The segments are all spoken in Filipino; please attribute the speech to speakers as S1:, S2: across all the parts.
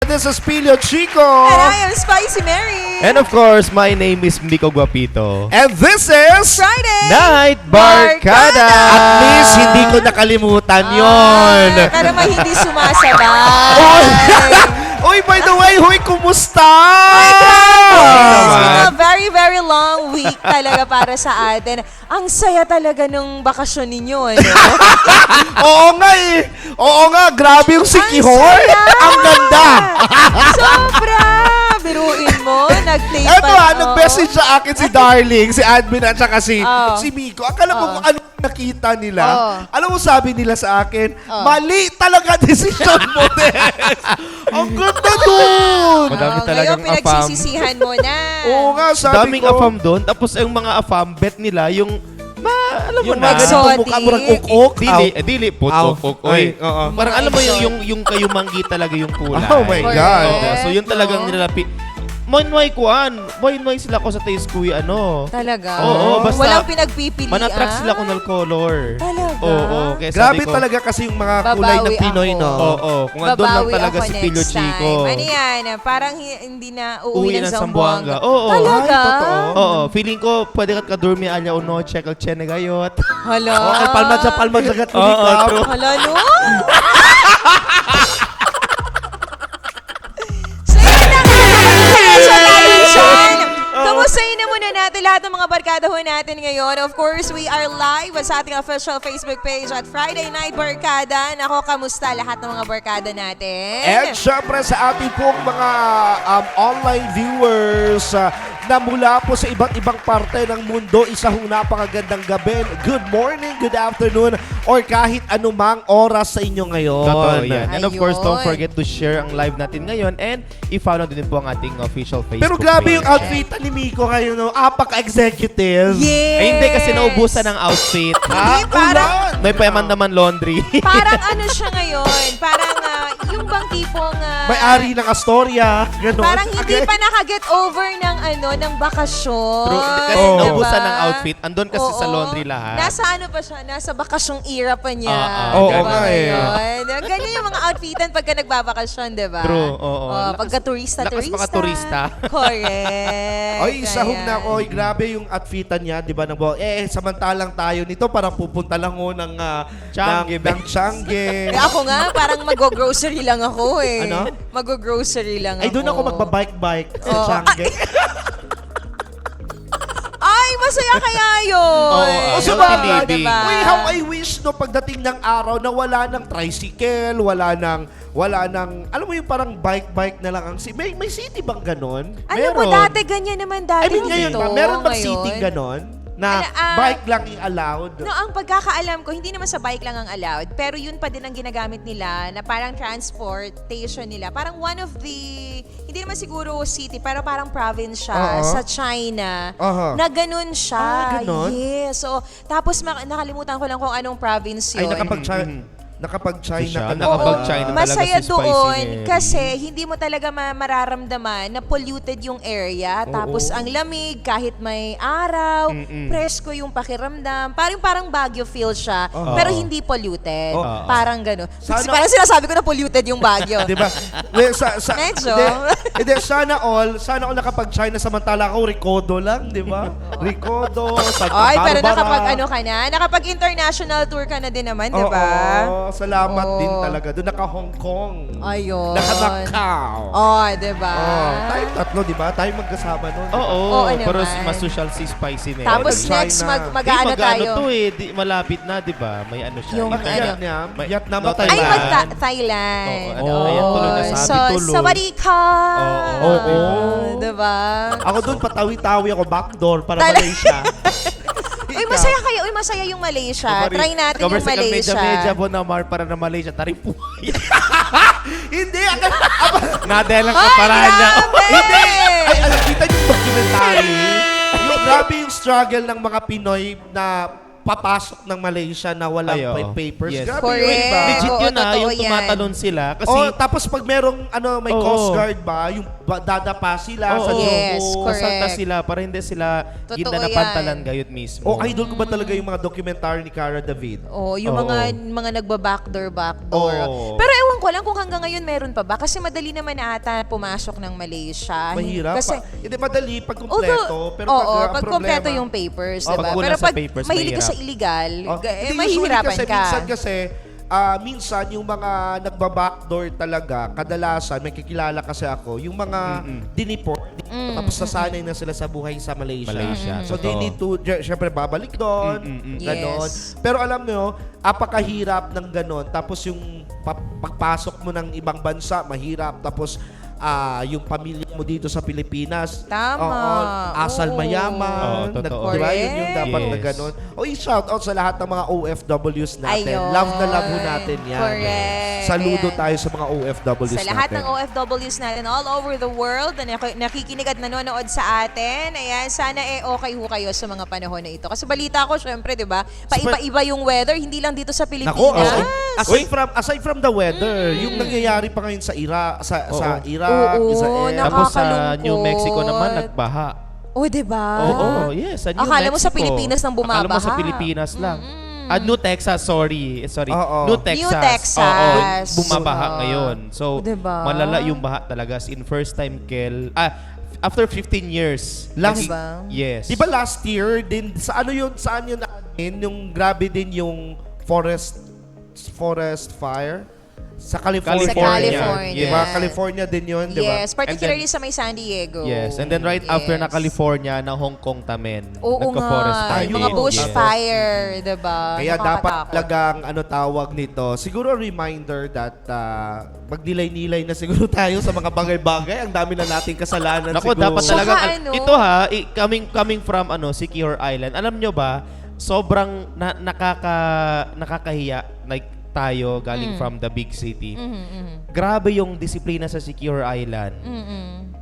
S1: this is Pilio Chico.
S2: And I am Spicy Mary.
S3: And of course, my name is Miko Guapito.
S1: And this is...
S2: Friday
S3: Night Barkada!
S1: At least, hindi ko nakalimutan yon.
S2: Pero may hindi sumasabay.
S1: Uy, by the way, huy, kumusta?
S2: It's been a very, very long week talaga para sa atin. Ang saya talaga nung bakasyon ninyo, ano?
S1: Oo nga eh. Oo nga, grabe yung Sikihor. Ang ganda.
S2: Sobra! Biruin mo, nag-tape
S1: Eto nag-message sa akin si Darling, si admin at saka si Miko. Akala ko kung ano nakita nila. Alam mo sabi nila sa akin, mali talaga desisyon mo, Des. Ang ganda dun.
S3: Madami
S2: Ngayon,
S3: talagang afam.
S2: pinagsisisihan mo na.
S1: Oo nga, sabi
S3: Daming
S1: ko.
S3: afam doon. Tapos yung mga afam, bet nila yung alam mo
S1: Yung
S3: na.
S1: mga ganito
S2: Exotic.
S1: mukha, murang uk-uk.
S3: Dili, putok.
S1: Ay, oo.
S3: Parang alam mo yung kayumanggi talaga yung kulay.
S1: Oh my God.
S3: Oo, so yun talagang nilalapi. Moinway sila ko sa taste ko ano.
S2: Talaga?
S3: Oo, basta
S2: Walang pinagpipilian?
S3: Manattract sila ko ng color.
S2: Talaga?
S3: Oo, kaya
S1: Grabe
S3: sabi ko,
S1: talaga kasi yung mga kulay ng
S2: Babawi
S1: Pinoy,
S2: ako.
S1: no?
S3: Oo, kung andun lang
S2: Babawi
S3: talaga
S2: ako
S3: si
S2: next
S3: Pilio Chico.
S2: time. Ano yan? Parang hindi na uuwi
S3: Uwi
S2: ng
S3: ng
S2: Zamboanga.
S3: Zamboanga. Oo.
S2: Talaga?
S1: Ay, totoo.
S3: Oo, feeling ko pwede kat kadurmi alya uno, check out chene gayot.
S2: Hala?
S1: Okay, palma dyan, gat
S3: Oo, true.
S2: Hala, no? So, yun na nga. Congratulations natin dyan. Kamustahin na muna natin lahat ng mga barkada ho natin ngayon. Of course, we are live sa ating official Facebook page at Friday Night Barkada. Nako, kamusta lahat ng mga barkada natin?
S1: And syempre sa ating pong mga online viewers na mula po sa iba't ibang parte ng mundo, isa hong napakagandang gabi. Good morning, good afternoon, or kahit anumang oras sa inyo ngayon.
S3: Totoo yan. And of course, don't
S2: Ayun.
S3: forget to share ang live natin ngayon and i-follow din po ang ating official Facebook
S1: Pero grabe
S3: page.
S1: yung outfit ni Miko ngayon, no? Apaka-executive.
S2: Yes!
S3: Eh, hindi kasi naubusan ng outfit.
S2: Hindi, parang,
S3: May payaman naman laundry.
S2: parang ano siya ngayon, parang yung bang tipong
S1: May-ari ng Astoria. Ganon.
S2: parang hindi pa nakaget over ng ng bakasyon.
S3: True. Kasi
S1: Oo.
S3: naubusan
S2: Diba?
S3: ng outfit. Andun kasi sa
S2: Oo.
S3: laundry lahat.
S2: Nasa ano pa siya? Nasa bakasyong era pa niya.
S1: Oo
S2: Diba
S1: nga eh.
S2: ngayon? Ganyan yung mga outfitan pagka nagbabakasyon, di ba?
S3: True, oo.
S2: Pagka turista.
S3: Lakas mga turista.
S2: Correct.
S1: Ay, sahog na
S2: Ayan.
S1: ako. Ay, grabe yung outfitan niya, di ba? Samantalang tayo nito, parang pupunta lang ho ng
S3: Changi,
S1: ng Changi.
S2: Eh, ako nga, parang mag-grocery lang ako eh.
S1: Ano?
S2: Mag-grocery lang
S1: Ay,
S2: ako.
S1: doon ako magbabike-bike sa
S2: Oo.
S1: Changi.
S2: Ay, masaya kaya yun.
S3: Oo,
S1: O
S3: healthy
S1: sabagay,
S3: living.
S2: diba?
S1: uy, how I wish no pagdating ng araw na wala ng tricycle, wala ng, alam mo yung parang bike na lang ang may city bang ganon?
S2: Alam mo,
S3: Meron.
S2: dati ganyan naman dati
S1: I mean, ngayon
S2: dito.
S1: ba, meron bang
S2: Ngayon?
S1: city ganon? Na bike lang yung allowed?
S2: No, ang pagkakaalam ko, hindi naman sa bike lang ang allowed, pero yun pa din ang ginagamit nila na parang transportation nila. Parang one of the, hindi naman siguro city, pero parang province siya sa China, na ganun siya.
S1: ganon?
S2: Yes. So, tapos nakalimutan ko lang kung anong province
S1: Ay,
S2: yun.
S1: nakapag-China
S3: Siya,
S1: ka na.
S3: nakapag-China talaga
S2: Masaya
S3: si Spicy
S2: doon
S3: Mary.
S2: kasi hindi mo talaga mararamdaman na polluted yung area. Tapos ang lamig, kahit may araw, presko yung pakiramdam. Parang Baguio feel siya, pero hindi polluted. Parang gano'n.
S1: Sana-
S2: Parang sinasabi ko na polluted yung Baguio.
S1: Di ba?
S2: Medyo.
S1: Hindi, sana all nakapag-China samantala ako, Ricodo lang, di ba? Ricodo, Santa
S2: Ay, pero
S1: Barbara.
S2: nakapag-international tour ka na din naman, di ba?
S1: Oo, salamat
S2: Oo.
S1: din talaga. Doon naka-Hong Kong.
S2: Ayun.
S1: Naka-Macau.
S2: Oh, di ba?
S1: Tayo tatlo, di ba? Tayo magkasama nun.
S3: Oo,
S2: Oo
S3: pero
S2: naman.
S3: mas social si Spicy na
S2: Tapos
S1: China.
S2: next, mag-ano tayo?
S3: to eh. Malapit na, di ba? May ano siya.
S2: Yung ano.
S1: Vietnam.
S3: May-
S1: Vietnam
S3: no,
S1: o Thailand?
S2: Ay,
S3: Thailand.
S2: Thailand.
S3: Oo, ayan, tuloy na sabi,
S2: So,
S3: tuloy.
S2: sawadika.
S1: Oo.
S2: Diba?
S1: Ako doon, patawi-tawi ako, backdoor para
S2: Tala-
S1: Malaysia.
S2: Uy, masaya kayo. Uy, masaya yung Malaysia. Try natin yung Malaysia.
S3: Medya Bonamar para na Malaysia. Taring po.
S1: Hindi,
S3: Nadelang
S2: Ay,
S3: ka parahan niya.
S2: grabe!
S1: Ay, alam, kita yung documentary. Yung grabe yung struggle ng mga Pinoy na papasok ng Malaysia na walang
S3: Ay, oo.
S1: papers.
S3: Yes.
S1: Grabe
S2: Correct.
S1: yun ba?
S3: Legit
S2: Oo,
S3: yun
S2: totoo
S3: yung
S2: yan.
S3: tumatalon sila. Kasi,
S1: Tapos pag merong may
S3: Oo.
S1: Coast Guard ba, yung dadapa sila sa
S2: Yes,
S1: Jogo.
S2: correct.
S3: kasalta sila para hindi sila
S2: Totoo
S3: ginanapantalan
S2: yan.
S3: gayot mismo.
S1: Idol ko ba talaga yung mga documentary ni Cara David?
S2: Oh, yung
S3: Oo.
S2: mga nagba-backdoor.
S1: Oo.
S2: Pero ewan ko ko lang kung hanggang ngayon meron pa ba. Kasi madali naman ata pumasok ng Malaysia.
S1: Mahirap.
S2: Kasi,
S1: Hindi madali pag kumpleto. Pero
S2: oo,
S1: ang
S2: pag
S1: problema,
S2: kompleto yung papers,
S3: Oh,
S2: diba?
S3: pag kulang
S2: Pero
S3: sa
S2: pag
S3: papers,
S2: mahilig ka
S3: mahirap.
S2: sa illegal,
S1: Hindi,
S2: mahihirapan
S1: usually
S2: ka.
S1: minsan yung mga nagba-backdoor talaga, kadalasan, may kikilala kasi ako, yung mga diniport, tapos nasanay na sila sa buhay sa Malaysia. So they
S3: totoo.
S1: need to, syempre babalik doon, ganon.
S2: Yes.
S1: Pero alam nyo, apakahirap ng ganon. Tapos yung pagpasok mo ng ibang bansa, mahirap. Tapos yung pamilya mo dito sa Pilipinas.
S2: Tama.
S1: Oo, asal
S2: Oo.
S1: mayaman.
S3: Oo, totoo.
S1: Di ba? Yun yung dapat na
S3: Yes.
S1: ganon. O i-shout out sa lahat ng mga OFWs natin.
S2: Ayun.
S1: Love na love ho natin yan.
S2: Correct.
S1: Saludo
S2: Ayan.
S1: tayo sa mga OFWs
S2: Sa lahat
S1: natin.
S2: ng OFWs natin all over the world na nakikinig at nanonood sa atin, ayan, sana okay ho kayo sa mga panahon na ito. Kasi balita ko, syempre, di ba, paiba-iba yung weather, hindi lang dito sa Pilipinas.
S1: Nako, aside from the weather, yung nangyayari pa ngayon sa Iraq, sa Iraq,
S2: Oo,
S1: Israel.
S3: Tapos sa
S2: nakakalungkot.
S3: New Mexico naman, nagbaha.
S2: Oh, di ba?
S3: Oo, yes. Sa New
S2: Akala mo sa
S3: Mexico.
S2: Pilipinas nang bumabaha.
S3: Akala mo sa Pilipinas lang. New Texas, sorry.
S1: Oo.
S3: New Texas.
S2: New Texas.
S3: Oo, bumabaha
S2: Oo.
S3: ngayon. So,
S2: Diba?
S3: malala yung baha talaga. In first time, after 15 years.
S1: Last-
S2: Diba?
S3: Yes.
S1: Di ba last year din saan yun yung grabe din yung forest fire sa California.
S2: Sa California.
S1: Di ba? California din yun, di ba?
S2: Yes, particularly sa may San Diego.
S3: Yes. And then right after na California, na Hong Kong tamen.
S2: Oo
S3: Nagka-forest
S2: nga,
S3: fire.
S2: yung mga
S1: Yes.
S2: bushfire, diba?
S1: Kaya dapat
S2: Nakakatakot.
S1: talagang tawag nito, siguro reminder that magdilay-nilay na siguro tayo sa mga bagay-bagay. Ang dami na nating kasalanan
S3: Nako,
S1: siguro.
S3: dapat
S2: Saka
S3: talaga.
S2: ano?
S3: Ito coming from Secure Island. Alam nyo ba, sobrang nakakahiya like tayo galing from the big city. Grabe yung disiplina sa Secure Island.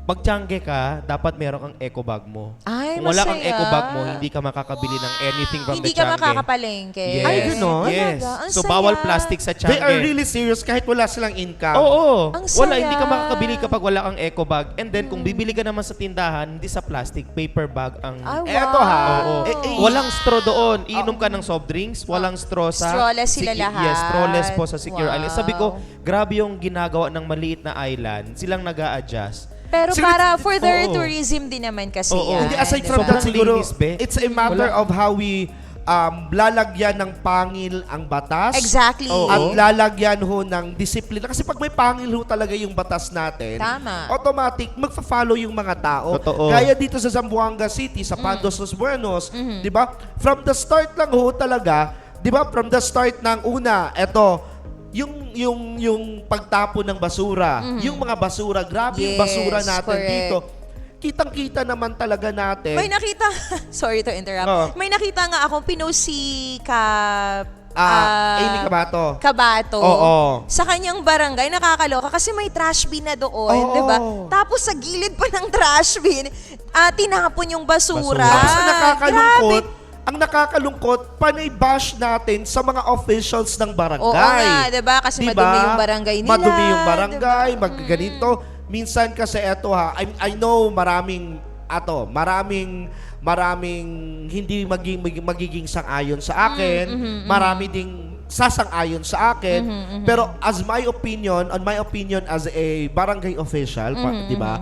S3: Pag tiyangge ka, dapat meron kang eco bag mo.
S2: Ay,
S3: Kung wala kang
S2: masaya.
S3: eco bag mo, hindi ka makakabili ng anything from
S2: Hindi
S3: the
S2: ka
S3: tiyangge.
S2: makakapalengke.
S3: Yes.
S1: Ay, ganon?
S3: Yes.
S2: Talaga? Ang
S3: So,
S2: saya.
S3: bawal plastic sa
S1: They are
S3: tiyangge.
S1: really serious kahit wala silang income.
S3: Oo.
S2: Ang
S3: Wala,
S2: saya.
S3: hindi ka makakabili kapag wala kang eco bag. And then, kung bibili ka naman sa tindahan, hindi sa plastic, paper bag ang...
S2: Ay, wow.
S1: Eto ha.
S3: Oo. Walang straw doon. Iinom ka ng soft drinks, walang straw sa...
S2: Strawless sila lahat.
S3: Yes, strawless po sa Secure
S2: Wow.
S3: Island. Sabi ko, grabe yung ginagawa ng maliit na island. Silang nag-a-adjust.
S2: Pero
S1: Siguro-
S2: para for their
S3: Oo.
S2: tourism din naman kasi
S3: Oo.
S2: yan.
S1: Hindi, aside
S2: diba?
S1: from that,
S3: Sobrang
S1: siguro,
S3: linis, be.
S1: it's a matter
S3: Wala.
S1: of how we lalagyan ng pangil ang batas.
S2: Exactly.
S3: Oo.
S1: At lalagyan ho ng disiplina. Kasi pag may pangil ho talaga yung batas natin,
S2: Tama.
S1: automatic, magfa-follow yung mga tao.
S3: Totoo.
S1: Gaya dito sa Zamboanga City, sa Pandos Los Buenos, di ba? From the start lang ho talaga, di ba? From the start ng una, eto, yung pagtapon ng basura, yung mga basura, grabe yung
S2: Yes,
S1: basura natin
S2: correct.
S1: dito. Kitang-kita naman talaga natin.
S2: May nakita, sorry to interrupt.
S1: Oo.
S2: May nakita nga akong pinost si
S1: Amy Cabato.
S2: Kabato.
S1: Oo.
S2: Sa kanyang barangay, nakakaloka kasi may trash bin na doon,
S1: Oo.
S2: di ba? Tapos sa gilid pa ng trash bin, tinapon yung basura.
S1: Tapos
S2: Grabe.
S1: ang nakakalungkot, panay bash natin sa mga officials ng barangay.
S2: Oo nga, diba? Kasi madumi yung barangay nila,
S1: Madumi yung barangay,
S2: diba?
S1: magganito. Minsan kasi eto ha, I know maraming hindi magiging sang-ayon sa akin. Marami ding sasang-ayon sa akin. Pero as my opinion, on my opinion as a barangay official, di ba?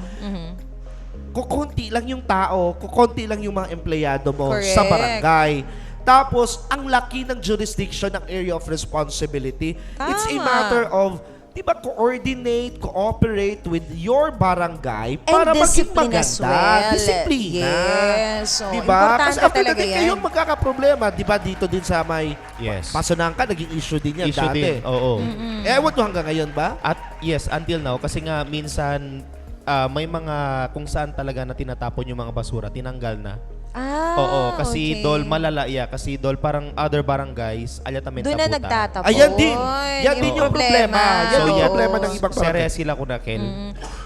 S1: Kukunti lang yung tao, kukunti lang yung mga empleyado mo
S2: Correct.
S1: sa barangay. Tapos, ang laki ng jurisdiction ng area of responsibility. It's a
S2: Tama.
S1: matter of, di ba, coordinate, cooperate with your barangay
S2: And
S1: para maging
S2: discipline as
S1: maganda.
S2: well.
S1: Disiplina.
S2: Yes. So,
S1: Di ba?
S2: importante
S1: Kasi after
S2: talaga
S1: the day,
S2: yan.
S1: kayong magkakaproblema. Di ba, dito din sa may
S3: Yes.
S1: Pasunangka, naging issue din yan
S3: Issue
S1: dati.
S3: din. Oo.
S1: Ewan ko hanggang ngayon ba?
S3: At yes, until now, kasi nga minsan may mga kung saan talaga na tinatapon yung mga basura, tinanggal na. Oo, kasi
S2: okay.
S3: Dol malala, kasi Dol parang other barangays, alyatamente
S2: Doon na
S3: taputan.
S2: nagtatapon.
S1: Ayan din. Yan din yung problema. Yan
S3: So,
S1: yung
S3: yan,
S1: problema ng ibang barangay.
S3: Sere sila kunakel.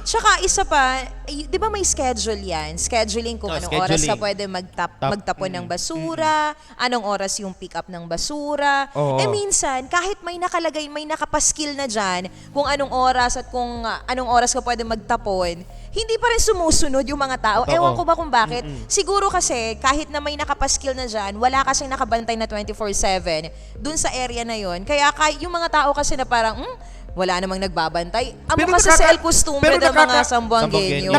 S2: Tsaka isa pa, di ba may schedule yan? Scheduling kung anong oras ka
S3: Scheduling.
S2: pwede magtapon ng basura, anong oras yung pick up ng basura.
S1: Oo.
S2: Minsan, kahit may nakalagay, may nakapaskil na dyan, kung anong oras at kung anong oras ka pwede magtapon, hindi pa rin sumusunod yung mga tao.
S3: Totoo.
S2: Ewan ko ba kung bakit. Siguro kasi, kahit na may nakapaskil na dyan, wala kasing nakabantay na 24/7 dun sa area na yon. Kaya yung mga tao kasi na parang, wala namang nagbabantay. Amo
S1: Pero
S2: kasi sa
S1: nakaka-
S2: El Costumbre
S1: pero
S2: ng mga
S1: nakaka-
S2: Sambuangueño.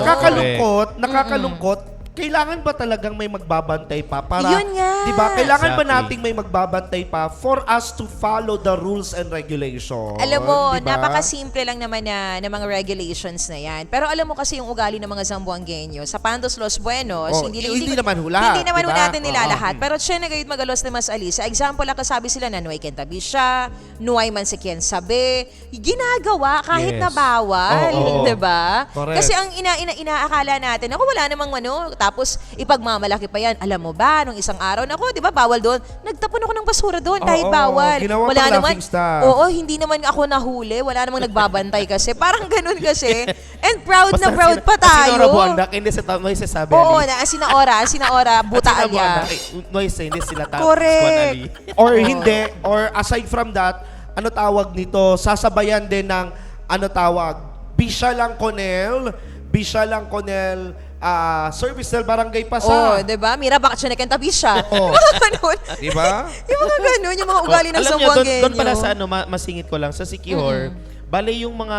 S1: Nakakalungkot. Kailangan ba talagang may magbabantay pa para
S2: Yun nga.
S1: 'di ba? Kailangan ba
S3: Exactly.
S1: nating may magbabantay pa for us to follow the rules and regulations?
S2: Alam mo,
S1: di ba?
S2: napakasimple lang naman na mga regulations na yan. Pero alam mo kasi yung ugali ng mga Zamboangueño, sa Pandos Los Buenos,
S1: Oh, hindi naman ho lahat,
S2: Hindi naman ho
S1: diba?
S2: natin nila
S1: Oo.
S2: lahat. Pero siya na gayud magalos na mas alis. Sa example lang kasabi sila na Nuay Kentabi siya, Nuay man si Ken Sabi, ginagawa kahit
S3: Yes.
S2: na bawal,
S1: Oo.
S2: 'di ba?
S1: Correct.
S2: Kasi ang inaakala natin, ako wala namang tapos ipagmamalaki pa yan. Alam mo ba, nung isang araw, nako, 'di ba, bawal doon. Nagtapon ako ng basura doon kahit
S1: Oo,
S2: bawal.
S1: ginawa
S2: Wala
S1: pang
S2: naman.
S1: laughing stock.
S2: Oo, hindi naman ako nahuli. Wala namang nagbabantay kasi. Parang ganun kasi. And proud na proud pa tayo.
S3: Sinora buwandak, hindi sa may sasabi.
S2: Oo, na sinaora, buta alya.
S3: Noise, hindi sila
S2: Correct.
S1: Or hindi, or aside from that, ano tawag nito, sasabayan din ng, ano tawag, Bisalang Conel, service del Barangay
S2: Oo,
S1: Pasar.
S2: 'di ba? Mira baka siya nakentabi siya.
S1: Oo.
S2: Yung mga ganun.
S1: Di ba?
S2: Yung mga ganun, yung mga ugali ng
S3: Alam niyo,
S2: Zamboangueño.
S3: doon pala sa masingit ko lang, sa Sikihor, bale yung mga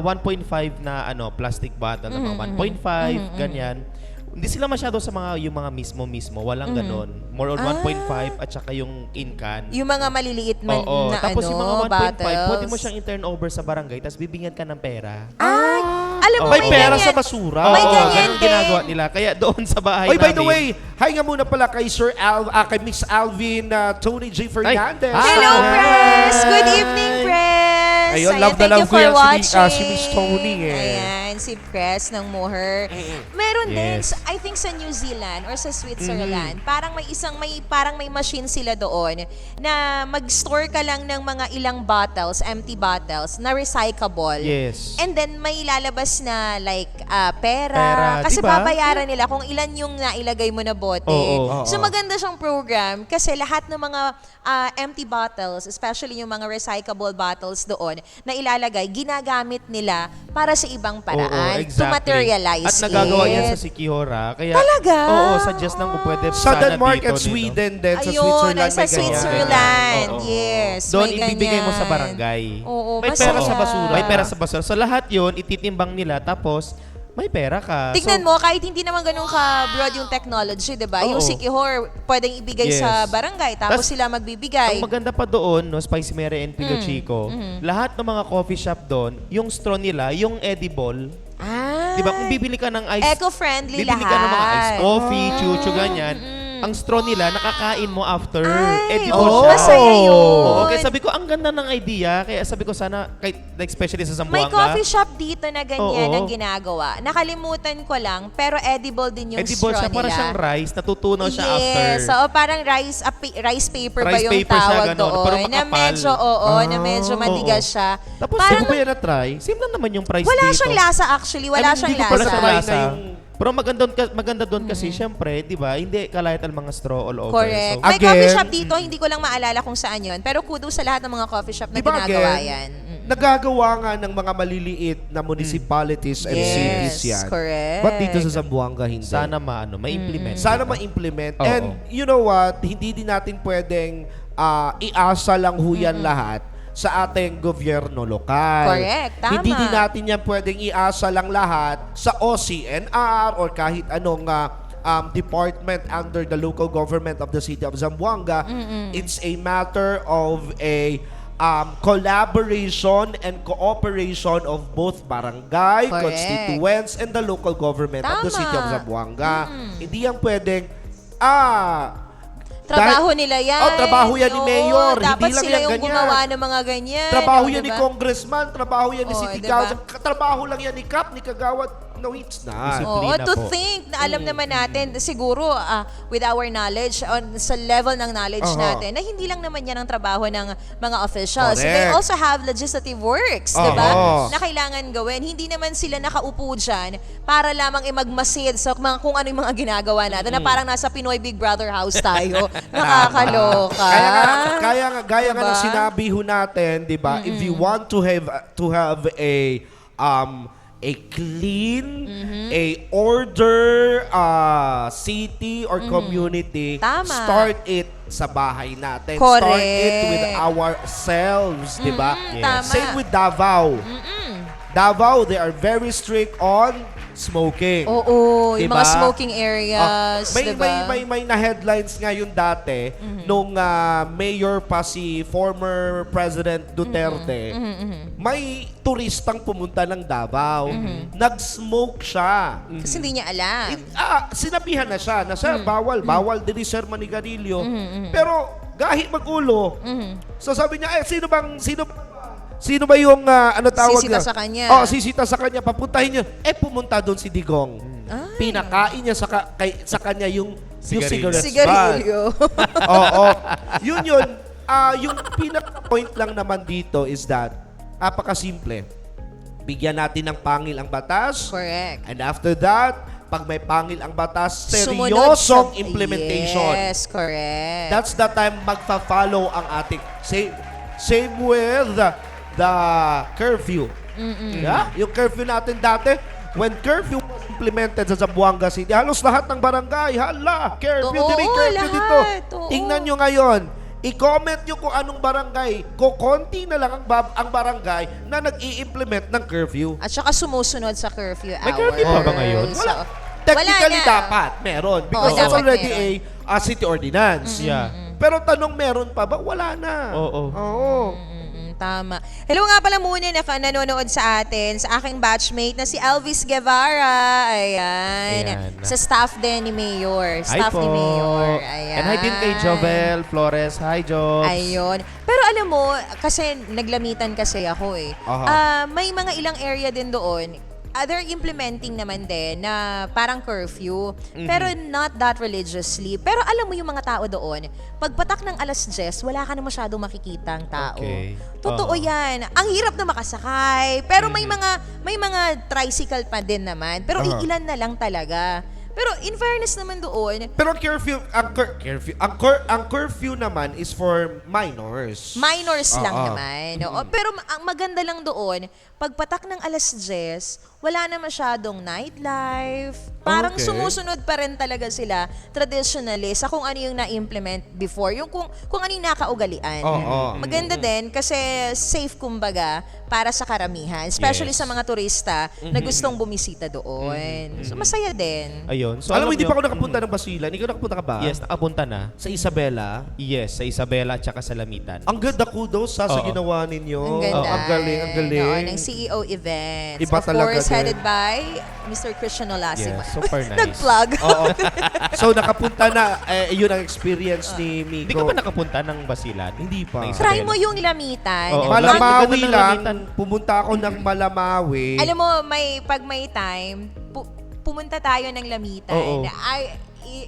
S3: 1.5 na plastic bottle, na mga 1.5, ganyan. Hindi sila masyado sa yung mga mismo, walang ganon. More on 1.5 at saka yung in-can.
S2: Yung mga maliliit man
S3: Oo,
S2: na
S3: tapos yung mga 1.5,
S2: bottles.
S3: pwede mo siyang i-turn over sa barangay, tapos bibigyan ka ng pera.
S2: Ay, alam mo,
S1: May pera
S2: ganyan.
S1: sa basura.
S2: May
S3: Oo,
S2: ganyan
S3: ganun
S2: din.
S3: ginagawa nila. Kaya doon sa bahay
S1: Oy, by
S3: namin.
S1: the way, hi nga muna pala kay kay Miss Alvin Tony J. Fernandez.
S3: Hi.
S2: Hello,
S3: Hi.
S2: Press! Good evening, Press!
S1: Ayun, love na
S2: thank
S1: love
S2: you
S1: ko
S2: for
S1: yan
S2: watching.
S1: si Miss Tony eh.
S2: Ayan, si Press ng Moher. Meron din,
S3: Yes.
S2: I think sa New Zealand or sa Switzerland, parang may machine sila doon na mag-store ka lang ng mga ilang bottles, empty bottles, na recyclable.
S3: Yes.
S2: And then may lalabas na like pera.
S3: Pera,
S2: Kasi
S3: diba?
S2: babayaran nila kung ilan yung nailagay mo na bote.
S3: Oo.
S2: So maganda siyang program kasi lahat ng mga empty bottles, especially yung mga recyclable bottles doon, na ilalagay, ginagamit nila para sa ibang paraan.
S3: Oo,
S2: To materialize
S3: At nagagawa
S2: it.
S3: yan sa Sikihora. Kaya,
S2: Talaga?
S3: Oo, suggest lang kung pwede
S1: Sa
S3: sana
S1: Denmark
S3: dito,
S1: at Sweden din, sa
S2: Ayun,
S1: Switzerland
S2: sa
S1: may ganyan.
S2: Switzerland.
S3: Oo.
S2: Yes,
S3: Doon
S2: may
S3: ibibigay mo sa
S2: ganyan.
S3: barangay.
S2: Oo,
S1: May
S2: masaya.
S1: pera sa basura.
S3: May pera sa basura. So lahat yun, ititimbang nila. Tapos, may pera ka.
S2: Tignan
S3: So,
S2: mo, kahit hindi naman ganun ka-broad yung technology, di ba? Yung
S3: Oo.
S2: Sikihor, pwedeng ibigay
S3: Yes.
S2: sa barangay, tapos
S3: Tas,
S2: sila magbibigay.
S3: Ang maganda pa doon, Spicy Mary and Pilo Chico, lahat ng mga coffee shop doon, yung straw nila, yung edible,
S2: Ah,
S3: di ba? Kung bibili ka ng ice,
S2: eco-friendly
S3: bibili
S2: lahat.
S3: ka ng mga ice coffee, chuchu, ganyan. Ang straw nila, nakakain mo after.
S2: Ay,
S3: edible
S2: oo,
S3: siya.
S2: masaya yun.
S3: Oo, kaya sabi ko, ang ganda ng idea. Kaya sabi ko sana, especially sa
S2: May
S3: Zamboanga.
S2: coffee shop dito na ganyan
S3: Oo.
S2: ang ginagawa. Nakalimutan ko lang, pero edible din yung
S3: Edible
S2: straw
S3: siya, para
S2: nila.
S3: siyang rice, natutunaw siya after.
S2: Yes, so parang rice paper ba
S3: Rice
S2: yung
S3: paper siya,
S2: tawag
S3: ganon,
S2: doon?
S3: pero
S2: Na
S3: makapal.
S2: medyo, na medyo madigas siya.
S3: Tapos,
S2: Parang
S1: Hindi ko ba yan na-try?
S3: same lang naman yung price
S2: wala
S3: dito.
S2: siyang lasa actually, wala
S1: I mean,
S2: siyang
S1: hindi ko pala
S2: lasa.
S1: try
S3: lasa.
S1: na yung-
S3: Pero maganda doon kasi, syempre, di ba, hindi kalayat ang mga straw all over.
S2: Correct.
S3: So,
S2: May
S1: Again,
S2: coffee shop dito, hindi ko lang maalala kung saan yun. Pero kudos sa lahat ng mga coffee shop na
S1: Di ba
S2: ginagawa
S1: again,
S2: yan.
S1: nagagawa nga ng mga maliliit na municipalities and
S2: Yes,
S1: cities yan.
S2: correct.
S1: But dito sa Zamboanga, hindi.
S3: sana ma-implement.
S1: Sana ma-implement.
S3: Oo.
S1: And you know what? Hindi din natin pwedeng iasa lang huyan lahat sa ating gobyerno lokal.
S2: Correct, tama.
S1: Hindi din natin yan pwedeng iasa lang lahat sa OCNR or kahit anong department under the local government of the city of Zamboanga. It's a matter of a collaboration and cooperation of both barangay,
S2: Correct.
S1: constituents, and the local government of the
S2: Tama.
S1: city of Zamboanga. Hindi yan pwedeng,
S2: Trabaho nila yan.
S1: Oh, trabaho yan ni
S2: Oo,
S1: Mayor.
S2: Dapat
S1: Hindi lang
S2: sila
S1: yan
S2: yung
S1: ganyan.
S2: gumawa ng mga ganyan.
S1: trabaho
S2: Oo,
S1: yan ni
S2: diba?
S1: Congressman, trabaho yan ni
S2: Oo,
S1: City
S2: diba?
S1: Council, trabaho lang yan ni Kap, ni Kagawad. No, it's not.
S2: Oo,
S3: Disiplina
S2: to
S3: po.
S2: think na alam naman natin, siguro with our knowledge, sa level ng knowledge natin, na hindi lang naman yan ang trabaho ng mga officials. They
S1: Correct.
S2: also have legislative works,
S1: Oo.
S2: di ba? Na kailangan gawin. Hindi naman sila nakaupo dyan para lamang magmasid sa kung ano yung mga ginagawa natin, na parang nasa Pinoy Big Brother house tayo. Nakakaloka.
S1: Gaya nga
S2: Diba?
S1: ng sinabi ho natin, 'di ba? If you want to have a a clean, a order city or community,
S2: Tama.
S1: start it sa bahay natin.
S2: Correct.
S1: Start it with ourselves, di ba?
S2: Tama.
S1: Same with Davao. Davao, they are very strict on smoking.
S2: Oo, yung
S1: Diba?
S2: mga smoking areas,
S1: May,
S2: diba?
S1: may na-headlines ngayon dati nung mayor pa si former President Duterte. May turistang pumunta ng Davao. Nag-smoke siya.
S2: Kasi hindi niya alam.
S1: Sinabihan na siya na sir, bawal diri sir manigarilyo. Pero gahit magulo. So sabi niya, sino ba yung ano tawag
S2: Sisita
S1: niya?
S2: sa kanya.
S1: Sisita sa kanya. Papuntahin niya. Pumunta doon si Digong. Pinakain niya sa kanya yung cigarette
S2: Sigarilyo.
S1: Oo. Yun. Yung pinaka-point lang naman dito is that, apakasimple. Bigyan natin ng pangil ang batas.
S2: Correct.
S1: And after that, pag may pangil ang batas,
S2: Sumunod
S1: seryosong
S2: sa-
S1: implementation.
S2: Yes, correct.
S1: That's the time magfa-follow ang ating same with the curfew. Yeah? Yung curfew natin dati, when curfew was implemented sa Zamboanga City, halos lahat ng barangay, curfew,
S2: Oo,
S1: curfew
S2: lahat.
S1: dito.
S2: Oo.
S1: Tingnan nyo ngayon, i-comment nyo kung anong barangay, konti na lang ang barangay na nag-i-implement ng curfew.
S2: At saka sumusunod sa curfew hours.
S3: May curfew pa ba ngayon?
S1: Wala.
S2: So,
S1: Technically
S2: wala na.
S1: dapat meron because it's
S2: dapat
S1: already
S2: meron.
S1: a city ordinance.
S3: Yeah.
S1: Pero tanong meron pa ba? Wala na. Oo.
S2: Tama. Hello nga pala muna na nanonood sa atin, sa aking batchmate na si Elvis Guevara. Ayan.
S3: Ayan.
S2: Sa staff din ni Mayor.
S3: Hi
S2: Staff
S3: po.
S2: ni Mayor. Ayan.
S3: And hi din kay Jovel Flores. Hi, Jobs.
S2: Ayun. Pero alam mo, kasi naglamitan kasi ako eh.
S1: Aha.
S2: May mga ilang area din doon. They're implementing naman din na parang curfew. Pero not that religiously. Pero alam mo yung mga tao doon, pagpatak ng alas 10, wala ka na masyadong makikitang tao.
S3: Okay.
S2: Totoo
S3: Oo.
S2: yan. Ang hirap na makasakay. Pero may mga tricycle pa din naman. Pero
S1: Aha.
S2: ilan na lang talaga. Pero in fairness naman doon,
S1: Pero ang curfew naman is for minors.
S2: minors lang
S1: Oo.
S2: naman. Oo. Pero ang maganda lang doon, pagpatak ng alas 10, wala na masyadong nightlife. Parang
S1: Okay.
S2: sumusunod pa rin talaga sila traditionally sa kung ano yung na-implement before. Yung kung ano yung nakaugalian.
S1: Oo.
S2: Maganda din kasi safe kumbaga para sa karamihan. Especially
S3: Yes.
S2: sa mga turista na gustong bumisita doon. So masaya din.
S3: Ayun. So,
S1: Alam mo, hindi
S3: nyo-
S1: pa ako nakapunta ng Basilan. Ikaw nakapunta ka ba?
S3: Yes, nakapunta na.
S1: Sa Isabela.
S3: Yes, sa Isabela at saka sa Lamitan.
S1: Ang ganda kudos sa
S3: Oo.
S1: ginawa ninyo.
S2: Ang ganda.
S1: Oh, ang galing, ang galing.
S2: Oo, ng CEO events.
S1: Iba
S2: of
S1: talaga
S2: course,
S1: din.
S2: headed by Mr. Christian Olasima.
S3: Yes, super nice.
S2: Nag-plug.
S1: Oo. So nakapunta na, yun ang experience ni Miko.
S3: Hindi ka ba nakapunta ng Basilan?
S1: Hindi pa.
S3: Ng Isabela?
S2: Try mo yung lamitan.
S3: Oo.
S1: Malamawi
S3: Maganda ng
S1: lang.
S3: Lamitan.
S1: Pumunta ako ng Malamawi.
S2: Alam mo, pag may time, pumunta tayo ng lamitan.
S3: Oo.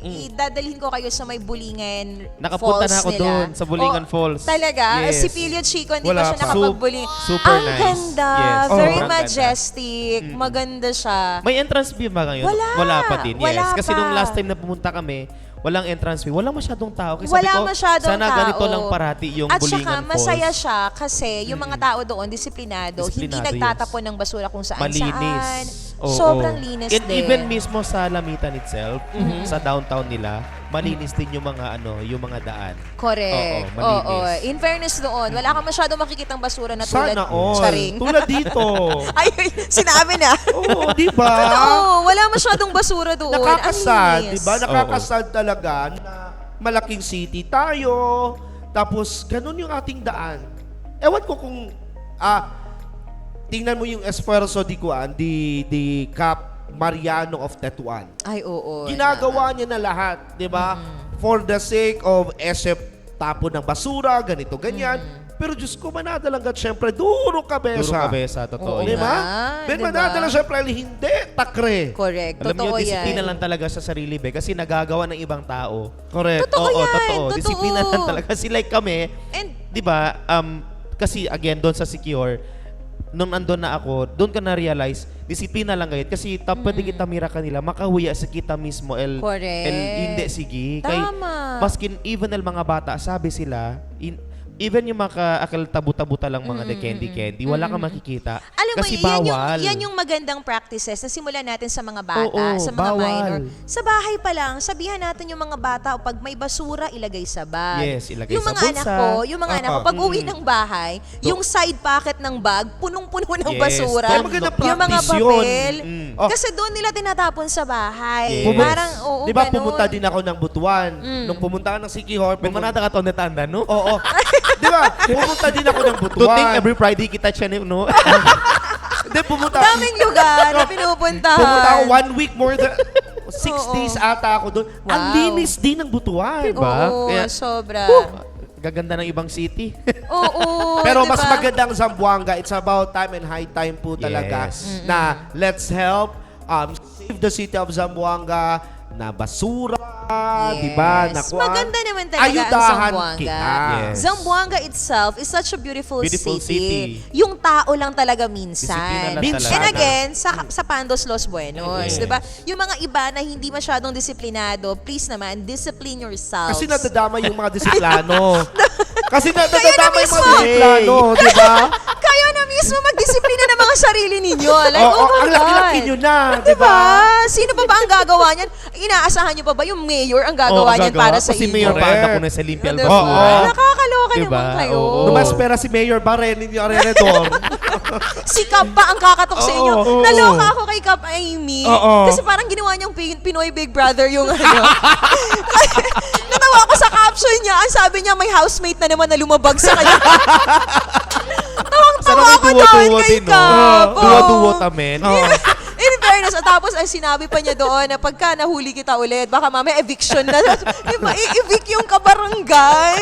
S2: Idadalhin ko kayo sa may Bulingan
S3: Nakapunta
S2: Falls
S3: na ako
S2: nila.
S3: doon, sa Bulingan
S2: Oh,
S3: Falls.
S2: Talaga?
S3: Yes.
S2: Si Pilio Chico, hindi
S1: Wala
S2: pa siya
S1: pa.
S2: nakapagbuling.
S3: Super
S2: Ang
S3: nice.
S2: ganda.
S3: Yes.
S2: Very
S3: Sobrang ganda.
S2: majestic. Maganda siya.
S3: May entrance fee ba ngayon?
S2: Wala.
S3: pa din, yes.
S2: Wala
S3: Kasi
S2: pa.
S3: nung last time na pumunta kami, walang entrance fee. Walang masyadong tao. Kasi
S2: Wala
S3: sabi ko,
S2: masyadong
S3: sana
S2: tao.
S3: ganito lang parati yung
S2: At
S3: Bulingan
S2: saka,
S3: Falls.
S2: masaya siya kasi yung mga tao doon, disiplinado. Hindi
S3: Disiplinado,
S2: nagtatapon ng basura kung saan-saan.
S3: Malinis. Oo.
S2: Sobrang linis
S3: And
S2: din.
S3: even mismo sa Lamitan itself, sa downtown nila, malinis din yung mga yung mga daan.
S2: Correct.
S3: Oo, malinis.
S2: In fairness doon, wala kang masyadong makikitang basura na tulad
S1: Sana all.
S2: Charing.
S1: Tulad dito.
S2: Ay, sinabi na.
S1: Oo, di ba?
S2: Oo, wala masyadong basura doon.
S1: Nakakasad,
S2: Ang linis.
S1: di ba? Nakakasad talaga na malaking city tayo, tapos ganun yung ating daan. Ewan ko kung, tingnan mo yung esfuerzo di Kuan, di Cap Mariano of Tetuan.
S2: Ay, oo.
S1: Ginagawa niya na lahat, di ba? For the sake of tapon ng basura, ganito, ganyan. Pero Diyos ko, manadalangat syempre, duro kabesa.
S3: Duro kabesa, totoo
S2: Oo
S1: Di
S3: yan.
S1: ba?
S2: nga,
S1: Ben,
S2: di ba?
S1: manadalang syempre, hindi, takre.
S2: Correct.
S3: Alam
S2: Totoo
S3: niyo, disiplina
S2: yan.
S3: lang talaga sa sarili, be. Kasi nagagawa ng ibang tao.
S1: Correct.
S2: Totoo yan,
S3: totoo.
S2: totoo.
S3: Disiplina lang talaga. Kasi like kami,
S2: And,
S3: di ba, kasi again, doon sa Secure, nung andun na ako, doon ko na-realize, disiplina lang ngayon. Kasi pwede kita mira kanila, makahuya sa kita mismo.
S2: Correct.
S3: Hindi, sige.
S2: Tama.
S3: Maskin even el mga bata, sabi sila, even yung akal tabu-tabuta lang mga de candy-candy, wala kang makikita.
S2: Alam mo,
S3: kasi bawal.
S2: yan yung magandang practices na simulan natin sa mga bata,
S3: Oo,
S2: sa mga
S3: bawal.
S2: minor. Sa bahay pa lang, sabihan natin yung mga bata, o pag may basura, ilagay sa bag.
S3: Yes, ilagay
S2: yung
S3: sa
S2: mga
S3: bulsa.
S2: anak ko, yung mga anak ko, pag uwi ng bahay, yung side pocket ng bag, punong-puno ng
S3: Yes,
S2: basura.
S3: kaya
S1: magandang
S2: Yung mga
S1: practice yun.
S2: papel.
S1: Oh.
S2: Kasi doon nila tinatapon sa bahay.
S3: Yes.
S2: Parang, oo,
S1: Di ba
S2: ganun.
S1: pumunta din ako ng Butuan. Nung pumunta ako ng Sikihor,
S3: May manada ka to netanda, no?
S1: Oo. Di ba? Pumunta din ako ng
S3: To think
S1: Butuan.
S3: every Friday kita siya, no?
S1: Hindi, pumunta.
S2: Daming lugar na pinupuntahan.
S1: Pumunta ako 1 week more than 6
S2: Oo.
S1: days ata ako doon. Ang
S2: Wow.
S1: linis din ng Butuan.
S3: Diba?
S2: Oo,
S3: Kaya-
S2: sobra.
S3: Gaganda ng ibang city.
S2: Oo,
S1: Pero
S2: diba?
S1: mas magandang Zamboanga, it's about time and high time po talaga
S3: Yes.
S1: na let's help save the city of Zamboanga na basura, di ba?
S2: Yes.
S1: Nakuha.
S2: Maganda naman talaga ang
S1: Ayudahan
S2: Zamboanga.
S1: kita.
S3: Yes.
S2: Zamboanga itself is such a beautiful,
S3: Beautiful city.
S2: Yung tao lang talaga minsan.
S3: Disiplina lang
S1: Minsan.
S3: talaga.
S2: And again, sa Pandos Los Buenos,
S3: Yes.
S2: di ba? Yung mga iba na hindi masyadong disiplinado, please naman, discipline yourselves.
S1: Kasi nadadama yung mga disiplano. Kasi
S2: Kaya na
S1: nadadama yung mga
S2: mismo.
S1: disiplano, di ba?
S2: Kayo na mismo magdisiplina ng mga sarili ninyo. Like,
S1: Oo,
S2: oh my
S1: ang laki-laki
S2: God.
S1: nyo na, di
S2: Diba?
S1: ba?
S2: Sino pa ba ang gagawa niyan? Inaasahan niyo pa ba yung mayor ang gagawa niyan para sa
S3: Kasi
S2: inyo?
S3: mayor pa
S1: Correct.
S3: anak ko na sa Limpial
S2: Diba?
S3: Basura.
S2: Nakakaloka
S3: Diba?
S2: naman kayo.
S3: Oo.
S1: Numaspera si Mayor Barenin yung alrededor.
S2: Si Kap pa ang kakatok sa inyo.
S1: Oo.
S2: Naloka ako kay Kap Amy.
S1: Oo.
S2: Kasi parang ginawa niyang Pinoy Big Brother yung ano. Natawa ako sa caption niya. Ang sabi niya, may housemate na naman na lumabag sa kanya. Tawang-tawa
S3: Sana may
S2: ako doon
S3: duwa-duwa
S2: kay
S3: din, no?
S2: Kap. Oo.
S3: Duwa-duwa tamen.
S2: In fairness, at tapos ay sinabi pa niya doon na pagka nahuli kita ulit, baka mamaya eviction na. Diba, i-evict yung kabarangay.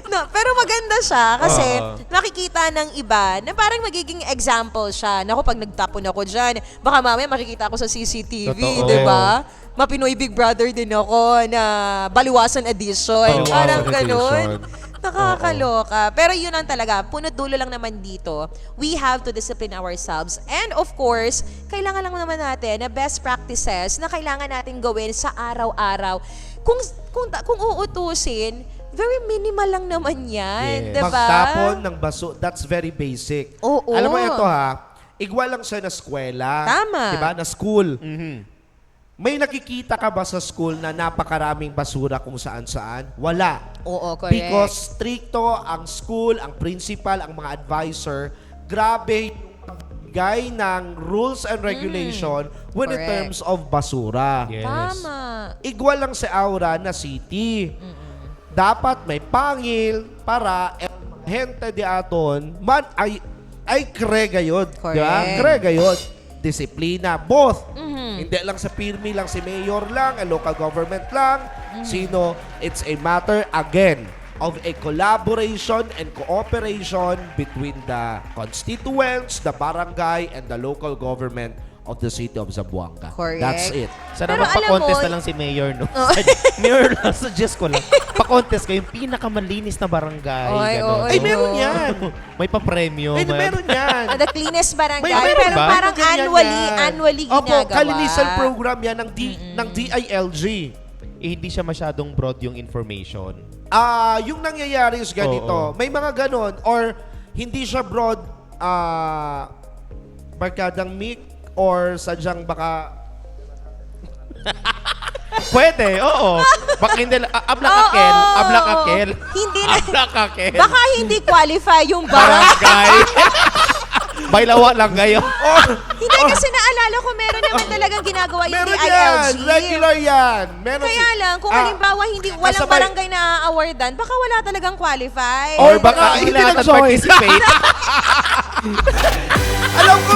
S2: No, pero maganda siya kasi nakikita ng iba na parang magiging example siya. Naku, pag nagtapon ako dyan, baka mamaya makikita ako sa CCTV,
S3: Totoo.
S2: di ba? Mapinoy Big Brother din ako na Baliwasan Edition.
S3: Baliwasan
S2: Parang
S3: Edition.
S2: ganun. Nakakaloka. Pero yun ang talaga, punot dulo lang naman dito, we have to discipline ourselves. And of course, kailangan lang naman natin na best practices na kailangan natin gawin sa araw-araw. Kung uutusin, very minimal lang naman yan.
S3: Yes.
S2: Diba?
S1: Magtapon ng baso, that's very basic.
S2: Oo.
S1: Alam mo ito ha, igwa lang siya na eskwela.
S2: Tama.
S1: Diba? Na school.
S3: Mhm.
S1: May nakikita ka ba sa school na napakaraming basura kung saan-saan? Wala.
S2: Oo, correct.
S1: Because stricto ang school, ang principal, ang mga advisor, grabe yung pagbigay ng rules and regulation when in
S2: Correct.
S1: terms of basura.
S3: Yes.
S2: Tama.
S1: Igwa lang sa aura na city. Dapat may pangil para hente di aton man ay kregayod. Di ba?
S2: Correct.
S1: Kregayod. Disiplina. Both. Hindi lang sa pirmi lang si mayor lang, ang local government lang. Sino? It's a matter, again, of a collaboration and cooperation between the constituents, the barangay, and the local government of the city of Zamboanga.
S2: Correct.
S1: That's it.
S3: Sana
S2: Pero
S3: magpa-contest
S2: alam mo,
S3: na lang si Mayor, no? Mayor lang, suggest ko lang. Pa-contest kayo, yung pinakamalinis na barangay.
S2: Oy,
S3: ganon.
S2: oo,
S1: Ay, meron yan.
S3: May pa-premyo.
S1: Ay, meron yan.
S2: The cleanest barangay.
S1: May
S2: Pero
S3: ba?
S2: parang
S1: Ganyan yan.
S2: annually
S1: Opo,
S2: ginagawa.
S1: kalinisan program yan ng DILG.
S3: Hindi siya masyadong broad yung information.
S1: Yung nangyayari is ganito.
S3: Oo.
S1: May mga ganon or hindi siya broad barkadang mic or sadyang baka
S3: Pwede, oo. Baka hindi, ablakakel,
S2: Oo.
S3: ablakakel.
S2: Hindi na.
S3: Ablakakel.
S2: Baka hindi qualify yung
S3: Barangay. Bailawa lang kayo.
S2: Hindi kasi naalala ko meron naman talagang ginagawa yung
S1: meron
S2: DILG.
S1: yan. Regular yan. Meron
S2: Kaya lang, kung halimbawa walang
S1: kasabay-
S2: barangay na awardan, baka wala talagang qualify.
S3: Or
S1: Baka
S3: baka
S1: hindi
S3: hindi lahat
S1: nag-join.
S3: participate.
S1: Alam ko,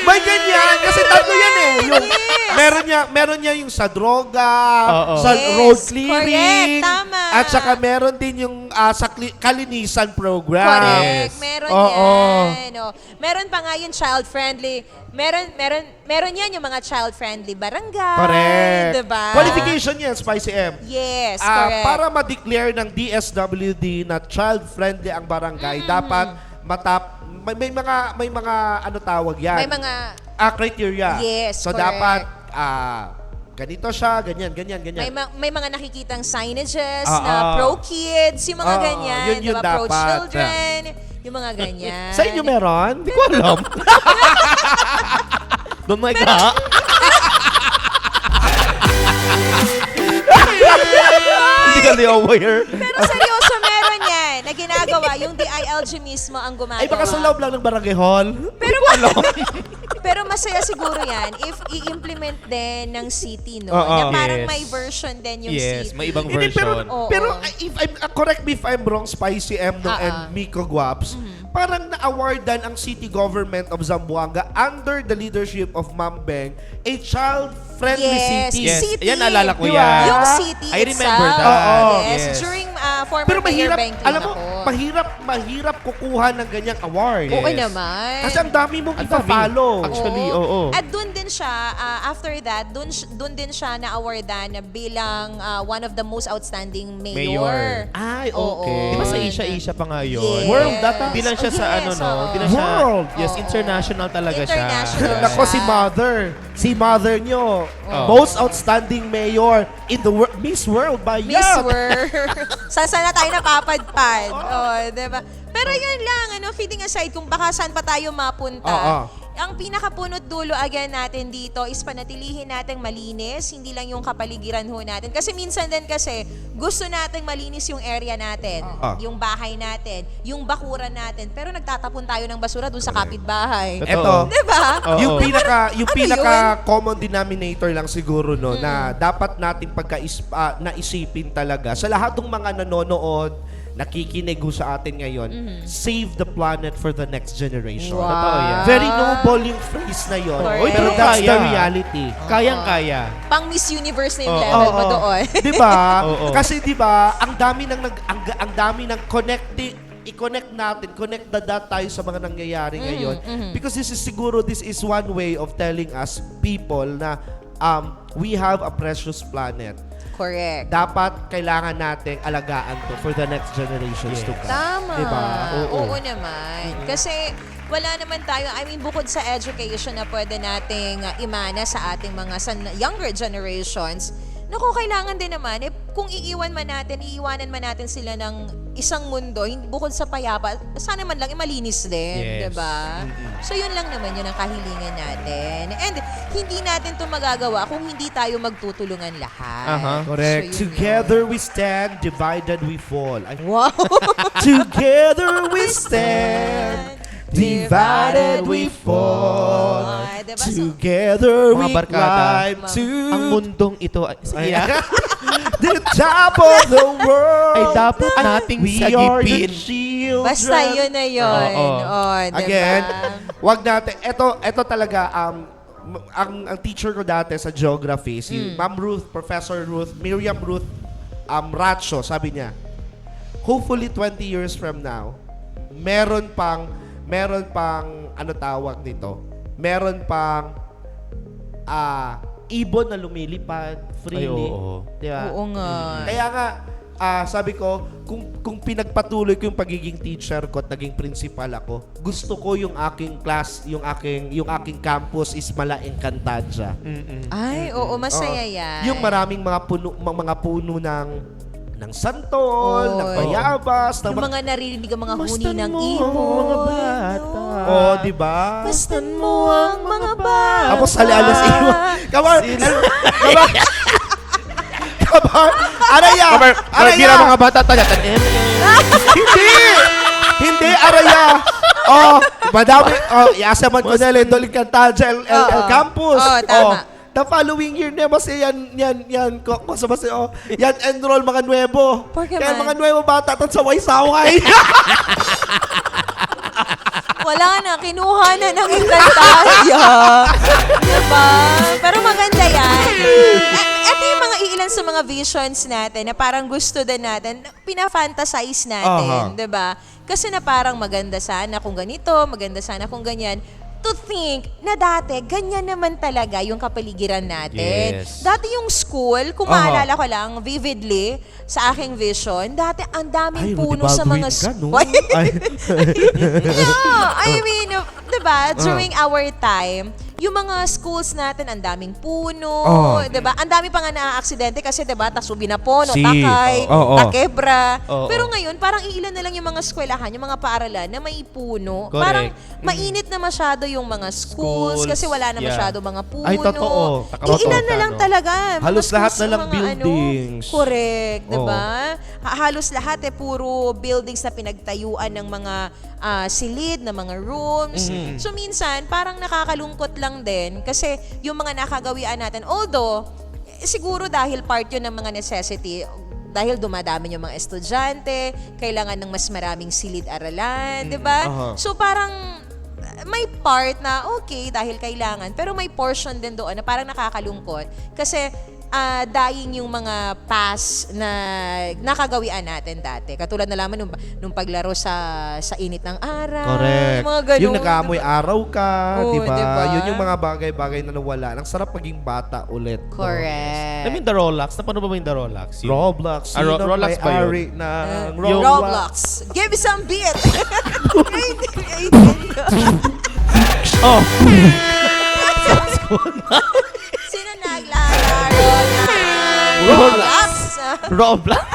S1: may ganyan. Kasi tatlo yan eh. Yung,
S2: Yes.
S1: meron niya yung sa droga,
S3: Oo.
S1: sa
S2: Yes,
S1: road clearing,
S2: correct, tama.
S1: at saka meron din yung sa kalinisan program.
S2: Correct.
S3: Yes.
S2: Meron
S1: Oo.
S2: yan. Oh. Meron pa nga yung child-friendly. Meron yan yung mga child-friendly barangay.
S1: Correct.
S2: Diba?
S1: Qualification yan, Spicy M.
S2: Yes, correct.
S1: Para ma-declare ng DSWD na child-friendly ang barangay, dapat may mga ano tawag yan?
S2: May mga
S1: criteria.
S2: Yes,
S1: So
S2: correct.
S1: dapat ganito siya, ganyan.
S2: May mga nakikitang signages
S1: Ah,
S2: na pro kids, yung mga
S1: Ah,
S2: ganyan,
S1: yun
S2: diba? Pro
S1: dapat.
S2: children, yung mga ganyan.
S1: Sa inyo meron?
S3: Hindi ko alam. Doon may ka. Hindi ka di aware.
S2: Pero seryoso, meron yan na ginagawa. Yung DILG mismo ang gumagawa.
S1: Ay, baka sa loob lang ng barangay hall.
S2: Pero masaya siguro yan if i-implement din ng city, no?
S1: Oo.
S2: Na parang
S3: Yes.
S2: may version din yung
S3: Yes,
S2: city.
S3: may ibang
S1: Hindi, pero,
S3: version.
S2: Oo.
S1: pero if I'm, correct me if I'm wrong, Spicy M no,
S2: Ah,
S1: and Miko Guaps, parang na-awardan ang city government of Zamboanga under the leadership of Ma'am Beng, a child-friendly
S2: Yes,
S1: city.
S3: Yes,
S2: city.
S3: yan naalala ko
S1: Diba?
S3: yan.
S2: Yung city
S3: I remember
S2: itself.
S3: that.
S1: Oo.
S2: Yes,
S3: Yes.
S2: during former
S1: Pero
S2: Mayor
S1: mahirap,
S2: Benky.
S1: alam mo,
S2: Nako.
S1: mahirap kukuha ng ganyang award.
S3: Yes.
S2: Oo naman.
S1: Kasi ang dami mong
S3: Ang dami.
S1: ipa-follow.
S3: Actually, oo.
S2: At doon din siya, after that, doon din siya na-awardan bilang one of the most outstanding mayor.
S1: Ay,
S2: Oo.
S1: okay.
S3: Di ba sa Asia pa nga yun?
S2: Yes.
S1: World data?
S3: Di lang siya sa
S2: Yes,
S3: ano, no?
S2: oo.
S3: Di lang siya,
S1: World.
S3: yes,
S2: Oo.
S3: international talaga
S2: International.
S3: siya.
S1: Nako, si Mother. Si Mother nyo.
S3: Oh.
S1: Most outstanding mayor in the world. Miss World ba yan?
S2: Miss World. Saan na tayo napapadpad? Oh, diba? Pero yun lang, feeding aside kung baka saan pa tayo mapunta.
S1: Oo.
S2: Ang pinakapunot dulo again natin dito is panatilihin nating malinis, hindi lang yung kapaligiran ho natin. Kasi minsan din kasi gusto nating malinis yung area natin, yung bahay natin, yung bakuran natin, pero nagtatapon tayo ng basura dun sa kapitbahay.
S1: Eto.
S3: Totoo.
S2: Diba?
S3: Oo.
S1: Yung
S2: Ano
S1: pinaka common denominator lang siguro no na dapat nating naisipin talaga sa lahat ng mga nanonood, nakikinig sa atin ngayon, save the planet for the next generation.
S2: Wow.
S3: Totoo yan.
S1: Very noble yung phrase na yon.
S2: Correct.
S1: Pero that's the
S3: Kaya.
S1: reality.
S3: Kayang-kaya.
S2: Pang Miss Universe na yung
S3: Oo.
S2: level mo doon.
S1: 'Di ba?
S3: Oo.
S1: Kasi 'di ba, ang dami ng connecting i-connect natin, connect the dot tayo sa mga nangyayari ngayon. Because this is one way of telling us people na we have a precious planet.
S2: Correct.
S1: Dapat kailangan nating alagaan to for the next generations to come.
S2: Tama.
S1: Diba?
S2: Oo naman. Kasi wala naman tayo, bukod sa education na pwede nating imana sa ating mga younger generations, naku, kailangan din naman, kung iiwanan man natin sila ng isang mundo, bukod sa payapa, sana man lang malinis din,
S3: Yes.
S2: diba? So yun lang naman yun ang kahilingan natin. And hindi natin to magagawa kung hindi tayo magtutulungan lahat.
S3: Aha.
S1: Correct.
S2: So, yun
S1: Together we stand, divided we fall. Ay,
S2: Wow!
S1: together we stand, divided we fall.
S2: Ay, diba? So,
S1: Together we
S3: Mga barkada,
S1: climb to
S3: Ang mundong ito ay,
S1: the top of the world.
S3: ay dapat nating
S1: We are the
S3: sagipin.
S1: children.
S2: basta yun na yun.
S3: Oo.
S2: Oh, diba?
S1: Again, wag natin. Ito talaga, ang teacher ko dati sa geography, si Ma'am Ruth, Professor Ruth, Miriam Ruth Racho, sabi niya, hopefully 20 years from now, meron pang ano tawag nito? Meron pang ibon na lumilipad freely.
S3: Ay, oo.
S1: Diba?
S2: Oo nga.
S1: Kaya nga, sabi ko, kung pinagpatuloy ko yung pagiging teacher ko at naging principal ako, gusto ko yung aking class, yung aking campus is Mala Encantadia.
S2: Ay, oo, masaya
S1: Oo.
S2: yan.
S1: Yung maraming mga puno ng santol,
S2: Oo.
S1: ng bayabas, ng
S2: Yung mga naririnig ang mga huni
S3: Mastan
S2: ng
S3: mo
S2: ibon.
S3: ang mga bata.
S1: Oh, di ba?
S2: Mastan mo ang mga bata.
S1: Tapos alas iwan. Come on. Come on. Come on. Araya.
S3: Bira mga bata taga.
S1: Hindi, Araya. Oh, madami. Oh, yasa man ko na Lendol Encantadia El
S2: Oo.
S1: Campus.
S2: Oo, tama.
S1: The following year na mas yan, yan enroll mga nuevo.
S2: Porque
S1: Kaya
S2: man.
S1: mga nuevo bata tan saway-saway.
S2: Wala na, kinuha na ng Encantadia. Diba? Pero maganda yan. Ito yung mga ilan sa mga visions natin na parang gusto din natin, pinafantasize natin, diba? Kasi na parang maganda sana kung ganito, maganda sana kung ganyan. To think na dati, ganyan naman talaga yung kapaligiran natin.
S3: Yes.
S2: Dati yung school, kung maalala ko lang, vividly, sa aking vision, dati ang daming puno sa mga school.
S1: Ay.
S2: Yeah, I mean, diba, during our time, yung mga schools natin, ang daming puno,
S1: Oh.
S2: 'di ba? Ang dami pa nga na-aksidente kasi 'di ba, Tasubi na po, no,
S1: Si.
S2: Takay,
S1: Oo.
S2: Takebra.
S3: Oo.
S2: Pero ngayon, parang iilan na lang yung mga eskwelahan, yung mga paaralan na may puno.
S3: Correct.
S2: Parang mainit na masyado yung mga schools,
S3: Schools,
S2: kasi wala na
S3: yeah.
S2: masyado mga puno.
S1: Ay, totoo.
S2: Iilan na lang
S3: no?
S2: talaga. Mga
S1: Halos lahat
S2: schools
S1: na lang
S2: yung mga
S1: buildings.
S2: Correct, 'di
S1: Oo.
S2: ba? Halos lahat puro buildings na pinagtayuan ng mga silid na mga rooms. So minsan parang nakakalungkot lang din kasi yung mga nakagawian natin, although siguro dahil part yun ng mga necessity, dahil dumadami yung mga estudyante, kailangan ng mas maraming silid-aralan, 'di ba?
S1: Aha.
S2: So parang may part na okay dahil kailangan, pero may portion din doon na parang nakakalungkot kasi dying yung mga past na nakagawian natin dati. Katulad na lamang nung paglaro sa init ng araw.
S1: Correct.
S2: Mga ganun,
S1: Yung nag-aamoy
S2: diba?
S1: araw ka,
S2: Oo,
S1: di ba?
S2: diba?
S1: Yun yung mga bagay-bagay na nawala. Ang sarap maging bata ulit. no?
S2: Correct.
S3: I mean, the Rolex. Napano ba yung the Rolex? Yung-
S1: Roblox. Sino
S3: Rolex ba yun?
S1: may-ari ng
S3: Yung-
S2: Roblox. Give me some beat.
S3: Oh!
S2: Sino naglalaro ng
S3: Roblox. Roblox?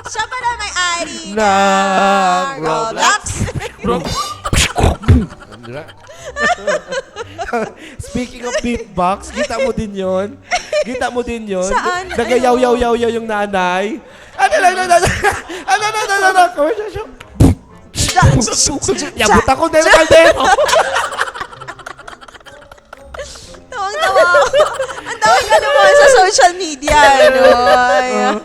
S2: Siya pala may-ari
S1: Ng
S2: ng
S1: Roblox.
S2: Roblox.
S1: Speaking of beatbox, kita mo din yon. Kita mo din yon.
S2: Saan?
S1: Nagayaw-yaw-yaw yung nanay. Ano lang, Yabot ako din ang kaldero.
S2: Tawang-tawa ako. Ang tawag ano mo sa social media, ano. Ayan.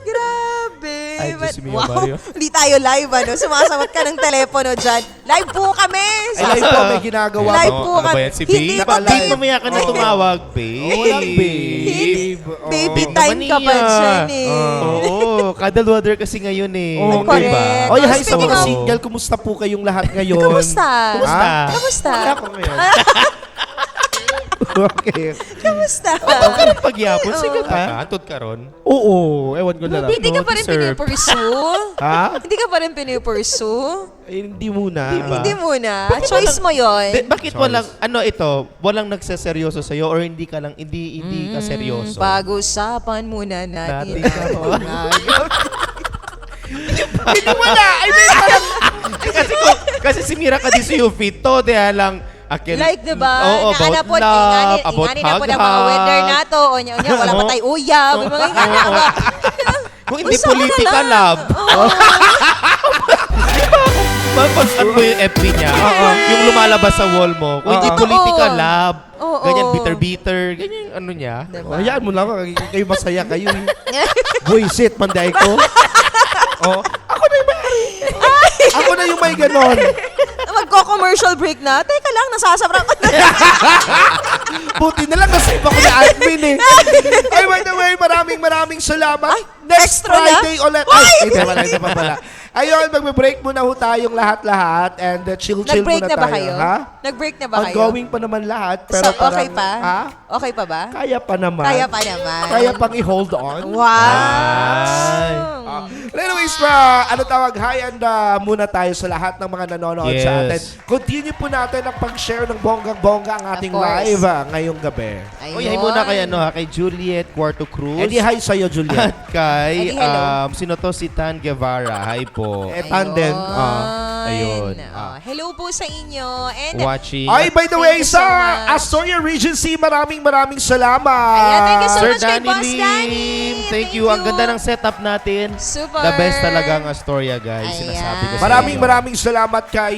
S2: Grabe.
S3: Ay, Diyos mio,
S2: Wow.
S3: Mario.
S2: Hindi tayo live, ano. Sumasagot ka ng telepono dyan. Live po kami.
S1: Ay, live po, may ginagawa
S2: Live
S1: po.
S2: po
S3: Ano ba
S2: kami.
S3: yan? Si
S2: Hindi
S3: Babe?
S2: pa
S1: live.
S3: Babe, mamaya ka na tumawag, Babe.
S1: Oo lang, babe.
S2: Baby
S1: Oo.
S2: time ka pa
S3: Naman niya.
S2: dyan, eh.
S3: Oo, cuddle water kasi ngayon eh.
S1: Oo,
S2: correct.
S3: Diba?
S1: Oy, hi sa
S2: Speaking
S1: mga
S2: of-
S1: single, kumusta po kayong lahat ngayon?
S2: Kamusta?
S3: Kumusta?
S2: Kamusta?
S1: Wala ako ngayon. Okay.
S2: Kamusta?
S3: Huwag ka rin pagyapon. Sige ka. Antod ka ron.
S1: Oo, ewan ko na lang.
S2: Hindi ka pa rin
S3: Deserve.
S2: pinipursue?
S1: Ha?
S2: Hindi ka pa rin pinipursue?
S1: Eh, hindi muna.
S3: Diba?
S2: Hindi muna. Choice mo yun.
S3: Bakit walang, walang nagseseryoso sa'yo or hindi ka ka seryoso?
S2: Pag-usapan muna natin.
S3: Natin.
S2: Oo nga.
S1: Hindi wala. I mean, parang,
S3: kasi si Mira ka di sa Fito, diya lang, akin,
S2: Like, diba?
S3: Oo, about
S2: Naanapod,
S3: love, about
S2: ingani na po ng mga
S3: hug-hug.
S2: weather na to. O niya, wala pa tayo uyab. May mga ingani
S3: Oo.
S2: ba?
S3: Kung hindi
S2: Usapan na
S3: politika,
S2: lang.
S3: love.
S2: Oo.
S3: Mapag-ano mo yung FB niya, yung lumalabas sa wall mo. Kung hindi
S2: Oo.
S3: politika, love.
S2: Oo.
S3: Ganyan, bitter-bitter. Ganyan yung ano niya.
S2: Diba?
S1: hayaan mo lang. Kayo masaya kayo. Buisit, manday ko. Oh, ako na yung may Ako na yung may ganon.
S2: Magko-commercial break na. Teka lang, nasasabrak ko na.
S1: Buti na lang nasave ako ni admin eh. Ay, by the way, maraming salamat.
S2: Ay,
S1: Next
S2: extra na?
S1: Friday ulit. Ay, hindi pa pala. Ayun, magbe-break muna ho tayong lahat-lahat and chill-chill
S2: Nag-break
S1: muna
S2: na ba
S1: tayo.
S2: kayo?
S1: Ha?
S2: Nag-break na ba kayo?
S1: Ongoing pa naman lahat. Pero
S2: So, okay
S1: parang-
S2: pa?
S1: Ha?
S2: Okay pa ba?
S1: Kaya pa naman.
S2: Kaya pa naman.
S1: Kaya pang i-hold on.
S2: Wow.
S3: Ay.
S1: Anyways, ano tawag, hi and muna tayo sa lahat ng mga nanonood sa atin.
S3: Yes.
S1: Continue po natin ang pag-share ng bonggang-bongga ang ating
S2: Of course.
S1: live ngayong gabi.
S2: Ayun.
S3: Uy, hi muna kay, kay Juliet Cuarto Cruz.
S1: Eh di hi sa'yo, Juliet.
S3: At kay,
S2: Eddie, hello.
S3: sino to? Si Tan Guevara. Hi po.
S1: Eh, tandem.
S3: Ayun.
S2: Hello po sa inyo. And
S3: Watching.
S1: Ay, by the
S2: Thank
S1: way,
S2: you so
S1: sa
S2: much.
S1: Astoria Regency, maraming salamat.
S2: Ayan, thank you so
S3: Sir
S2: much kay
S3: Danny
S2: Boss
S3: Lim.
S2: Danny.
S3: Thank you. Ang ganda ng setup natin.
S2: Super.
S3: The best talaga ang Astoria, guys.
S2: Ayan.
S3: Sinasabi ko sa
S1: Maraming salamat kay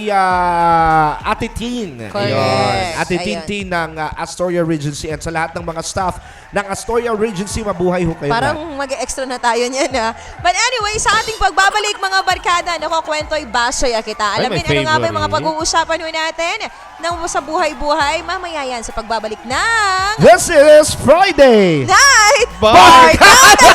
S1: Ate Tin.
S2: Correct.
S1: Ayun. Ate
S2: Ayun.
S1: Tin ng Astoria Regency and sa lahat ng mga staff ng Astoria Regency, mabuhay ho kayo
S2: Parang
S1: lahat.
S2: mag-extra na tayo niyan, ha? But anyway, sa ating pagbabalik, mga barkada, nakakwento'y basoy kita. Alamin
S3: my
S2: ano nga ba yung mga
S3: favorite.
S2: pag-uusapan ho natin ng sa buhay-buhay, mamaya yan sa pagbabalik ng
S1: This is Friday.
S2: Night
S3: Barkada!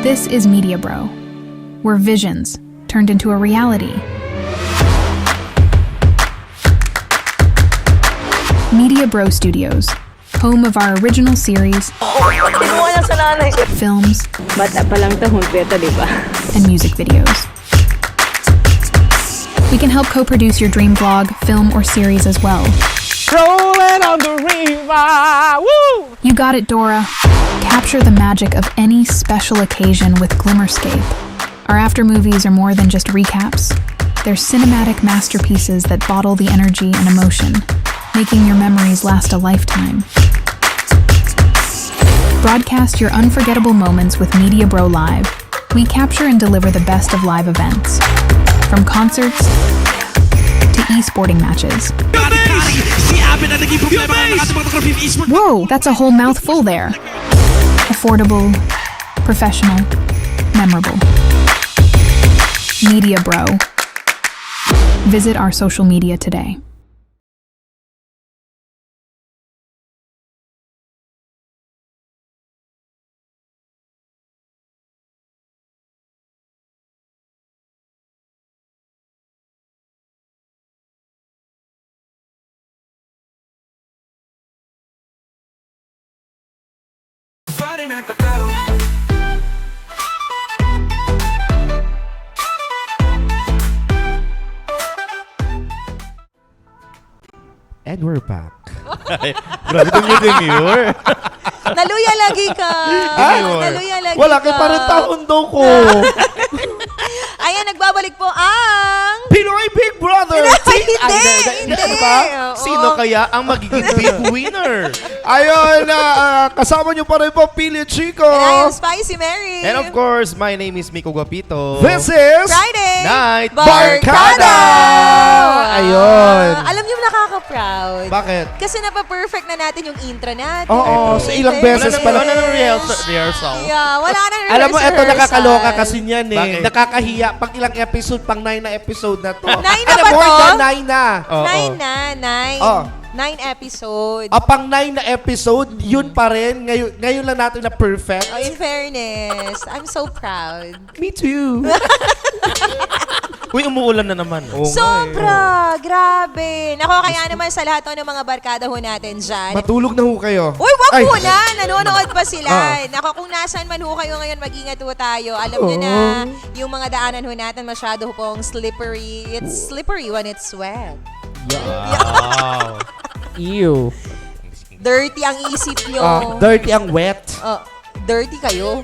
S4: This is Media Bro, where visions turned into a reality. Media Bro Studios, home of our original series, films,
S5: Bata pa lang tahon peta, di ba?
S4: and music videos. We can help co-produce your dream vlog, film, or series as well.
S6: Rolling on the river. Woo!
S4: You got it, Dora. Capture the magic of any special occasion with Glimmerscape. Our after movies are more than just recaps. They're cinematic masterpieces that bottle the energy and emotion, making your memories last a lifetime. Broadcast your unforgettable moments with Media Bro Live. We capture and deliver the best of live events, from concerts to e-sporting matches. Whoa, that's a whole mouthful there. Affordable, professional, memorable. Media Bro. Visit our social media today.
S1: And we're back.
S3: Grabe itong demure.
S2: Naluya lagi ka. Naluya lagi
S1: Wala
S2: ka.
S1: kay parang taon daw ko.
S2: Ayan, nagbabalik po ang...
S1: Pinoy Big Brother!
S2: Hindi.
S1: Ano ba?
S2: Oo.
S3: Sino kaya ang magiging big winner?
S1: Ayun, kasama niyo pa rin po, Pili Chico.
S2: And I am Spicy Mary.
S3: And of course, my name is Miko Guapito.
S1: This is
S2: Friday
S3: Night
S1: Barkada! Ayun.
S2: Alam niyo nakaka-proud.
S1: Bakit?
S2: Kasi napa-perfect na natin yung intro natin.
S1: Oo, sa ilang
S3: Wala
S1: beses
S3: na,
S1: pala.
S3: wala na rehearsal.
S2: Yeah, wala na
S1: Alam mo, eto
S2: rehearsal.
S1: nakakaloka kasi niyan eh.
S3: Bakit?
S1: Nakakahiya. Pang ilang episode, pang 9 na episode na to.
S2: 9 na
S1: Ano,
S2: ba
S1: more
S2: to?
S1: than 9 na.
S3: Oo.
S2: 9.
S1: Oh.
S2: 9 episode.
S1: Pang 9 na episode, yun pa rin. Ngayon lang natin na perfect.
S2: Oh, in fairness, I'm so proud.
S1: Me too.
S3: Uy, umuulan na naman.
S2: Sobra! Grabe! Nako, kaya naman sa lahat ng mga barkada ho natin dyan.
S1: Matulog na ho kayo.
S2: Uy, wag
S1: Ay.
S2: po na! Nanonood pa sila.
S1: Ah.
S2: Nako, kung nasaan man ho kayo ngayon, mag-ingat ho tayo. Alam nyo na, yung mga daanan ho natin masyado ho pong slippery. It's slippery when it's wet.
S3: Wow.
S6: Ew.
S2: Dirty ang isip nyo.
S1: Dirty ang wet.
S2: Dirty kayo.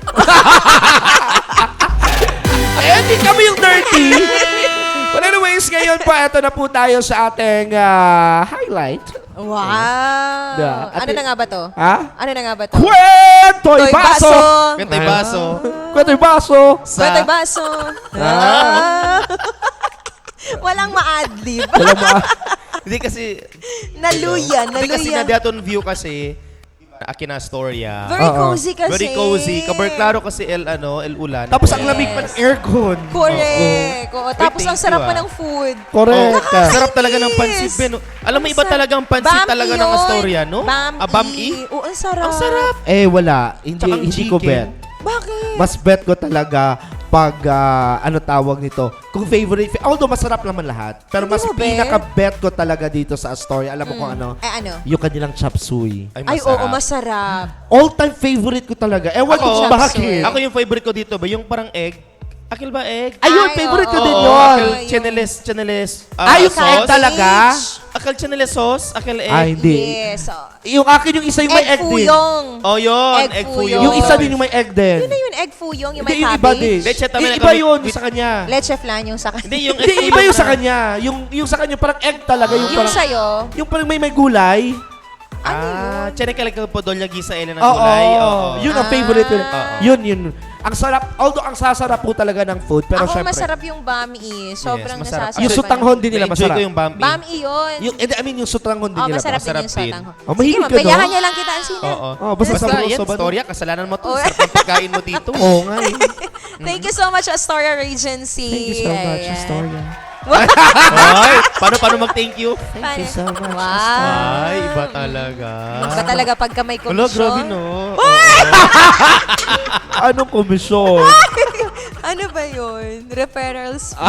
S1: Hindi kami yung dirty. But anyways, ngayon pa, ito na po tayo sa ating highlight.
S2: Wow!
S1: Yeah.
S2: Ano na nga ba to?
S1: Ha?
S2: Ano na nga ba to?
S1: Kwento'y
S2: Toy
S1: baso!
S3: Kantay baso.
S1: Kwento'y baso!
S2: Kweto'y baso. Walang ma-adlib.
S3: Hindi kasi,
S2: Naluya,
S3: hindi kasi
S2: naluya.
S3: nadaton view kasi, akin na storya.
S2: Very cozy kasi.
S3: Very cozy. Kabarklaro kasi el ulan.
S1: Tapos ang lamig pa ng aircon.
S2: Correct. Oo, tapos
S3: thank
S2: ang sarap
S3: you,
S2: pa
S3: ah.
S2: ng food.
S1: Correct.
S3: Sarap talaga ng pansit, Ben. Alam mo, iba talaga ang pansit
S2: Bami
S3: talaga ng
S2: yun.
S3: Astorya, no?
S2: Bami. Oo, ang sarap.
S3: Ang sarap.
S1: Eh, wala. Hindi,
S3: Tsaka ang
S1: hindi ko
S3: chicken.
S1: bet.
S2: Bakit?
S1: Mas bet ko talaga pag, ano tawag nito, kung favorite, although masarap naman lahat, pero
S2: Hindi
S1: mas
S2: mo bet?
S1: pinaka-bet ko talaga dito sa Astoria, alam mo kung ano?
S2: Ano?
S1: Yung kanilang chop suey.
S2: Ay, oo, masarap.
S1: All-time favorite ko talaga. Ewan ko
S3: Ako,
S1: kung bakit.
S3: Ako yung favorite ko dito ba? Yung parang egg. Akil ba egg?
S1: Ayun,
S2: Ay,
S1: favorite ko
S2: oo.
S1: din
S3: Oo,
S1: yun.
S3: akil
S2: Yung-
S3: chaneles.
S1: Ay, yung
S3: sauce.
S1: egg talaga?
S3: Akil chaneles sauce, akil egg.
S1: Ay, hindi.
S2: Yes.
S1: Yung akin, yung isa yung may
S2: Egg
S1: egg din.
S2: fuyong.
S3: Oh, yun.
S2: Egg
S3: Egg
S2: fuyong.
S3: fuyong.
S1: Yung isa din yung may egg din.
S2: Yun na yung egg fuyong, yung
S1: Hindi,
S2: may
S1: yung iba din.
S2: cabbage.
S3: Leche tama na
S1: Iba
S3: kami
S1: yun,
S3: with-
S1: sa kanya.
S2: Leche flan yung sa kanya.
S3: Hindi, yung
S1: Hindi, iba yung sa kanya. Yung sa kanya parang egg talaga. Yung
S2: Yung
S1: parang,
S2: sa'yo,
S1: yung parang may gulay.
S3: Chenekal po doon lagi sa elen ng
S1: Oo.
S3: gulay. Oo.
S1: Yun ang favorite ko.
S3: Oo.
S1: Yun. Ang sarap, although ang sasarap po talaga ng food, pero
S2: ako
S1: syempre.
S2: masarap yung bami. Sobrang
S3: masarap.
S2: nasasarap.
S1: Yung sutanghon din nila
S3: Na-enjoy
S1: masarap.
S3: ko yung bambi.
S2: Bami yun.
S1: I mean, yung sutanghon din
S2: Oh,
S1: nila.
S2: masarap
S3: masarap
S2: din yung
S3: din.
S2: sutanghon.
S1: Oh, mahilig
S2: Sige,
S1: ka, no?
S2: mapayahan niya lang kita ang sina.
S3: Oo.
S1: Oh, basta
S3: Basta
S1: sabroso
S3: yan,
S1: ba?
S3: storya, kasalanan mo to.
S2: Oh.
S3: Sarap ng pagkain mo dito.
S1: Oo nga eh.
S2: Thank you so much, Astoria Regency.
S1: Thank you so much,
S2: Ayan.
S1: Astoria.
S3: Ay, paano mag-thank you?
S1: Thank you so much,
S2: Wow.
S3: Ay, iba talaga.
S2: Iba talaga pagka may
S3: Wala, grabe
S2: komisyon.
S3: no.
S1: Anong komisyon?
S2: Ano ba yun? Referrals fee?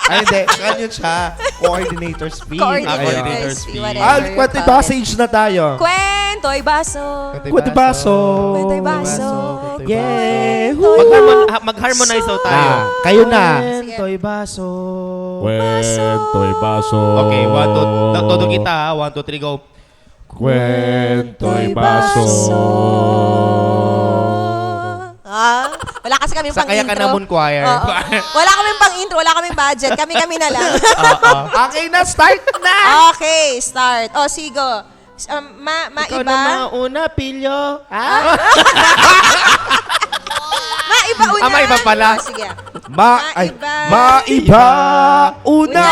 S1: Ay, hindi. Ganyan siya. Coordinator's fee.
S2: Coordinator's fee. Whatever.
S1: Kwento
S2: you
S1: ba?
S2: call it.
S1: Sage na tayo.
S2: Kwento'y baso.
S1: Kwento baso.
S2: Kwento'y baso.
S1: Yeah.
S3: Mag-harmonize daw tayo.
S1: Kayo na.
S3: Kwento'y baso.
S7: Kwento'y baso.
S3: Okay, 1, 2, todo kita ha. 1, 2, 3, go.
S7: Kwento'y baso.
S2: Wala kasi kami pang
S3: Sakaya
S2: intro.
S3: ka na Moon Choir.
S2: Oo. Wala kaming pang intro, wala kaming budget. Kami-kami na lang.
S1: Okay na, start na.
S2: Okay, start. O, sigo.
S3: Ikaw
S2: Maiba?
S3: na mauna, Pilyo.
S2: Maiba una.
S3: Maiba pala.
S2: O, sige.
S1: Maiba. Una.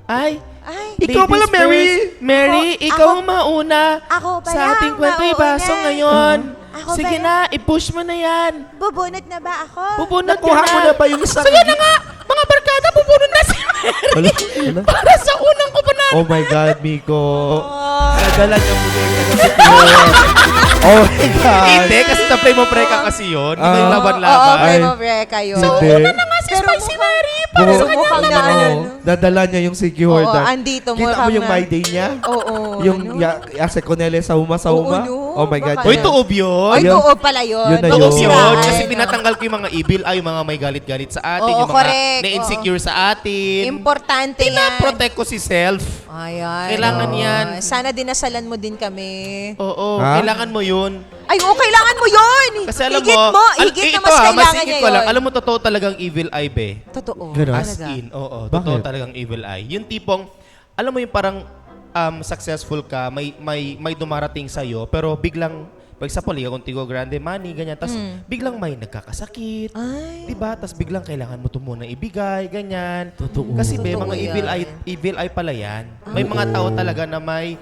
S3: Ay,
S2: Ay,
S1: Ikaw pala,
S3: ladies
S1: Mary.
S3: first. Mary,
S2: Ako-
S3: ikaw ang mauna.
S2: Ako pala
S3: Sa ating
S2: ang
S3: kwento'y
S2: mauna.
S3: baso ngayon.
S2: Ako
S3: Sige
S2: pala.
S3: na, i-push mo na yan.
S2: bubunot na ba ako?
S3: Bubunot ka
S1: Nakuha
S3: na.
S1: mo na ba yung isang...
S3: Sige na nga, mga barkada, bubunot na si Mary. Para sa unang kupunan.
S1: Oh my God, Miko.
S2: Oh.
S1: Nadala niya mo din Oh my God.
S3: Hindi, kasi na-play mo preka kasi yun. Ito yung
S2: Oo,
S3: laban-laban.
S2: okay,
S1: Ay.
S2: mo breka yun.
S1: Hindi.
S3: Si Spicy Mary.
S2: Pero mukhang na ano.
S1: Nadala niya yung secure
S2: Oo,
S1: dad.
S2: andito,
S1: Kita mo
S2: mukhang
S1: yung
S2: na.
S1: my day niya?
S2: Oo.
S1: Yung
S2: ano?
S1: Ase Conele sa huma.
S2: Oo, no.
S1: Oh my God.
S2: Baka
S3: Uy,
S2: na.
S3: tuob yun.
S2: Ay,
S1: Yun.
S2: tuob pala yun.
S1: Yun na
S2: Tuob
S1: yun.
S3: Yun,
S2: siraan.
S3: kasi pinatanggal ko yung mga evil eye, yung mga may galit-galit sa atin,
S2: Oo,
S3: yung mga
S2: correct.
S3: na-insecure sa atin.
S2: Importante yan.
S3: Pina-protect ko si self.
S2: Ayan.
S3: Kailangan
S2: Oo.
S3: yan.
S2: Sana dinasalan mo din kami.
S3: Oo,
S1: Ha?
S3: kailangan mo yun.
S2: Ay, oo, kailangan mo yun!
S3: Kasi alam
S2: higit
S3: mo,
S2: higit na
S3: ito
S2: mas kailangan
S3: masingit
S2: niya
S3: ko lang.
S2: yun.
S3: Alam mo, totoo talagang evil eye, be.
S2: Totoo.
S1: Ganun?
S3: As
S2: Talaga.
S3: in, oo,
S1: Bakit?
S3: totoo talagang evil eye. Yung tipong, alam mo yung parang successful ka, may dumarating sa'yo, pero biglang, for example, kung Tigo Grande Money, ganyan, tapos biglang may nagkakasakit,
S2: Ay.
S3: diba? Tapos biglang kailangan mo ito muna ibigay, ganyan.
S1: Totoo.
S3: Kasi be,
S2: Totoo
S3: mga
S2: yan.
S3: evil eye pala yan. May mga tao talaga na may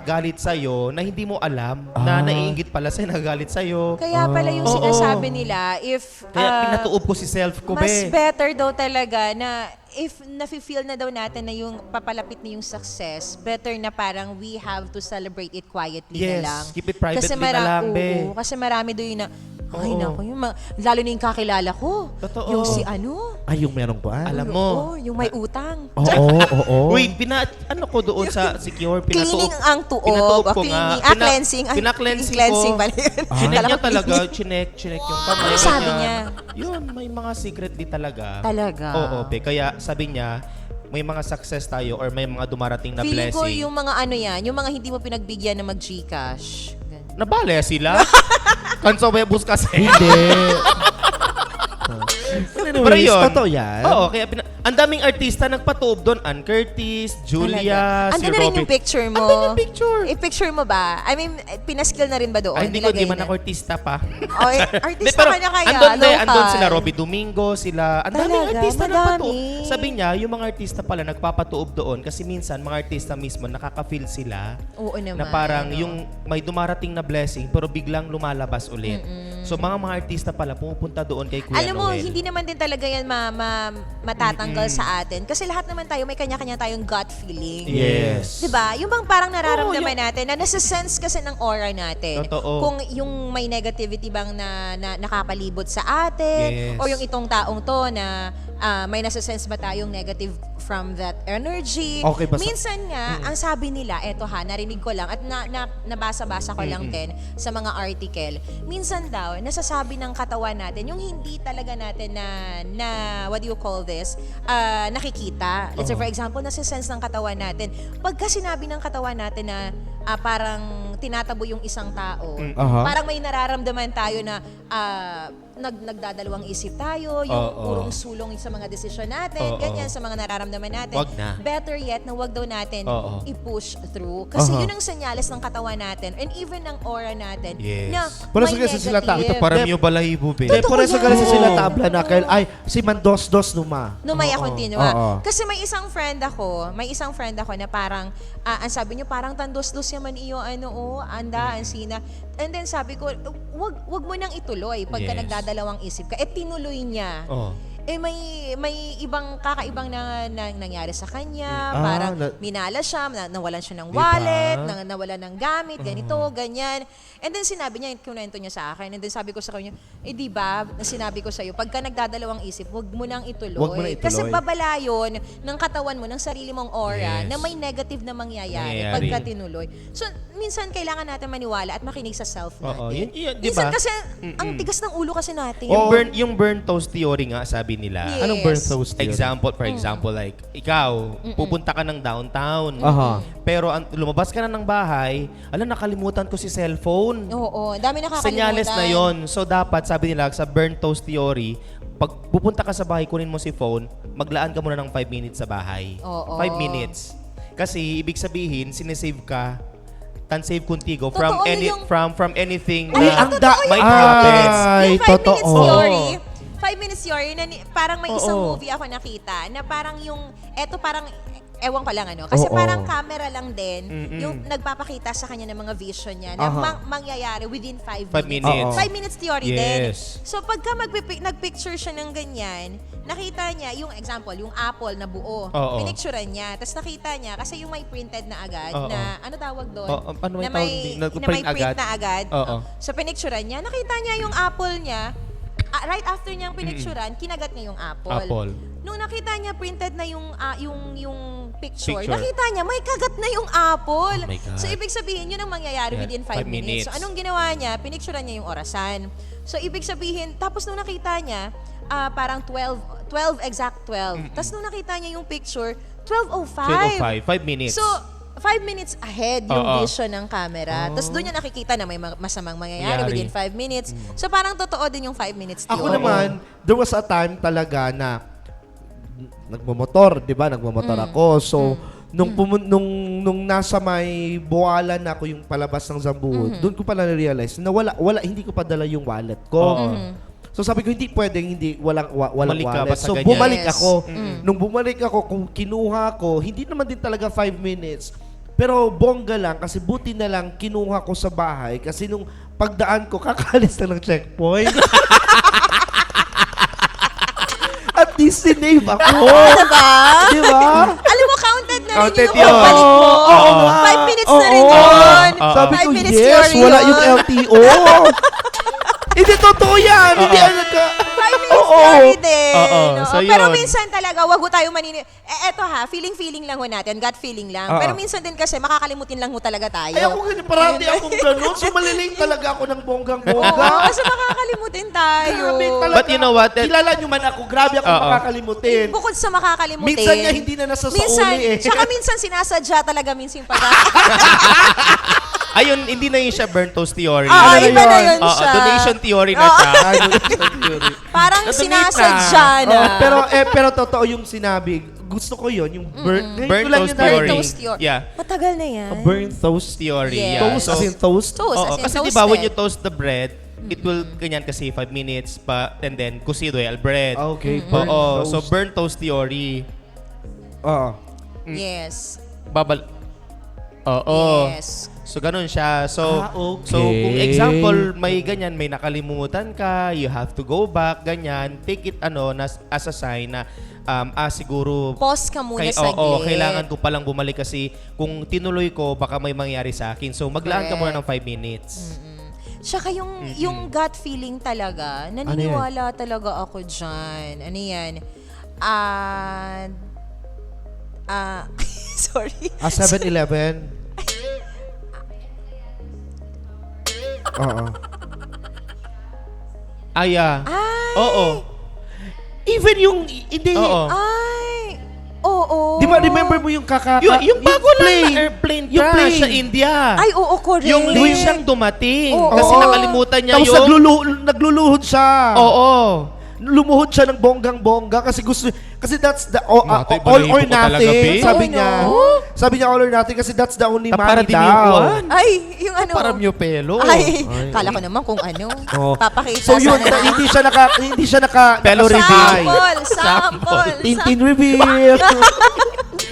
S3: galit sa'yo na hindi mo alam na naiingit pala sa'yo, nagalit sa'yo.
S2: Kaya pala yung
S3: Oo.
S2: sinasabi nila, if
S3: Kaya pinatuob ko si self ko,
S2: mas
S3: be.
S2: better daw talaga na if nafe-feel na daw natin na yung papalapit na yung success, better na parang we have to celebrate it quietly
S3: Yes,
S2: na lang.
S3: keep it privately na lang, be.
S2: Oo, kasi marami doon yun na, ay
S3: Oo.
S2: naku, lalo na yung kakilala ko.
S3: Totoo.
S2: Yung si ano,
S1: Ay, yung merong pa?
S3: Alam mo.
S2: oo, yung may utang.
S1: Oo.
S3: Wait, ano ko doon sa secure?
S2: Cleaning ang tuog.
S3: Pinatuob
S2: o
S3: ko
S2: cleaning.
S3: nga.
S2: Cleansing. Ay,
S3: Pina-cleansing
S2: cleansing
S3: ko.
S2: pala yun.
S3: Chinek
S2: Kala
S3: niya
S2: ko
S3: talaga.
S2: cleaning.
S3: Chinek yung kamay.
S2: Ano sabi niya?
S3: Yun, may mga secretly talaga.
S2: Talaga?
S3: Oo, be. Kaya sabi niya, may mga success tayo or may mga dumarating na
S2: Feeling ko
S3: blessing.
S2: yung mga ano yan, yung mga hindi mo pinagbigyan na mag-Gcash. Ganun.
S3: Nabale sila? Kanso webus kasi.
S1: Hindi.
S3: Pero yun.
S1: Totoo yan.
S3: Oo, kaya ang daming artista nagpatuob doon. Ann Curtis, Julia,
S2: Talaga.
S3: si
S2: Andun na rin
S3: Robin.
S2: yung picture mo.
S3: Andun yung picture.
S2: I-picture mo ba? I mean, pinaskill na rin ba doon?
S3: Ay, hindi ko, di
S2: Nilagay
S3: man
S2: na?
S3: ako artista pa.
S2: Oh, artista
S3: Pero
S2: ka na kaya,
S3: andun
S2: local.
S3: sila Robby Domingo, sila, ang daming
S2: Talaga?
S3: artista
S2: Madami.
S3: nagpatuob. Sabi niya, yung mga artista pala nagpapatuob doon kasi minsan mga artista mismo nakaka-feel sila
S2: Oo naman.
S3: na parang
S2: oo.
S3: yung may dumarating na blessing pero biglang lumalabas ulit. So mga artista pala pumupunta doon kay Kuya
S2: Alam mo,
S3: Noel.
S2: hindi naman din talaga yan matatanggal sa atin. Kasi lahat naman tayo, may kanya-kanya tayong gut feeling.
S3: Yes.
S2: Diba? Yung bang parang nararamdaman natin na nasa-sense kasi ng aura natin.
S3: Totoo.
S2: Kung yung may negativity bang na nakapalibot sa atin
S3: Yes.
S2: o yung itong taong to na may nasa-sense ba tayong negative from that energy.
S1: Okay ba sa-
S2: Minsan nga, ang sabi nila, eto ha, narinig ko lang at nabasa-basa ko lang din sa mga article. Minsan daw, nasasabi ng katawan natin, yung hindi talaga natin na what do you call this, nakikita. Let's say for example, nasa-sense ng katawan natin. Pagka sinabi ng katawan natin na parang tinatabo yung isang tao,
S1: Aha.
S2: parang may nararamdaman tayo na nagdadalawang isip tayo, yung
S3: Oo.
S2: urong sulong sa mga desisyon natin,
S3: Oo.
S2: ganyan sa mga nararamdaman natin.
S3: Wag na.
S2: Better yet, na wag daw natin
S3: Oo.
S2: i-push through. Kasi
S1: Aha.
S2: yun ang senyales ng katawan natin and even ng aura natin
S3: Yes.
S2: na
S1: Pero
S2: may
S1: sige, sila ta-
S2: negative.
S1: ito
S3: Parang yung balahibo, be.
S1: Eh,
S2: Totoo
S1: por eso
S2: yan.
S1: kasi sila
S3: Oo.
S1: tabla na kail. Ay, si Mandos-dos numa.
S2: No, may
S1: Oo.
S2: continua.
S1: Oo.
S2: Kasi may isang friend ako na parang, ang sabi niyo, parang tandos-dos yaman iyo, anda, ansina. And then sabi ko, wag mo nang ituloy pagka
S3: Yes.
S2: nagdadalawang isip ka. Tinuloy niya.
S3: Oh.
S2: may ibang kakaibang na nangyari sa kanya,
S1: Ah,
S2: parang
S1: na-
S2: minala siya, nawalan siya ng
S1: Diba?
S2: wallet, nawalan ng gamit, ganito, ganyan. And then sinabi niya, kunento niya sa akin, and then sabi ko sa kanya, di ba, sinabi ko sa'yo, pagka nagdadalawang isip, wag mo nang ituloy.
S1: Wag mo nang ituloy.
S2: Kasi babala yun ng katawan mo, ng sarili mong aura,
S3: Yes.
S2: na may negative na mangyayari
S3: Mangyayari.
S2: pagka tinuloy. So, minsan kailangan natin maniwala at makinig sa self natin.
S3: Oo, yun, di
S2: Minsan
S3: ba?
S2: kasi, ang tigas ng ulo kasi natin.
S3: Yung burn toast theory nga, sabi nila.
S2: Yes.
S1: Anong burn toast yun?
S3: For example, like, ikaw, pupunta ka ng downtown.
S1: Aha.
S3: Pero lumabas ka na ng bahay, nakalimutan ko si cellphone.
S2: Oo, dami nakakalimutan.
S3: Senyales na yon. So, dapat, sabi nila, sa burn toast theory, pag pupunta ka sa bahay, kunin mo si phone, maglaan ka muna ng 5 minutes sa bahay.
S2: Oo.
S3: 5 minutes. Kasi, ibig sabihin, sinesave ka, save contigo from
S2: Totoo
S3: any
S2: yung-
S3: from anything
S2: Ay,
S3: na
S2: ang totoo
S3: might
S2: yun.
S3: happen.
S1: Ay,
S2: Yung 5 minutes
S1: totoo.
S2: theory, 5 minutes theory, parang may isang
S3: Oo.
S2: movie ako nakita na parang parang, ewan ko lang kasi
S1: Oo.
S2: parang camera lang din
S3: Mm-mm.
S2: yung nagpapakita sa kanya ng mga vision niya na
S1: Aha.
S2: mangyayari within 5
S3: 5
S2: minutes.
S3: minutes.
S2: 5 minutes theory din.
S3: Yes.
S2: So pagka nagpicture siya ng ganyan, nakita niya, yung example, yung apple na buo,
S3: Oo.
S2: pinicturean niya, tapos nakita niya, kasi yung may printed na agad,
S3: Oo.
S2: na, ano tawag doon?
S3: Oo, ano
S2: na
S3: yung tawag
S2: may,
S3: din?
S2: na
S3: Nag-print
S2: may print
S3: agad?
S2: na agad.
S3: Oo.
S2: So pinicturean niya, nakita niya yung apple niya, right after niyang pinicturean, kinagat niya yung apple.
S3: Apple.
S2: Nung nakita niya printed na yung picture,
S3: Picture.
S2: nakita niya may kagat na yung apple.
S3: Oh my God.
S2: So ibig sabihin, yun ang mangyayari
S3: Yeah,
S2: within 5
S3: 5
S2: minutes.
S3: minutes.
S2: So anong ginawa niya? Pinicturean niya yung orasan. So ibig sabihin, tapos nung nakita niya, parang 12 exact 12. Tapos nung nakita niya yung picture, 12:05.
S3: 5 minutes.
S2: So, 5 minutes ahead yung
S3: Oo.
S2: vision ng camera. Tapos doon niya nakikita na may masamang mangyayari
S3: Nangyari.
S2: within 5 minutes. So parang totoo din yung 5 minutes
S1: Ako
S2: theory.
S1: naman, there was a time talaga na nagmamotor, 'di ba? Nagmamotor ako. So, nung nasa may buwalan na ako yung palabas ng Zambuod, doon ko pala na-realize na hindi ko pa dala yung wallet ko. So sabi ko, hindi pwedeng walang
S3: Bumalik ka
S1: wallet.
S3: ba sa
S1: So
S3: ganyan?
S1: bumalik
S2: Yes.
S1: ako. Nung bumalik ako, kung kinuha ko, hindi naman din talaga 5 minutes. Pero bongga lang, kasi buti na lang kinuha ko sa bahay. Kasi nung pagdaan ko, kakalis na ng checkpoint. At least sinave ako.
S2: Diba?
S1: Diba?
S2: Alam mo, counted na rin
S3: Counted
S2: yung
S3: yun.
S2: balik mo.
S1: Oo nga.
S2: 5 minutes na rin
S1: Oo.
S2: yun.
S1: Sabi
S2: 5
S1: ko,
S2: minutes
S1: yes,
S2: theory
S1: wala
S2: yun.
S1: yung LTO. Hindi totoo yan. Hindi ano
S2: 5 minutes
S1: Oo.
S2: theory din.
S3: Oo.
S2: Oo.
S3: So,
S2: Pero
S3: yun.
S2: minsan talaga, wag ho tayo eto feeling lang ho natin, gut feeling lang.
S1: Oo.
S2: Pero minsan din kasi, makakalimutin lang ho talaga tayo.
S1: Ay, ako ganyan, parati akong ganun. So, malilate talaga ako ng
S2: Oo,
S1: bonggang-bongga.
S2: kasi makakalimutin tayo.
S1: Grabe talaga.
S3: But you know what?
S1: Kilala nyo man ako, grabe ako
S3: Oo.
S1: makakalimutin.
S2: Bukod sa makakalimutin.
S1: Minsan nga hindi na nasa
S2: minsan,
S1: sauli eh.
S2: Tsaka minsan sinasadya talaga minsan pag
S3: Ayun, hindi na yun siya burn toast theory.
S2: Oo,
S1: na
S2: iba na
S1: yun?
S2: yun
S3: Oo,
S2: siya.
S3: donation theory na
S2: Oo.
S3: siya.
S1: Ay, donation theory.
S2: Parang
S3: Nadonate
S2: sinasadya na.
S1: Oh, pero totoo yung sinabi. Gusto ko yun, yung burn. Ngayon
S3: Burn
S1: ko lang
S3: toast
S1: yun
S2: Burn
S3: theory.
S2: toast theory.
S3: Yeah.
S2: Matagal na yan.
S1: Burn toast.
S3: Theory,
S2: Yes.
S3: yeah.
S1: Toast as in toast?
S2: Toast,
S3: Oo,
S2: as in
S3: kasi
S2: toasted.
S3: di ba when you toast the bread, it will ganyan kasi 5 minutes pa and then kusido el bread.
S1: Okay, burn
S3: Oo,
S1: toast.
S3: so burn toast theory.
S1: Oo.
S2: Yes.
S3: Babal. Oo.
S2: Yes.
S3: So ganun siya. So
S1: okay.
S3: so kung example may ganyan, may nakalimutan ka, you have to go back, ganyan. Take it as a sign na siguro
S2: Pause ka muna saglit.
S3: oo, kailangan ko palang bumalik kasi kung tinuloy ko baka may mangyari sa akin. So maglaan ka muna ng 5 minutes.
S2: Tsaka yung gut feeling talaga, naniniwala talaga ako dyan. Ano yan? Sorry.
S1: 7-Eleven. Oo.
S3: Aya.
S2: Ay!
S3: Oo.
S1: Even yung, hindi.
S3: Oo.
S2: Ay! Oo.
S1: Di ba, remember mo yung
S3: Yung bago lang na airplane
S1: yung
S3: crash
S1: plane.
S3: sa India.
S2: Ay, oo, correct.
S3: Yung late siyang dumating.
S2: Oo.
S3: Kasi nakalimutan niya
S1: Tapos
S3: yun.
S1: nagluluhod siya.
S3: Oo.
S1: Lumuhod siya ng bonggang-bongga kasi that's the
S3: Matay,
S1: all or
S3: balahibo ko talaga,
S1: nothing.
S3: babe.
S1: Sabi
S2: Oo,
S1: niya.
S2: no?
S1: Sabi niya all or nothing kasi that's the only
S3: Para
S1: money daw.
S3: diniuan.
S2: Ay, yung ano.
S3: Para myo pelo.
S2: Ay, kala ko naman kung ano.
S1: Oo.
S2: Papakita
S1: So yun,
S2: sana.
S1: hindi siya naka
S3: Pelo
S1: nakasabay.
S3: reveal.
S2: Sample.
S1: Tintin reveal.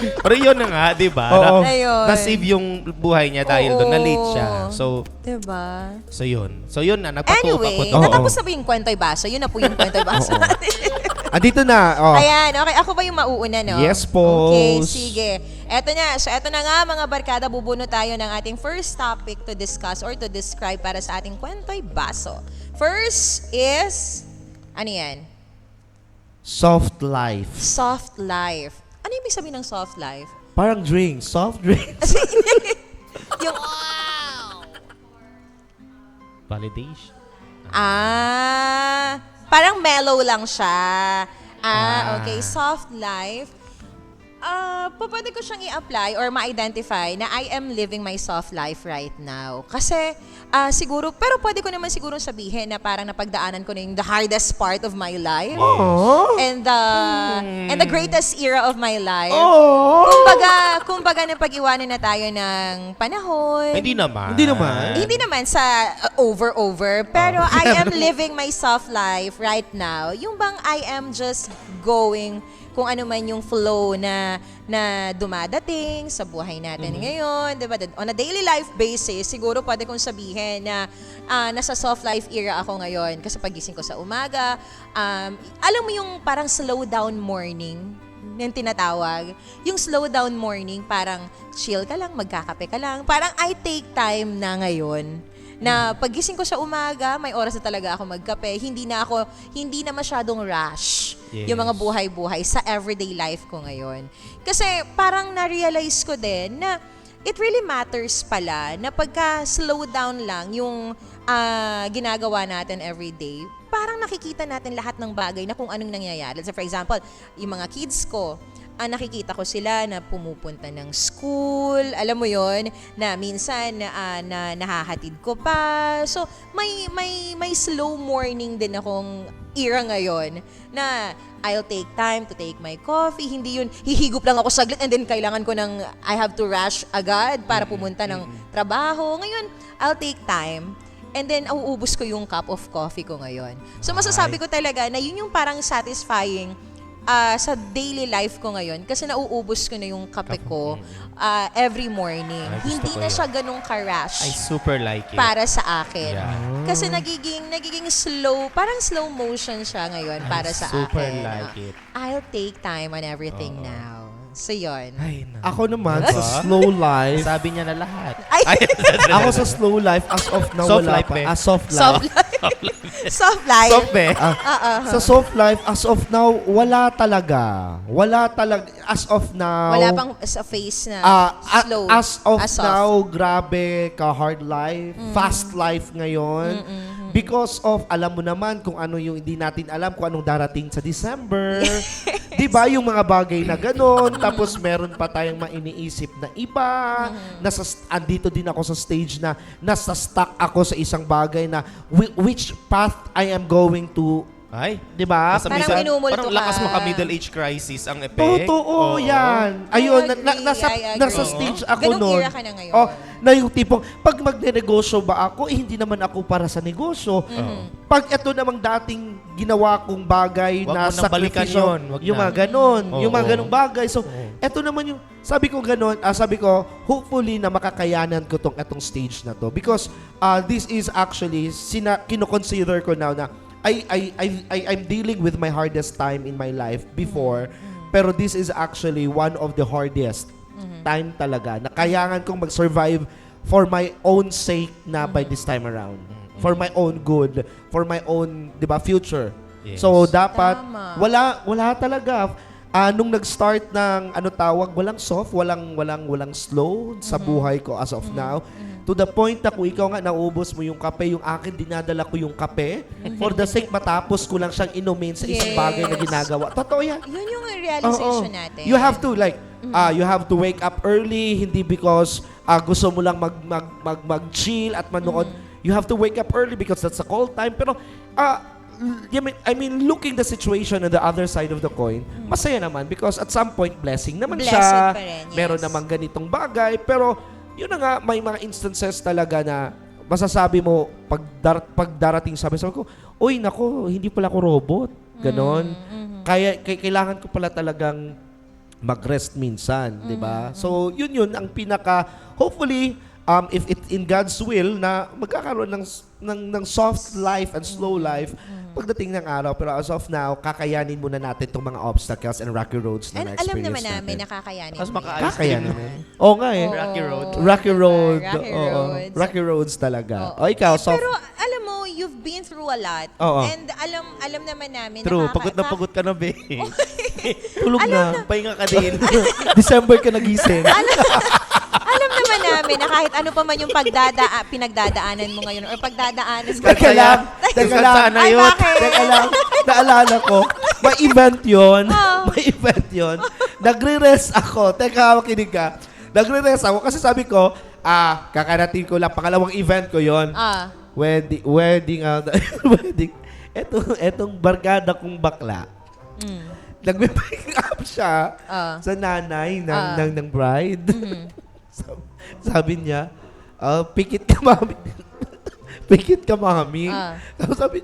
S3: Pero yun na nga, di ba?
S1: Oo.
S2: Ayun.
S3: Na-save yung buhay niya dahil doon. Na-late siya. So
S2: Diba?
S3: yun. So yun na, nagpatupak ko
S2: Anyway,
S3: to.
S2: natapos na ba yung kwento'y baso? Yun na po yung kwento'y baso natin.
S1: Andito na. Oh.
S2: Ayan, okay. Ako ba yung mauuna, no?
S1: Yes, po.
S2: Okay, sige. Eto na. So, eto na nga, mga barkada, bubuno tayo ng ating first topic to discuss or to describe para sa ating kwento'y baso. First is, ano yan?
S1: Soft life.
S2: Soft life. Ano ibig sabihin ng soft life?
S1: Parang drink. Soft drink.
S2: Yung,
S3: Validation.
S2: parang mellow lang siya. Okay. Soft life. Pwede ko siyang i-apply or ma-identify na I am living my soft life right now. Kasi, siguro, pero pwede ko naman siguro sabihin na parang napagdaanan ko na yung the hardest part of my life. And the greatest era of my life. Kumbaga napag-iwanan na tayo ng panahon.
S3: Hindi naman.
S1: Hindi naman.
S2: Hindi naman sa over. Pero I am living my soft life right now. Yung bang I am just going kung ano man yung flow na dumadating sa buhay natin ngayon, 'di ba? On a daily life basis, siguro pwede kong sabihin na nasa soft life era ako ngayon kasi pagising ko sa umaga, alam mo yung parang slow down morning yung tinatawag. Yung slow down morning, parang chill ka lang, magkakape ka lang. Parang I take time na ngayon na pagising ko sa umaga, may oras na talaga ako magkape. Hindi na masyadong rush yung mga buhay-buhay sa everyday life ko ngayon. Kasi parang na-realize ko din na it really matters pala na pagka slow down lang yung ginagawa natin everyday, parang nakikita natin lahat ng bagay na kung anong nangyayari. So for example, yung mga kids ko, nakikita ko sila na pumupunta ng school, alam mo yon, na minsan na nahahatid ko pa. So may slow morning din akong era ngayon na I'll take time to take my coffee. Hindi yun, hihigop lang ako saglit and then kailangan ko ng, I have to rush agad para pumunta ng trabaho. Ngayon, I'll take time and then auubos ko yung cup of coffee ko ngayon. So masasabi ko talaga na yun yung parang satisfying sa daily life ko ngayon kasi nauubos ko na yung kape ko every morning.
S3: Ay, gusto
S2: Hindi
S3: ko
S2: na
S3: yun.
S2: siya ganun
S3: I
S2: ka-rush
S3: super like it.
S2: para sa akin.
S3: Yeah.
S2: Kasi nagiging slow, parang slow motion siya ngayon para sa
S3: super
S2: akin.
S3: like it.
S2: I'll take time on everything now. So, yun.
S3: Ay, na.
S1: Ako naman, sa slow life,
S3: Sabi niya na lahat.
S2: Ay,
S1: ako sa slow life, as of now,
S3: Soft
S1: wala
S3: life,
S1: pa.
S3: eh.
S1: Soft life.
S2: soft life. Soft life.
S3: Stop eh.
S1: Sa soft life, as of now, wala talaga. Wala talaga. As of now.
S2: Wala pang sa face na slow.
S1: As of
S2: soft.
S1: now, grabe ka hard life, fast life ngayon. Because of, alam mo naman kung ano yung hindi natin alam kung anong darating sa December. Di ba yung mga bagay na ganon. Tapos meron pa tayong mainiisip na iba. Andito din ako sa stage na nasa stuck ako sa isang bagay na which path I am going to.
S3: Ay.
S1: Di ba?
S2: Parang minumulto
S3: parang lakas
S2: ka.
S3: maka middle age crisis ang epek.
S1: Totoo, yan. Ayun,
S2: I agree, I agree.
S1: nasa stage ako
S2: Ganung
S1: noon.
S2: era ka na ngayon.
S1: Oh, na yung tipong, pag magne-negosyo ba ako, hindi naman ako para sa negosyo. Pag ito namang dating ginawa kong bagay
S3: Wag
S1: na
S3: mo nang balikan
S1: sakripisyo,
S3: yun, wag
S1: yung
S3: na.
S1: mga ganon,
S3: Oo.
S1: yung mga ganong bagay. So, ito naman yung, sabi ko ganon, sabi ko, hopefully na makakayanan ko etong stage na to. Because this is actually, kino-consider ko now na, I'm dealing with my hardest time in my life before, pero this is actually one of the hardest time talaga na kailangan kong mag-survive for my own sake na by this time around. For my own good, for my own, 'di ba, future.
S3: Yes.
S1: So dapat
S2: Tama.
S1: wala talaga nung nag-start ng walang soft, walang slow sa buhay ko as of now. To the point na kung ikaw nga naubos mo yung kape, yung akin dinadala ko yung kape for the sake matapos ko lang siyang inumin sa isang
S2: Yes.
S1: bagay na ginagawa. Totoo yan.
S2: Yun yung realization
S1: Oo.
S2: natin.
S1: You have to you have to wake up early, hindi because gusto mo lang mag-chill at manood. You have to wake up early because that's a call time. Pero I mean, looking the situation on the other side of the coin, masaya naman because at some point blessing naman
S2: Blessed
S1: siya.
S2: pa rin, yes.
S1: Meron namang ganitong bagay, pero yun na nga, may mga instances talaga na masasabi mo pag darating sabi ko, uy nako, hindi pala ako robot. Ganon. Kailangan ko pala talagang mag-rest minsan, 'di ba? So, yun ang pinaka hopefully if it in God's will na magkakaroon ng soft life and slow life pagdating ng araw. Pero as of now, kakayanin muna natin itong mga obstacles and rocky roads na
S2: And alam
S1: na-experience
S2: naman namin,
S1: natin.
S2: nakakayanin.
S3: Tapos
S2: mo yan.
S3: maka-ice cream.
S1: Kakayanin. Oo nga eh.
S3: Rocky Road.
S1: Rocky Road.
S2: Rocky
S1: Oo.
S2: roads.
S1: Rocky roads talaga.
S2: Oo.
S1: O ikaw, soft.
S2: Pero alam mo, you've been through a lot.
S1: Oo.
S2: And alam naman namin,
S3: True, pagod ka na, be.
S1: Tulog na.
S3: Pahinga ka din.
S1: December ka nagising.
S2: alam naman namin na kahit ano pa man yung pinagdadaanan mo ngayon or pagdadaanan sa
S1: Teka lang. Teka lang.
S3: Sana
S2: Ay,
S3: yun.
S2: bakit?
S1: Teka lang. Naalala ko. May event yun.
S2: Oh.
S1: May event yun. Nagre-rest ako. Teka, makinig ka. Nagre-rest ako kasi sabi ko, kakarating ko lang. Pangalawang event ko yun. Wedding, wedding. Etong barkada kong bakla. Nagme-pick up siya sa nanay ng bride. Sabi niya, pikit ka, mami. Pikit ka, mami. Tapos sabi,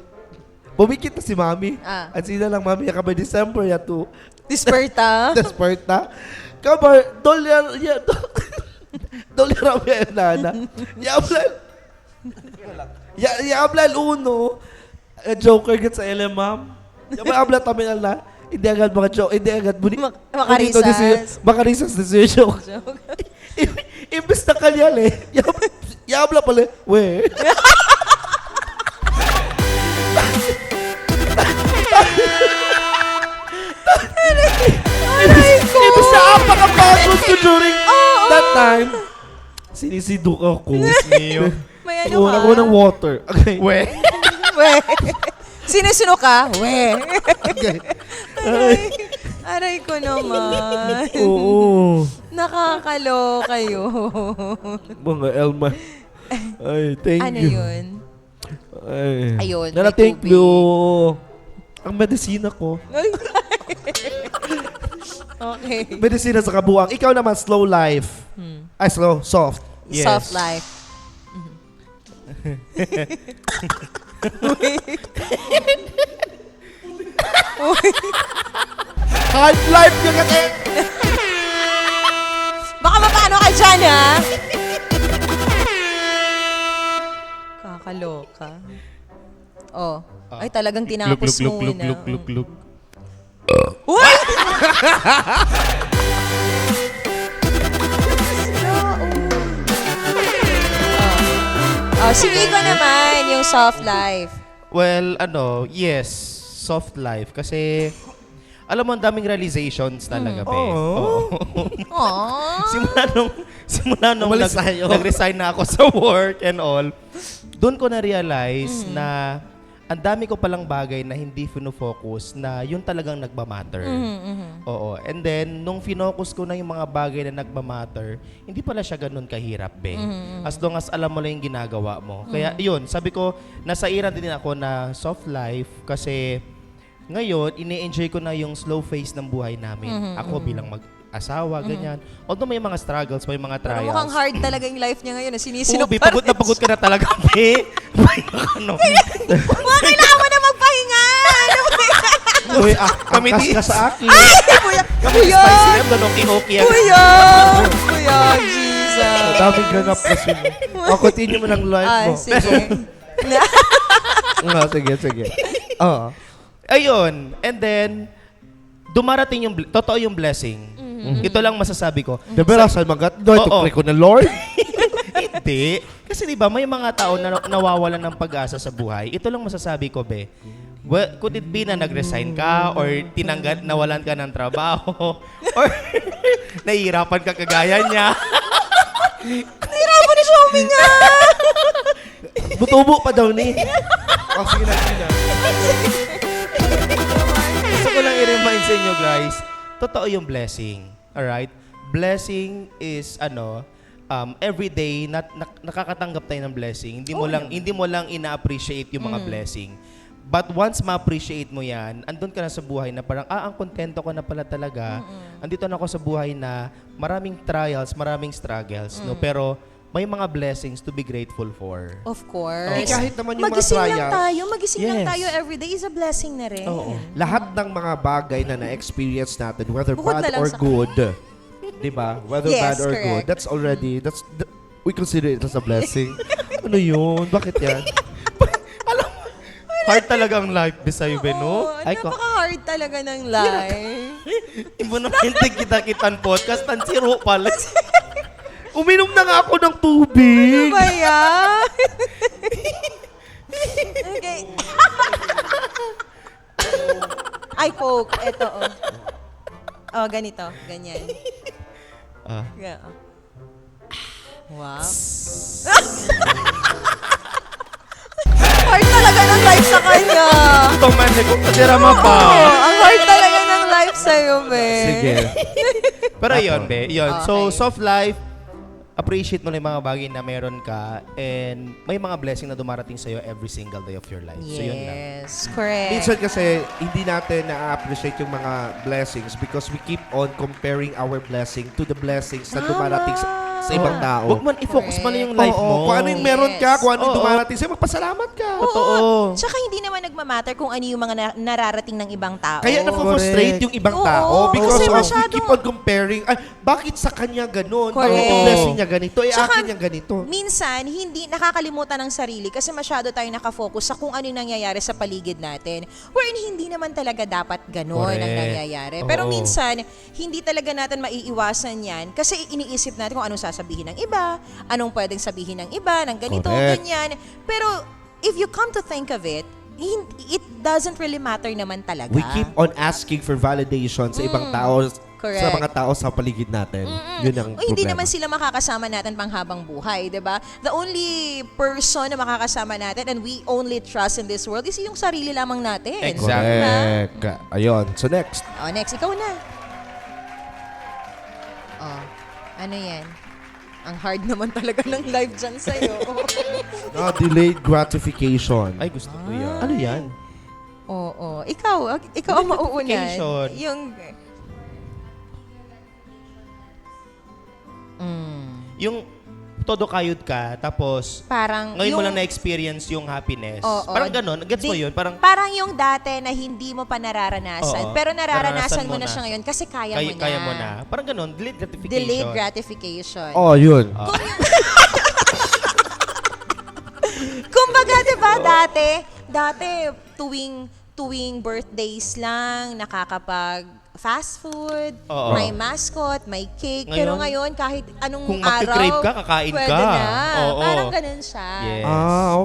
S1: bumikit na si mami. At sila lang, mami, ka ba December ya to?
S2: Desperta.
S1: Desperta. Kabar, dolyar, dolyar ang nana. Yablal uno. Joker git sa LMAM. Yablal taminal na. Hindi agad mga joke. Hindi agad buni.
S2: Makarisas.
S1: Makarisas decision. Imbes na kalyal eh. Yabla pala. We. Imbes na apakapagod ko during that time. Sinisiduk ako.
S2: May ano
S1: Una
S2: ka?
S1: ko ng water. Okay.
S3: We.
S2: We. Sinusuno ka? We.
S1: Okay.
S2: Aray ko naman.
S1: Oo.
S2: Nakakaloka yun.
S1: Mga Elma. Ay, thank
S2: Ano
S1: you.
S2: yun?
S1: Ay.
S2: Ayun,
S1: Nala,
S2: may
S1: thank
S2: tubig.
S1: you. Ang medisina ko.
S2: Okay.
S1: Medisina sa kabuang. Ikaw naman, slow life. Ay, slow. Soft.
S3: Yes.
S2: Soft life.
S1: Hard life ka kasi.
S2: Baka mapano ka dyan, ha? Kakaloka. Oh. Ay, talagang tinapos muna.
S3: Look.
S2: Uy! Si Nico naman, yung soft life.
S3: Well, yes, soft life. Kasi, alam mo, ang daming realizations talaga, be. Oo.
S2: Aww.
S3: simula nung
S1: Umalis tayo.
S3: nag-resign na ako sa work and all, doon ko na-realize na ang dami ko palang bagay na hindi fino-focus na yun talagang nagmamatter. Oo. And then, nung finocus ko na yung mga bagay na nagmamatter, hindi pala siya ganun kahirap, be. As long as alam mo lang yung ginagawa mo. Kaya, yun, sabi ko, nasa era din ako na soft life kasi ngayon, ini-enjoy ko na yung slow phase ng buhay namin. Ako bilang mag-asawa, ganyan. Although may mga struggles, may mga
S2: Pero
S3: trials.
S2: mukhang hard talaga yung life niya ngayon.
S3: Oo,
S2: Sinisinok
S3: be,
S2: pa
S3: pagod na pagod ka na talaga, be.
S2: Mga kailangan mo na magpahinga! Ano ba yan?
S1: Uy, angkas ka sa akin.
S2: Kuya!
S3: Kami
S2: Kuya!
S3: spicy lang, okay.
S2: Kuya! Kuya! Jesus!
S1: Daming ganap kasi. O, continue mo ng life mo.
S2: Sige.
S1: Sige. Oo.
S3: Ayun. And then, dumarating yung, totoo yung blessing. Ito lang masasabi ko.
S1: Deberasan magat. Doy,
S3: Oo.
S1: pray ko na Lord.
S3: Hindi. Kasi di ba may mga tao na nawawalan ng pag-asa sa buhay. Ito lang masasabi ko, be. Well, could it be na nag-resign ka or nawalan ka ng trabaho or nahihirapan ka kagaya niya?
S2: Hirapan ni Xiaomi nga!
S1: Butubo pa daw ni. O, sige na.
S3: Gusto ko lang i-remind sa inyo, guys, totoo yung blessing. Alright? Blessing is, every day, nakakatanggap tayo ng blessing. Hindi mo lang ina-appreciate yung mga blessing. But once ma-appreciate mo yan, andun ka na sa buhay na parang, ang kontento ko na pala talaga. Andito na ako sa buhay na maraming trials, maraming struggles, no? Pero may mga blessings to be grateful for.
S2: Of course.
S1: Eh, kahit naman yung mga
S2: Magising lang
S1: trials.
S2: tayo. Magising lang
S3: Yes.
S2: tayo everyday is a blessing na rin.
S3: Oo.
S1: Lahat ng mga bagay na na-experience natin, whether
S2: Bukod
S1: bad
S2: na lang
S1: or
S2: sa-
S1: good, di ba? Whether
S2: Yes,
S1: bad or
S2: correct.
S1: good, that's already, we consider it as a blessing. Ano yun? Bakit yan?
S3: Hard talagang life besa'yo,
S2: Oo,
S3: Beno.
S2: napaka-hard talaga ng life.
S3: Ibo na hindi kita-kitan podcast, tansiro pala.
S1: Uminom na nga ako ng tubig.
S2: Ano ba yan? Okay. Ay, Coke. Ito, oh. Oh, ganito. Ganyan.
S3: Ah.
S2: Yeah. Wow. Hard talaga ng life sa kanya.
S3: Itong man, kung kadirama pa.
S2: Oo, ang hard talaga ng life sa'yo, be.
S1: Sige.
S3: Pero yun, be. Yun.
S2: Okay.
S3: So, soft life, appreciate mo na yung mga bagay na meron ka and may mga blessing na dumarating sa'yo every single day of your life. So, yun lang.
S2: Yes, correct.
S1: Minsan kasi, hindi natin na-appreciate yung mga blessings because we keep on comparing our blessing to the blessings na dumarating sa ibang tao.
S3: Huwag man i-focus mo na yung life
S1: Oo,
S3: mo.
S1: kung ano yung meron ka, kung ano yung
S3: Oo.
S1: dumarating sa'yo, magpasalamat ka.
S3: Totoo.
S2: Tsaka hindi naman nagmamatter kung ano yung mga nararating ng ibang tao.
S1: Kaya na-frustrate yung ibang
S2: Oo,
S1: tao because
S2: kasi
S1: we
S2: masyadong-
S1: keep on comparing, ay, bakit sa kanya ganun? Bakit
S2: Correct.
S1: yung blessing niya ganito? Eh,
S2: Tsaka,
S1: akin yung ganito.
S2: minsan, hindi nakakalimutan ng sarili kasi masyado tayo nakafocus sa kung ano yung nangyayari sa paligid natin. Wherein hindi naman talaga dapat ganon ang
S3: Correct.
S2: nangyayari. Pero
S3: Oo.
S2: minsan, hindi talaga natin maiiwasan yan kasi iniisip natin kung anong sasabihin ng iba, anong pwedeng sabihin ng iba, ng ganito,
S1: Correct.
S2: ganyan. Pero if you come to think of it, it doesn't really matter naman talaga.
S1: We keep on asking for validation sa ibang tao,
S2: Correct.
S1: sa mga tao sa paligid natin. Yun ang
S2: O, hindi
S1: problema.
S2: naman sila makakasama natin panghabang buhay, 'di ba? The only person na makakasama natin and we only trust in this world is yung sarili lamang natin.
S3: Exactly.
S1: Correct. Ayun. So next.
S2: Oh, next, ikaw na. Oh, ano yan? Ang hard naman talaga ng life dyan sa'yo.
S1: Delayed gratification.
S3: Ay, gusto ko yan.
S1: Ano yan?
S2: Oo. Ikaw ang mauunan.
S3: Gratification.
S2: Yung...
S3: Yung todo kayod ka, tapos
S2: Parang...
S3: ngayon mo
S2: yung-
S3: lang na-experience yung happiness.
S2: Oo.
S3: Parang ganun. Gets mo yun? Parang
S2: Parang yung dati na hindi mo pa nararanasan,
S3: Oo.
S2: pero nararanasan
S3: Nararanasan
S2: mo
S3: mo
S2: na
S3: na.
S2: siya ngayon kasi kaya mo na.
S3: kaya mo na. Parang ganun. Delayed gratification.
S2: Delayed gratification.
S1: Oh, yun.
S2: Kumbaga, di ba, dati, tuwing birthdays lang, nakakapag fast food,
S3: Oo.
S2: may mascot, may cake. Pero ngayon, kahit anong
S3: Kung
S2: araw,
S3: magkikrave ka, kakain
S2: pwede
S3: ka.
S2: na.
S3: Oo.
S2: Parang ganun siya.
S3: Yes.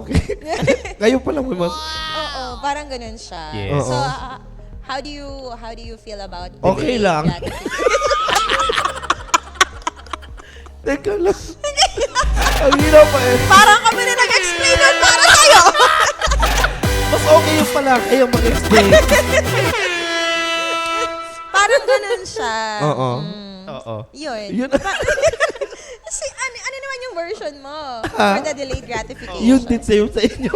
S1: Okay. Ngayon pa lang may mas...
S2: Oo, parang ganun siya.
S3: Yes.
S2: So,
S1: Oo.
S2: how do you feel about
S1: Okay
S2: delayed
S1: lang.
S2: gratification?
S1: Teka lang. Ang hirap pa eh.
S2: Parang kami na nag-explain nun para sa'yo.
S1: Mas okay yung pala kayo mag-explain.
S2: Parang ganun siya.
S1: Oo.
S3: Oo.
S2: Yun.
S1: Yun.
S2: Kasi ano naman yung version mo for the delayed gratification?
S1: Yun din sa'yo sa inyo.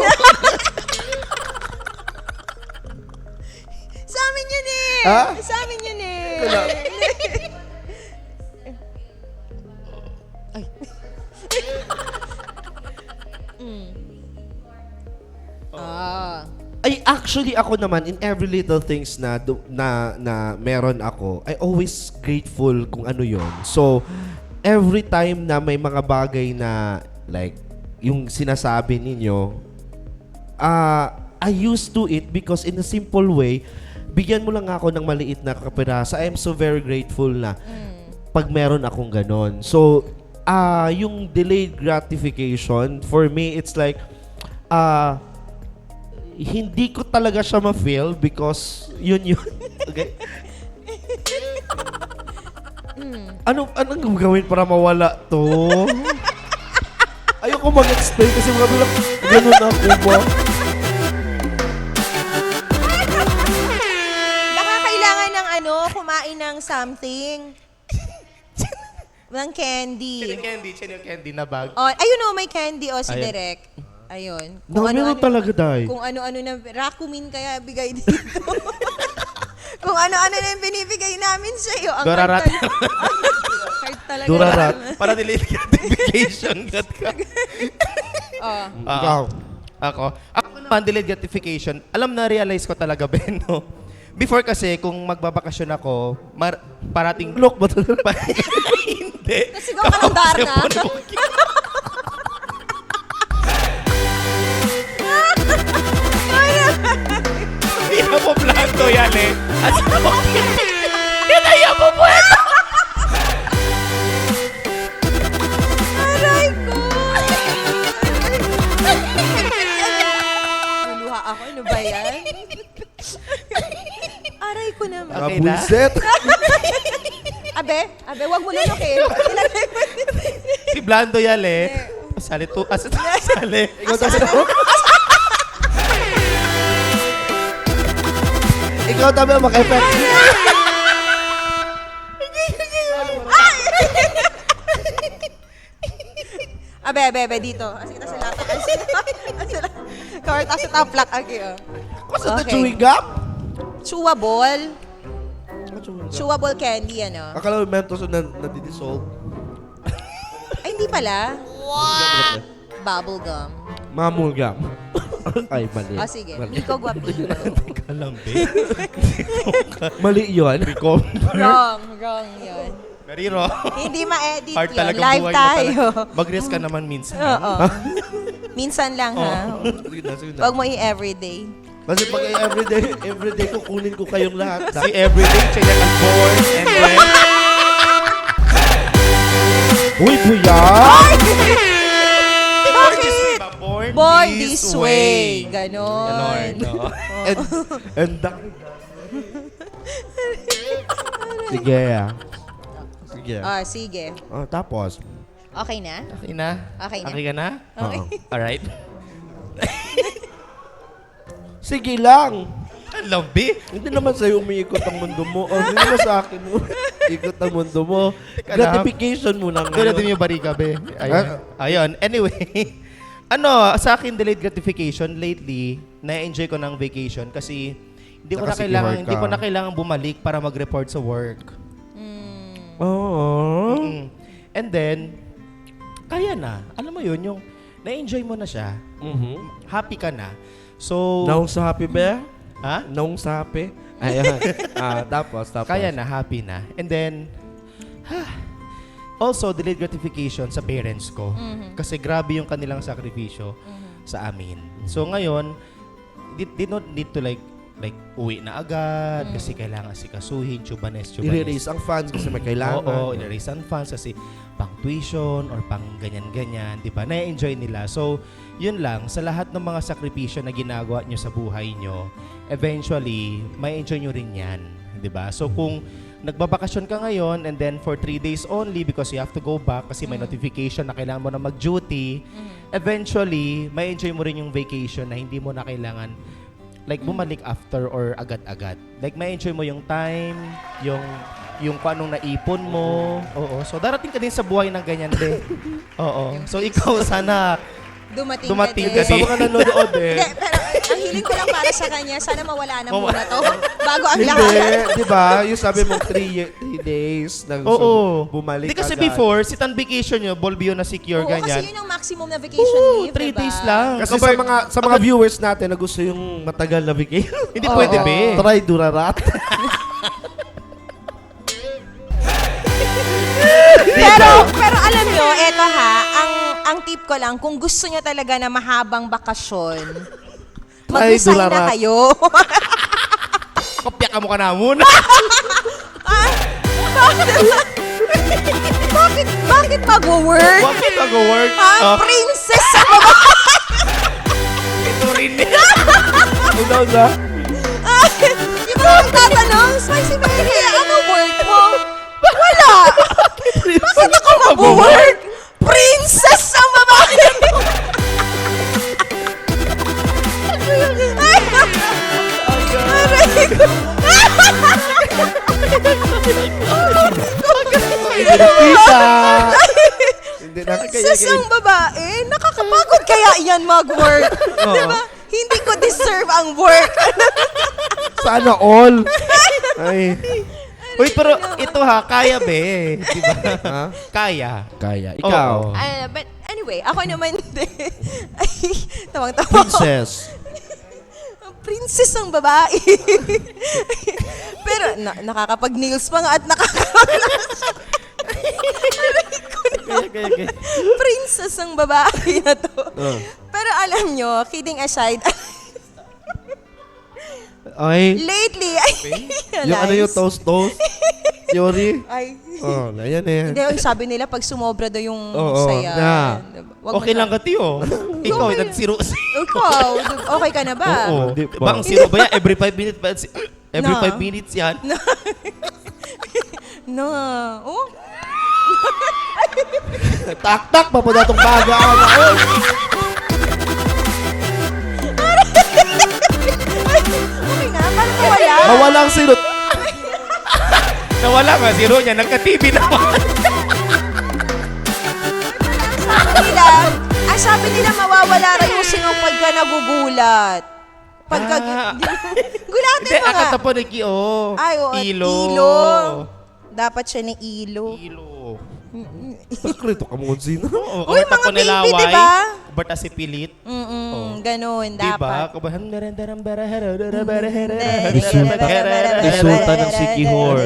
S2: Sa amin yun eh.
S1: Ha?
S2: Sa amin yun eh. Ay.
S1: Ay, actually ako naman in every little things na meron ako, I always grateful kung ano yon. So, every time na may mga bagay na like yung sinasabi ninyo, I used to it because in a simple way, bigyan mo lang ako ng maliit na kapiraso. I am so very grateful na pag meron akong ganon. So, yung delayed gratification, for me, it's like, hindi ko talaga siya ma-feel because yun. Okay? Anong gagawin para mawala to? Ayoko mag-explain kasi mga bilang ganun ako ba?
S2: Baka kailangan ng kumain ng something. ng candy.
S3: Chill candy na bag.
S2: Oh, ayun may candy si
S3: Ayun.
S2: Direk. Ayun.
S1: No, meron talaga, Day.
S2: Kung ano-ano na, Rakumin kaya bigay dito. Kung ano-ano na yung binibigay namin sa iyo. Ang
S3: Dorarat.
S2: hard talaga.
S1: Dorarat.
S3: Para delayed gratification. Gat ka.
S2: Oh.
S1: Ikaw.
S3: Ako naman, delayed gratification. Alam na, realize ko talaga, Beno. Before kasi, kung magbabakasyon ako, parating...
S1: Look ba talaga?
S3: Hindi.
S2: Nasigaw ka ng Darna?
S3: mo blando yan eh. Hinaya mo po ito.
S2: Aray ko! Luluha ako. Ano ba yan? Aray ko naman.
S3: Okay na?
S1: Buisit.
S2: Abe, wag mo lunukin.
S3: Si Blando yan eh. Sali to. Sali.
S1: Ikaw tabi Ikaw tabi mag-effect.
S2: Abe, dito. Asik na sila. Cover tayo sa top lock. Okay, oh.
S1: Kasi
S2: Okay.
S1: the chewing gum?
S2: Chewable.
S1: Chewing gum.
S2: Chewable candy, ano?
S1: Akala mo Mentos na nadidissolve.
S2: Ay, hindi pala. Bubble gum.
S1: Mamul gum. Ay, mali.
S2: O, sige.
S1: Mali,
S2: Nico Guapito.
S3: Kalambi.
S1: mali yun.
S2: Wrong yun.
S3: Very wrong.
S2: Hindi ma-edit
S3: Hard
S2: yun.
S3: talaga
S2: Live
S3: buhay mo
S2: tayo.
S3: talaga. Mag-risk ka naman minsan.
S2: Oo. Minsan lang, ha?
S1: Sige na.
S2: Huwag mo i-everyday.
S1: Kasi pag everyday kukunin ko kayong lahat.
S3: Si everyday, check ang board, and then...
S1: Uy, buya!
S3: Born this way ba?
S2: Born this way. Ganon.
S3: no?
S1: And Sige ah. Sige.
S2: Sige.
S1: Tapos.
S2: Okay na?
S3: Okay na?
S2: Okay na.
S3: Okay ka na?
S2: Okay.
S3: Alright.
S1: Sige lang.
S3: Ang lambi.
S1: Hindi naman sa'yo umiikot ang mundo mo. Hindi naman sa akin mo. Ikot ang mundo mo.
S3: Teka lang.
S1: Gratification mo lang.
S3: Kaya din yung bariga, be. Ayun. Anyway, sa akin, delayed gratification lately, na-enjoy ko ng vacation kasi hindi ko na kailangan bumalik para mag-report sa work.
S1: Oo.
S3: And then, kaya na. Alam mo yun, yung na-enjoy mo na siya. Happy ka na. So,
S1: Naong sa happy ba?
S3: ha?
S1: Naong sa happy? Ayan. Tapos.
S3: Kaya na, happy na. And then, also, delayed gratification sa parents ko. Kasi grabe yung kanilang sakripisyo sa amin. So, ngayon, did not need to like uwi na agad kasi kailangan sikasuhin, chubanes.
S1: I-release ang funds kasi may kailangan.
S3: Oo, i-release ang funds kasi pang tuition or pang ganyan-ganyan, di ba? Na-enjoy nila. So, yun lang, sa lahat ng mga sakripisyo na ginagawa nyo sa buhay nyo, eventually, may enjoy nyo rin yan, di ba? So, kung nagbabakasyon ka ngayon and then for 3 days only because you have to go back kasi may notification na kailangan mo na mag-duty, eventually, may enjoy mo rin yung vacation na hindi mo na kailangan like bumalik after or agad-agad. Like may enjoy mo yung time, yung kung anong naipon mo. Oo. So darating ka din sa buhay ng ganyan din. Oo. So ikaw sana dumating ka
S1: Sa
S3: din.
S1: mga nanonood
S2: Hindi, pero ang hiling ko lang para sa kanya, sana mawala na muna to bago ang
S1: Hindi,
S2: lahat.
S1: di ba? Yung sabi mo 3 days na
S3: Oo.
S1: bumalik
S3: Di kasi
S1: agad.
S3: before, sit on vacation nyo, Bolbio na secure,
S2: Oo, kasi
S3: ganyan.
S2: yun ang maximum na vacation leave,
S3: 3
S2: diba?
S3: days lang.
S1: Kasi sa mga viewers natin na gusto yung matagal na vacation.
S3: Hindi pwede, be.
S1: Try Durarat.
S2: Pero alam nyo, eto ha, ang tip ko lang, kung gusto nyo talaga na mahabang bakasyon, mag-resign na
S1: Durarat.
S2: kayo.
S3: Kopya ka mo ka na muna.
S2: Bakit mag-work?
S3: Bakit mag-work?
S2: Princess sa baba.
S3: Ito rin niya.
S1: Unaw na.
S2: Yung mga tatanong, Spicy Mary, ano work mo? Wala. Bakit ako mag-work? Princess sa babae. Aray ko.
S1: Pizza. Hindi na
S2: Princess ang babae? Nakakapagod kaya yan mag-work? Diba? Hindi ko deserve ang work.
S1: Sana all. Ay.
S3: Uy, pero ito ha, kaya be. Di ba?
S1: Ha?
S3: Kaya.
S1: Kaya. Ikaw.
S3: Oo.
S2: But anyway, ako naman din. Ay, tawang-tawa.
S1: Princess.
S2: Princess ang babae. Pero nakakapag-nails pa nga at
S3: Kaya.
S2: Princess ang babae na to. Pero alam nyo, kidding aside,
S1: Ay,
S2: Lately, ay,
S1: yung ano yung toast? Yori?
S2: Ay,
S1: Oh, ayan eh.
S2: hindi, yung sabi nila, pag sumobra daw yung
S1: Oo,
S2: saya.
S1: na.
S2: Diba? Wag
S3: Okay
S2: mo
S3: lang ka, Tiyo. Ikaw,
S2: Okay.
S3: nagsiro.
S2: Ikaw, okay ka na ba?
S3: Oo.
S1: Di
S3: Diba,
S1: ba?
S3: ang zero ba yan? Every 5 minutes ba? Every
S2: Na.
S3: 5 minutes yan?
S2: No. Oh?
S1: Tak-tak pa po na itong bagaan. Ay,
S2: Okay na, paano mawala?
S1: mawalang sinot.
S3: Nawala nga, zero niya. Nagka-TV naman.
S2: Sabi nila mawawala rin yung sinong pagka nagugulat. Pagka, gulatin
S3: Hindi,
S2: mo nga.
S3: akatapo ni Kio.
S2: Ay, oo,
S3: Ilo.
S2: ilo. Dapat siya ni ilo.
S3: Ilo.
S1: Sakrito ka mo kung sino.
S3: Oo,
S2: Uy,
S3: akatapo
S2: mga
S3: ni
S2: baby,
S3: Laway.
S2: diba?
S3: Berta si Pilit.
S2: Ganun,
S3: Diba?
S2: dapat.
S3: Kabahan,
S1: Resulta ng Sikihor.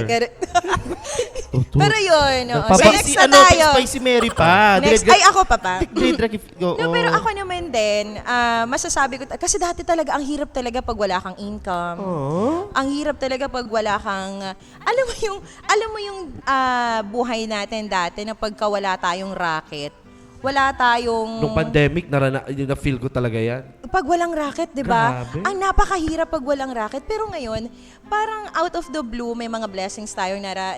S2: Pero yun, oo. So,
S1: Nagpapa-
S2: next na tayo.
S3: Spicy Mary pa.
S2: Next, ay ako pa pa.
S3: Go.
S2: No, pero ako naman din, masasabi ko, kasi dati talaga, ang hirap talaga pag wala kang income. Ang hirap talaga pag wala kang, alam mo yung buhay natin dati na pagka wala tayong racket, wala tayong...
S1: Nung pandemic, na-feel ko talaga yan.
S2: Pag walang racket, di ba?
S1: Grabe.
S2: Ang napakahirap pag walang racket. Pero ngayon, parang out of the blue, may mga blessings tayo na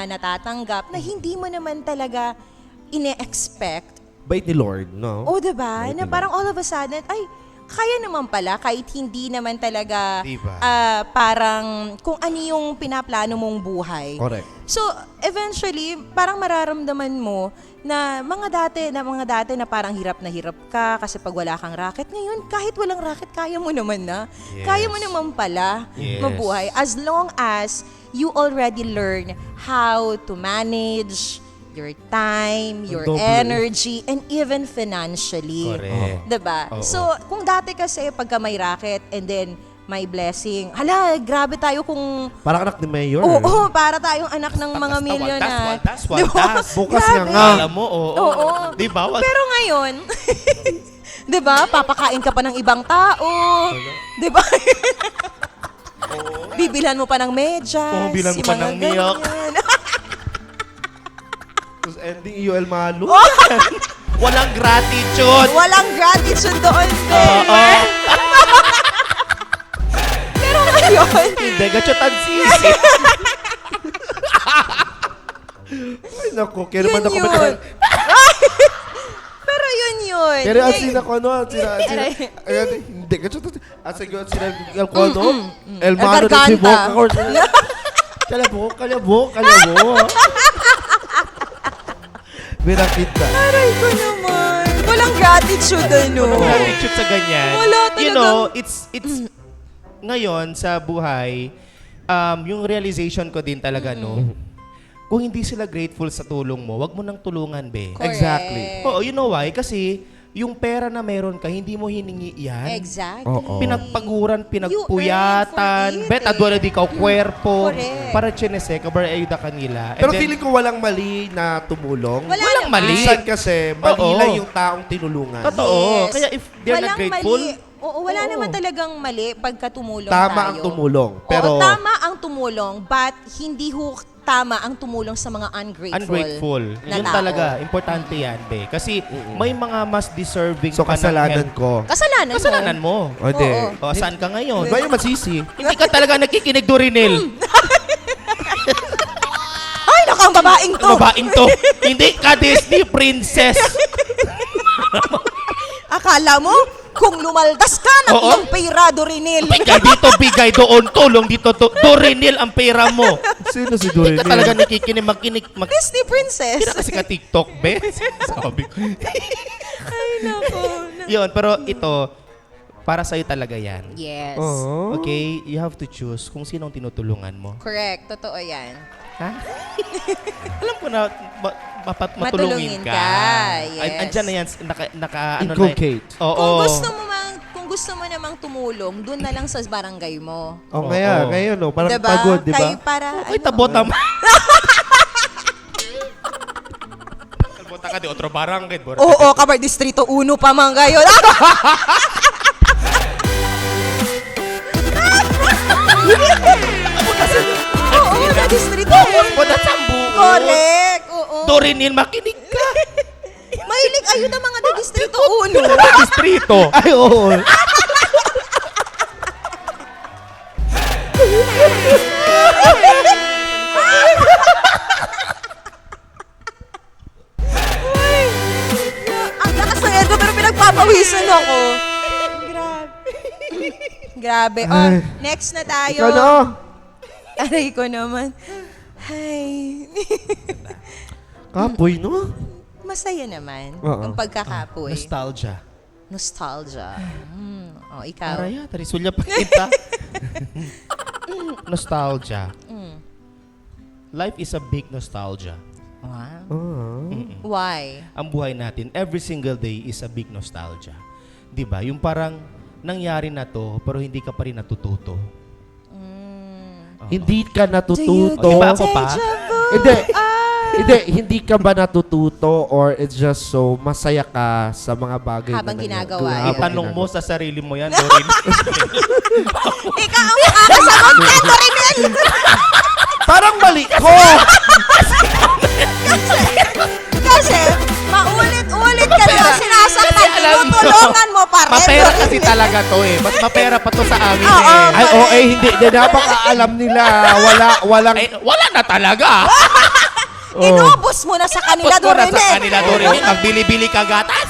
S2: natatanggap na hindi mo naman talaga ine-expect.
S1: Bait ni Lord, no?
S2: O, di ba? Na parang all of a sudden, ay, kaya naman pala, kahit hindi naman talaga
S3: Diba?
S2: parang kung ano yung pinaplano mong buhay.
S1: Correct.
S2: So, eventually, parang mararamdaman mo na mga dati na parang hirap na hirap ka kasi pag wala kang racket. Ngayon, kahit walang racket, kaya mo naman na.
S3: Yes.
S2: Kaya mo naman pala
S3: Yes.
S2: mabuhay. As long as you already learn how to manage your time, your
S1: Doble.
S2: energy, and even financially.
S3: Correct.
S2: Diba?
S3: Oo.
S2: So, kung dati kasi pagka may racket and then may blessing, hala, grabe tayo kung
S1: Parang anak ni Mayor.
S2: Oo, para tayong anak ng mga milyonar.
S3: Waltas.
S1: Bukas
S2: Grabe.
S1: nga.
S3: Alam mo, oo.
S2: Oo.
S3: Di ba?
S2: Pero ngayon, 'di ba? Papakain ka pa ng ibang tao. 'Di ba? Bibilhan mo pa ng medyas.
S3: Oo, bilan mo
S2: yung
S3: pa
S2: mga
S3: ng milk.
S2: ganyan.
S1: Tapos ending UL Malu.
S3: Walang gratitude.
S2: Walang gratitude doon,
S3: Oo.
S2: babe. Pero ngayon,
S3: Hindi, gachotan sisi.
S1: Ay, naku. Kaya naman
S2: yun
S1: ako
S2: yun.
S1: matagal.
S2: Pero yun yun.
S1: Pero ang
S2: Ngay-
S1: sina ko ano, ayan, hindi, kasi sina ko ano, El Mano
S2: Garganta.
S1: ng Sibok. Kalabok. Binakit na.
S2: Aray ko naman. Walang gratitude, ano.
S3: Gratitude sa ganyan.
S2: Wala
S3: You
S2: talagang-
S3: know, it's ngayon sa buhay, yung realization ko din talaga, no, kung hindi sila grateful sa tulong mo, wag mo nang tulungan, be.
S2: Correct.
S1: Exactly.
S3: Oo, you know why? Kasi yung pera na meron ka, hindi mo hiningi yan.
S2: Exactly.
S1: Oo.
S3: Pinagpaguran,
S2: You
S3: pinagpuyatan,
S2: earn for it,
S3: bet adwala di ka kwerpo,
S2: Correct.
S3: para chinese, kabar ayuda kanila. And
S1: Pero
S3: then,
S1: feeling ko walang mali na tumulong.
S2: Walang
S3: mali.
S1: Minsan kasi, mali
S3: Oo.
S1: lang yung taong tinulungan.
S3: Totoo.
S2: Yes.
S3: Kaya if they're
S2: Walang
S3: not grateful,
S2: mali. Oo, wala
S3: Oo.
S2: naman talagang mali pagka tumulong
S1: Tama
S2: tayo.
S1: ang tumulong. Pero,
S2: Oo, tama ang tumulong, but hindi ho tama ang tumulong sa mga
S3: ungrateful.
S2: na
S3: Yun
S2: tao.
S3: talaga, importante yan, be. Kasi may mga mas deserving
S1: so
S3: pa ng
S1: kasalanan
S3: help.
S1: ko.
S2: Kasalanan mo.
S3: Kasalanan mo.
S1: O, di.
S2: Oo.
S3: O, saan ka ngayon?
S1: Ba yung masisi?
S3: Hindi ka talaga nakikinig, Dorinil.
S2: Ay, nakang babaeng to.
S3: Babaeng to. Hindi ka Disney princess.
S2: Akala mo, kung lumaldas ka ng
S3: Oo.
S2: iyong pera, Dorinil.
S3: Bigay dito, bigay doon, tulong dito. Dorinil ang pera mo.
S1: Sino si
S3: Hindi
S1: Dorinil?
S3: ka talaga nakikinig,
S2: Disney princess.
S3: Hindi na kasi ka TikTok, be. Sabi ko.
S2: Ay, nako.
S3: Yun, pero ito, para sa'yo talaga yan.
S2: Yes.
S1: Oo.
S3: Okay? You have to choose kung sinong tinutulungan mo.
S2: Correct. Totoo yan.
S3: Ha? Alam ko na matulungin
S2: Matulungin
S3: ka.
S2: ka, yes.
S3: Andyan na yan, ano na.
S1: Inculcate.
S3: Oo.
S2: Kung gusto mo namang tumulong, doon na lang sa barangay mo.
S1: O kaya, ngayon, no, parang
S2: Diba?
S1: pagod, di
S2: Kayo
S1: ba?
S2: para,
S3: Ay, tabot naman. Talbota ka di otro barangay.
S2: Oo, kabar Distrito 1 pa man ngayon.
S3: Dorinil, makinig ka.
S2: Mahilig ayun ang mga distrito uno.
S6: Distrito.
S1: Ay, oo.
S2: Ang lakas ng ego pero pinagpapawisan ako. Grabe. Oh, next na tayo.
S1: Ikaw na.
S2: Aray ko naman. Ay.
S1: Kapoy, no?
S2: Masaya naman.
S1: Oo.
S2: Yung pagkakapoy.
S3: Nostalgia.
S2: Nostalgia. Oh, ikaw.
S3: Araya, tarisulya pa kita. Nostalgia. Life is a big nostalgia.
S2: Wow. Why?
S3: Ang buhay natin, every single day is a big nostalgia. 'Di ba? Yung parang nangyari na to, pero hindi ka pa rin natututo.
S1: Hindi ka natututo.
S3: Di ba ako pa?
S2: Deja vu.
S1: Hindi. Hindi ka ba natututo or it's just so masaya ka sa mga bagay
S2: Habang
S1: na
S2: ginagawa
S1: habang
S2: yun.
S3: Itanong mo
S1: ginagawa.
S3: sa sarili mo yan, Dorin.
S2: Ikaw ang makakasagot neto rin yan.
S1: Parang mali ko!
S2: Kasi maulit-ulit ka na sinasaktan. Tinutulungan mo pa rin.
S6: Mapera kasi talaga to eh. Mas mapera pa to sa amin
S2: Oo.
S6: eh.
S1: Ay, oo, hindi. Napaka-alam nila. Walang...
S6: Ay, wala na talaga.
S2: Inubos mo na sa kanila,
S3: Put mo na
S2: Dorine.
S3: sa kanila, Dorin. Magbili-bili ka gatas.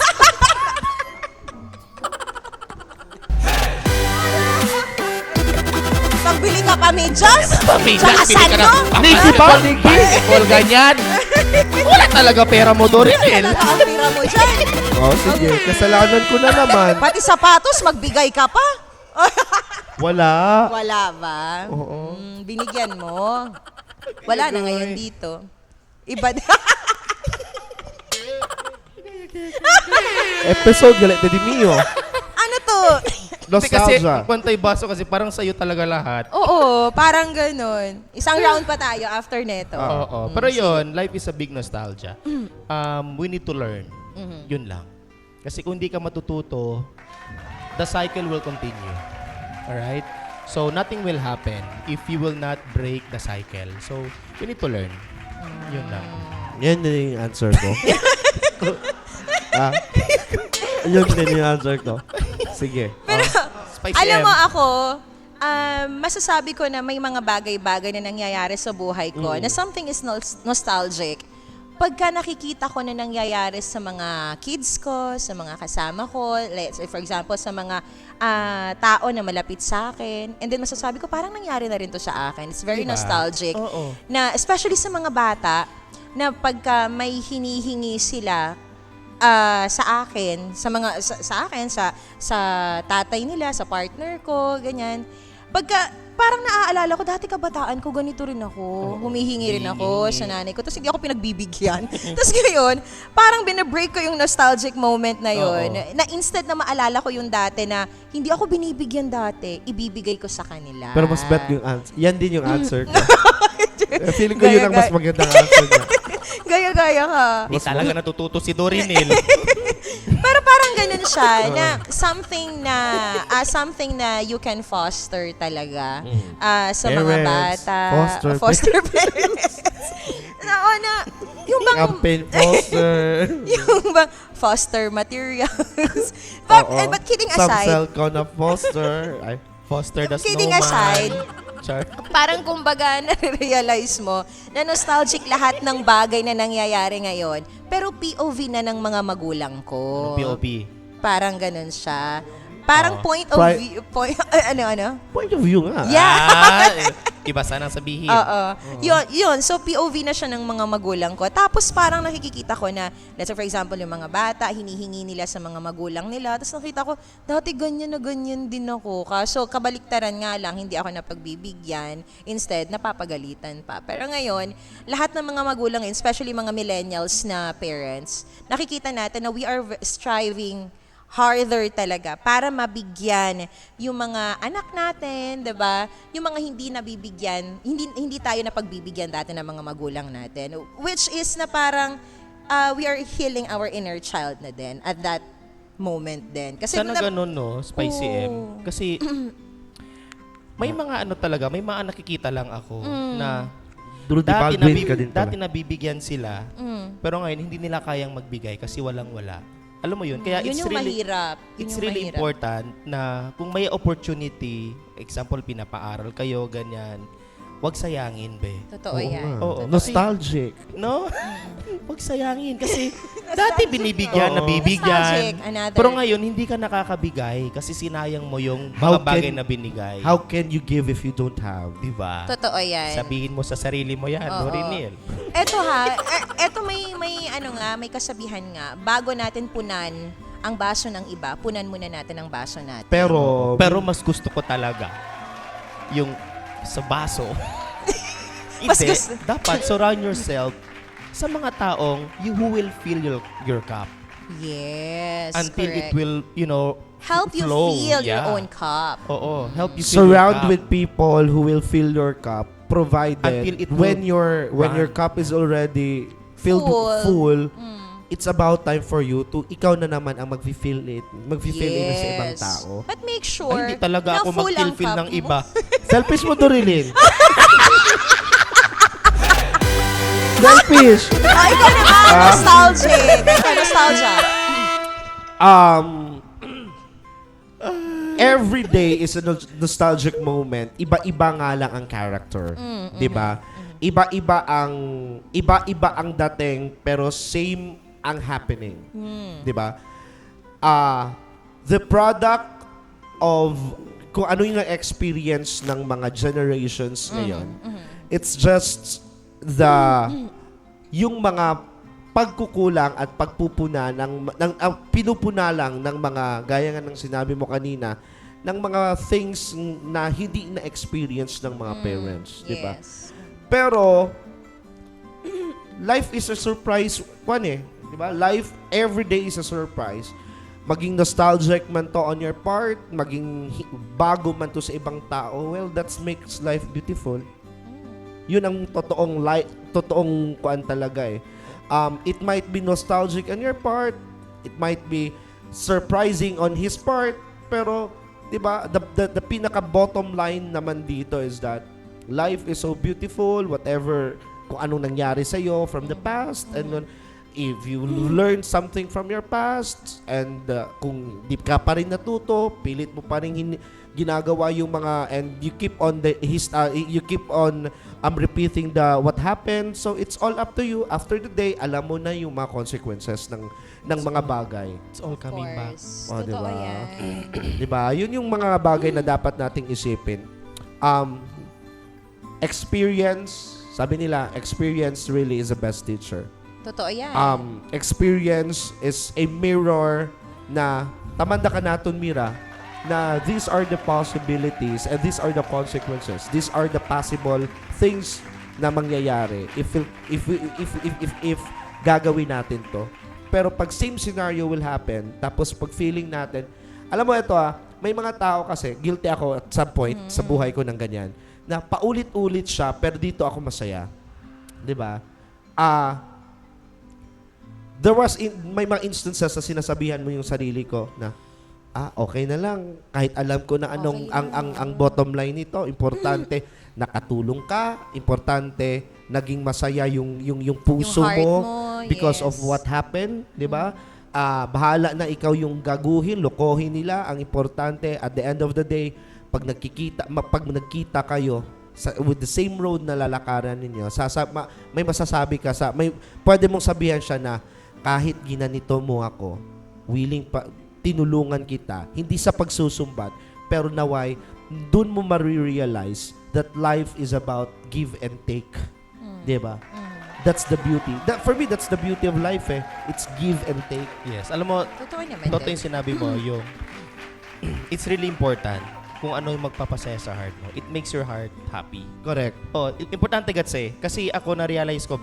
S2: Pagbili ka pa medyas.
S6: Pamigas,
S2: Tsaka
S6: bili ka na.
S2: sando.
S1: Niki ba? Niki?
S6: All ganyan. Wala talaga pera mo, Dorin.
S2: Talaga ang pira mo dyan.
S1: Oh, sige. Kasalanan ko na naman.
S2: Pati sapatos, magbigay ka pa.
S1: Wala.
S2: Wala ba?
S1: Oo.
S2: Binigyan mo. Wala na ngayon dito. Iba
S1: Episode galit na di mio.
S2: Ano to?
S3: Hindi kasi,
S1: Nostalgia.
S3: pantay baso kasi parang sa'yo talaga lahat.
S2: Oo, parang ganun. Isang round pa tayo after neto.
S3: Oo. Pero yun, life is a big nostalgia. We need to learn. Yun lang. Kasi kung hindi ka matututo, the cycle will continue. Alright? So, nothing will happen if you will not break the cycle. So, you need to learn. Yun lang.
S1: Yan na yung answer ko. Yun din yung answer ko. Sige.
S2: Pero,
S3: Spicy
S2: alam
S3: M.
S2: mo ako, masasabi ko na may mga bagay-bagay na nangyayari sa buhay ko na something is nostalgic. Pagka nakikita ko na nangyayari sa mga kids ko, sa mga kasama ko, let's say for example sa mga tao na malapit sa akin, and then masasabi ko parang nangyari na rin to sa akin. It's very nostalgic.
S3: Oo.
S2: Na especially sa mga bata, na pagka may hinihingi sila sa akin, sa tatay nila, sa partner ko, ganyan. Pagka parang naaalala ko, dati kabataan ko, ganito rin ako. Humihingi rin ako sa nanay ko. Tapos hindi ako pinagbibigyan. Tapos ngayon, parang binabreak ko yung nostalgic moment na yon. Na instead na maalala ko yung dati na hindi ako binibigyan dati, ibibigay ko sa kanila.
S1: Pero mas bet yung answer. Yan din yung answer ko. Feeling ko yun ang mas magandang answer niya.
S2: Gaya-gaya ka.
S3: Hindi talaga natututo si Dorinil.
S2: Pero parang ganun siya na something na you can foster talaga sa mga
S1: Parents,
S2: bata.
S1: foster
S2: Parents. na yung bang
S1: Campaign poster.
S2: yung bang foster materials. But,
S1: Oo.
S2: but kidding
S1: Some
S2: aside,
S1: cell ko na poster. Ay,
S3: Foster the
S2: kidding
S3: snowman.
S2: aside,
S3: Char.
S2: parang kumbaga na-realize mo na nostalgic lahat ng bagay na nangyayari ngayon, pero POV na ng mga magulang ko.
S3: POP.
S2: Parang ganun siya. Parang point of view, ano?
S1: point of view nga.
S2: Yeah.
S3: Iba sanang sabihin.
S2: Oo. Yun. So, POV na siya ng mga magulang ko. Tapos, parang nakikita ko na, let's say, for example, yung mga bata, hinihingi nila sa mga magulang nila. Tapos, nakita ko, dati ganyan na ganyan din ako. Kaso, kabaliktaran nga lang, hindi ako napagbibigyan. Instead, napapagalitan pa. Pero ngayon, lahat ng mga magulang, especially mga millennials na parents, nakikita natin na we are striving harder talaga para mabigyan yung mga anak natin, 'di ba? Yung mga hindi nabibigyan, hindi tayo napagbibigyan dati ng mga magulang natin, which is na parang we are healing our inner child na din at that moment din. Kasi
S3: Sana ganun, no? Spicy M. Kasi may mga ano talaga, may mga nakikita lang ako na
S1: Rudy Baldwin ka din pala.
S3: dati nabibigyan sila, pero ngayon hindi nila kayang magbigay kasi walang-wala. Alam mo yun? Kaya
S2: Yun
S3: it's
S2: yung
S3: really,
S2: mahirap. Yun
S3: it's
S2: yung
S3: really
S2: mahirap.
S3: important na kung may opportunity, example, pinapaaral kayo, ganyan, wag sayangin, be.
S2: Totoo
S1: Oo
S2: yan.
S1: nga.
S3: Oo.
S1: Nostalgic.
S3: No? Wag sayangin. Kasi dati binibigyan,
S1: Oo.
S3: nabibigyan.
S2: Nostalgic, another.
S3: Pero ngayon, hindi ka nakakabigay kasi sinayang mo yung
S1: How
S3: mga bagay
S1: can-
S3: na binigay.
S1: How can you give if you don't have?
S3: Diba?
S2: Totoo yan.
S3: Sabihin mo sa sarili mo yan,
S2: Oo.
S3: Norinil.
S2: Eto eto may kasabihan nga, bago natin punan ang baso ng iba, punan muna natin ang baso natin.
S3: Pero mas gusto ko talaga yung sa baso.
S2: Mas
S3: Hindi,
S2: gusto-
S3: dapat surround yourself sa mga taong who will fill your cup
S2: Yes,
S3: until
S2: correct.
S3: it will,
S2: help you
S3: flow.
S2: fill your
S3: Yeah.
S2: own cup.
S3: Oo, help you fill your
S1: Surround
S3: cup.
S1: with people who will fill your cup, provided
S3: Until it
S1: when
S3: will
S1: your
S3: run.
S1: cup is already filled full, it's about time for you to ikaw na naman ang mag-fill it na sa ibang tao.
S2: But make
S3: Ay,
S2: sure
S3: hindi talaga
S2: na
S3: ako
S2: full ang
S3: mag-fill
S2: cup
S3: ng
S2: mo.
S3: iba.
S1: Selfish mo, Dorilin. Selfish.
S2: Oh, ikaw naman, nostalgic. Ikaw, nostalgia.
S1: Every day is a nostalgic moment. Iba-iba nga lang ang character, 'di ba? Iba-iba ang dating pero same ang happening. 'Di ba? The product of kung ano yung experience ng mga generations ngayon. It's just yung mga pagkukulang at pagpupuna pinupuna lang ng mga gaya nga ng sinabi mo kanina ng mga things na hindi na-experience ng mga parents, 'di ba?
S2: Yes.
S1: Pero life is a surprise one 'di ba? Life every day is a surprise. Maging nostalgic man to on your part, maging bago man to sa ibang tao, well, that makes life beautiful. Yun ang totoong kuan talaga eh. It might be nostalgic on your part, it might be surprising on his part, pero 'di ba, the pinaka bottom line naman dito is that life is so beautiful, whatever kung anong nangyari sa iyo from the past, and then if you learn something from your past and kung di ka pa rin natuto, pilit mo pa rin ginagawa yung mga and you keep on repeating what happened, so it's all up to you. After the day, alam mo na yung mga consequences ng mga bagay.
S3: It's all coming back.
S2: Course.
S1: Oh,
S2: Totoo
S1: diba?
S2: yan.
S1: 'Di ba? Yun yung mga bagay na dapat nating isipin. Experience, sabi nila, experience really is the best teacher.
S2: Totoo yan.
S1: Experience is a mirror na tamanda ka naton, Mira, na these are the possibilities and these are the consequences. These are the possible things na mangyayari if gagawin natin to. Pero pag same scenario will happen, tapos pag feeling natin, alam mo ito may mga tao kasi, guilty ako at some point sa buhay ko ng ganyan, na paulit-ulit siya, pero dito ako masaya. 'Di ba? May mga instances na sinasabihan mo yung sarili ko na okay na lang kahit alam ko na anong
S2: Okay
S1: ang bottom line nito, importante nakatulong ka, importante naging masaya yung puso
S2: Yung heart
S1: mo
S2: mo,
S1: because of
S2: yes.
S1: what happened, 'di ba? Bahala na ikaw yung gaguhin, lokohin nila, ang importante at the end of the day pag nagkita kayo with the same road na lalakaran ninyo, may masasabi ka pwede mong sabihan siya na kahit ginanito mo ako, willing pa tinulungan kita, hindi sa pagsusumbat, pero naway dun mo ma-realize that life is about give and take. 'Di ba? That's the beauty. For me, that's the beauty of life eh. It's give and take.
S3: Yes. Alam mo,
S2: Totoo naman.
S3: totoo
S2: din.
S3: yung sinabi mo, yung it's really important kung ano yung magpapasaya sa heart mo. It makes your heart happy.
S1: Correct.
S3: Oh, importante kasi ako na-realize ko,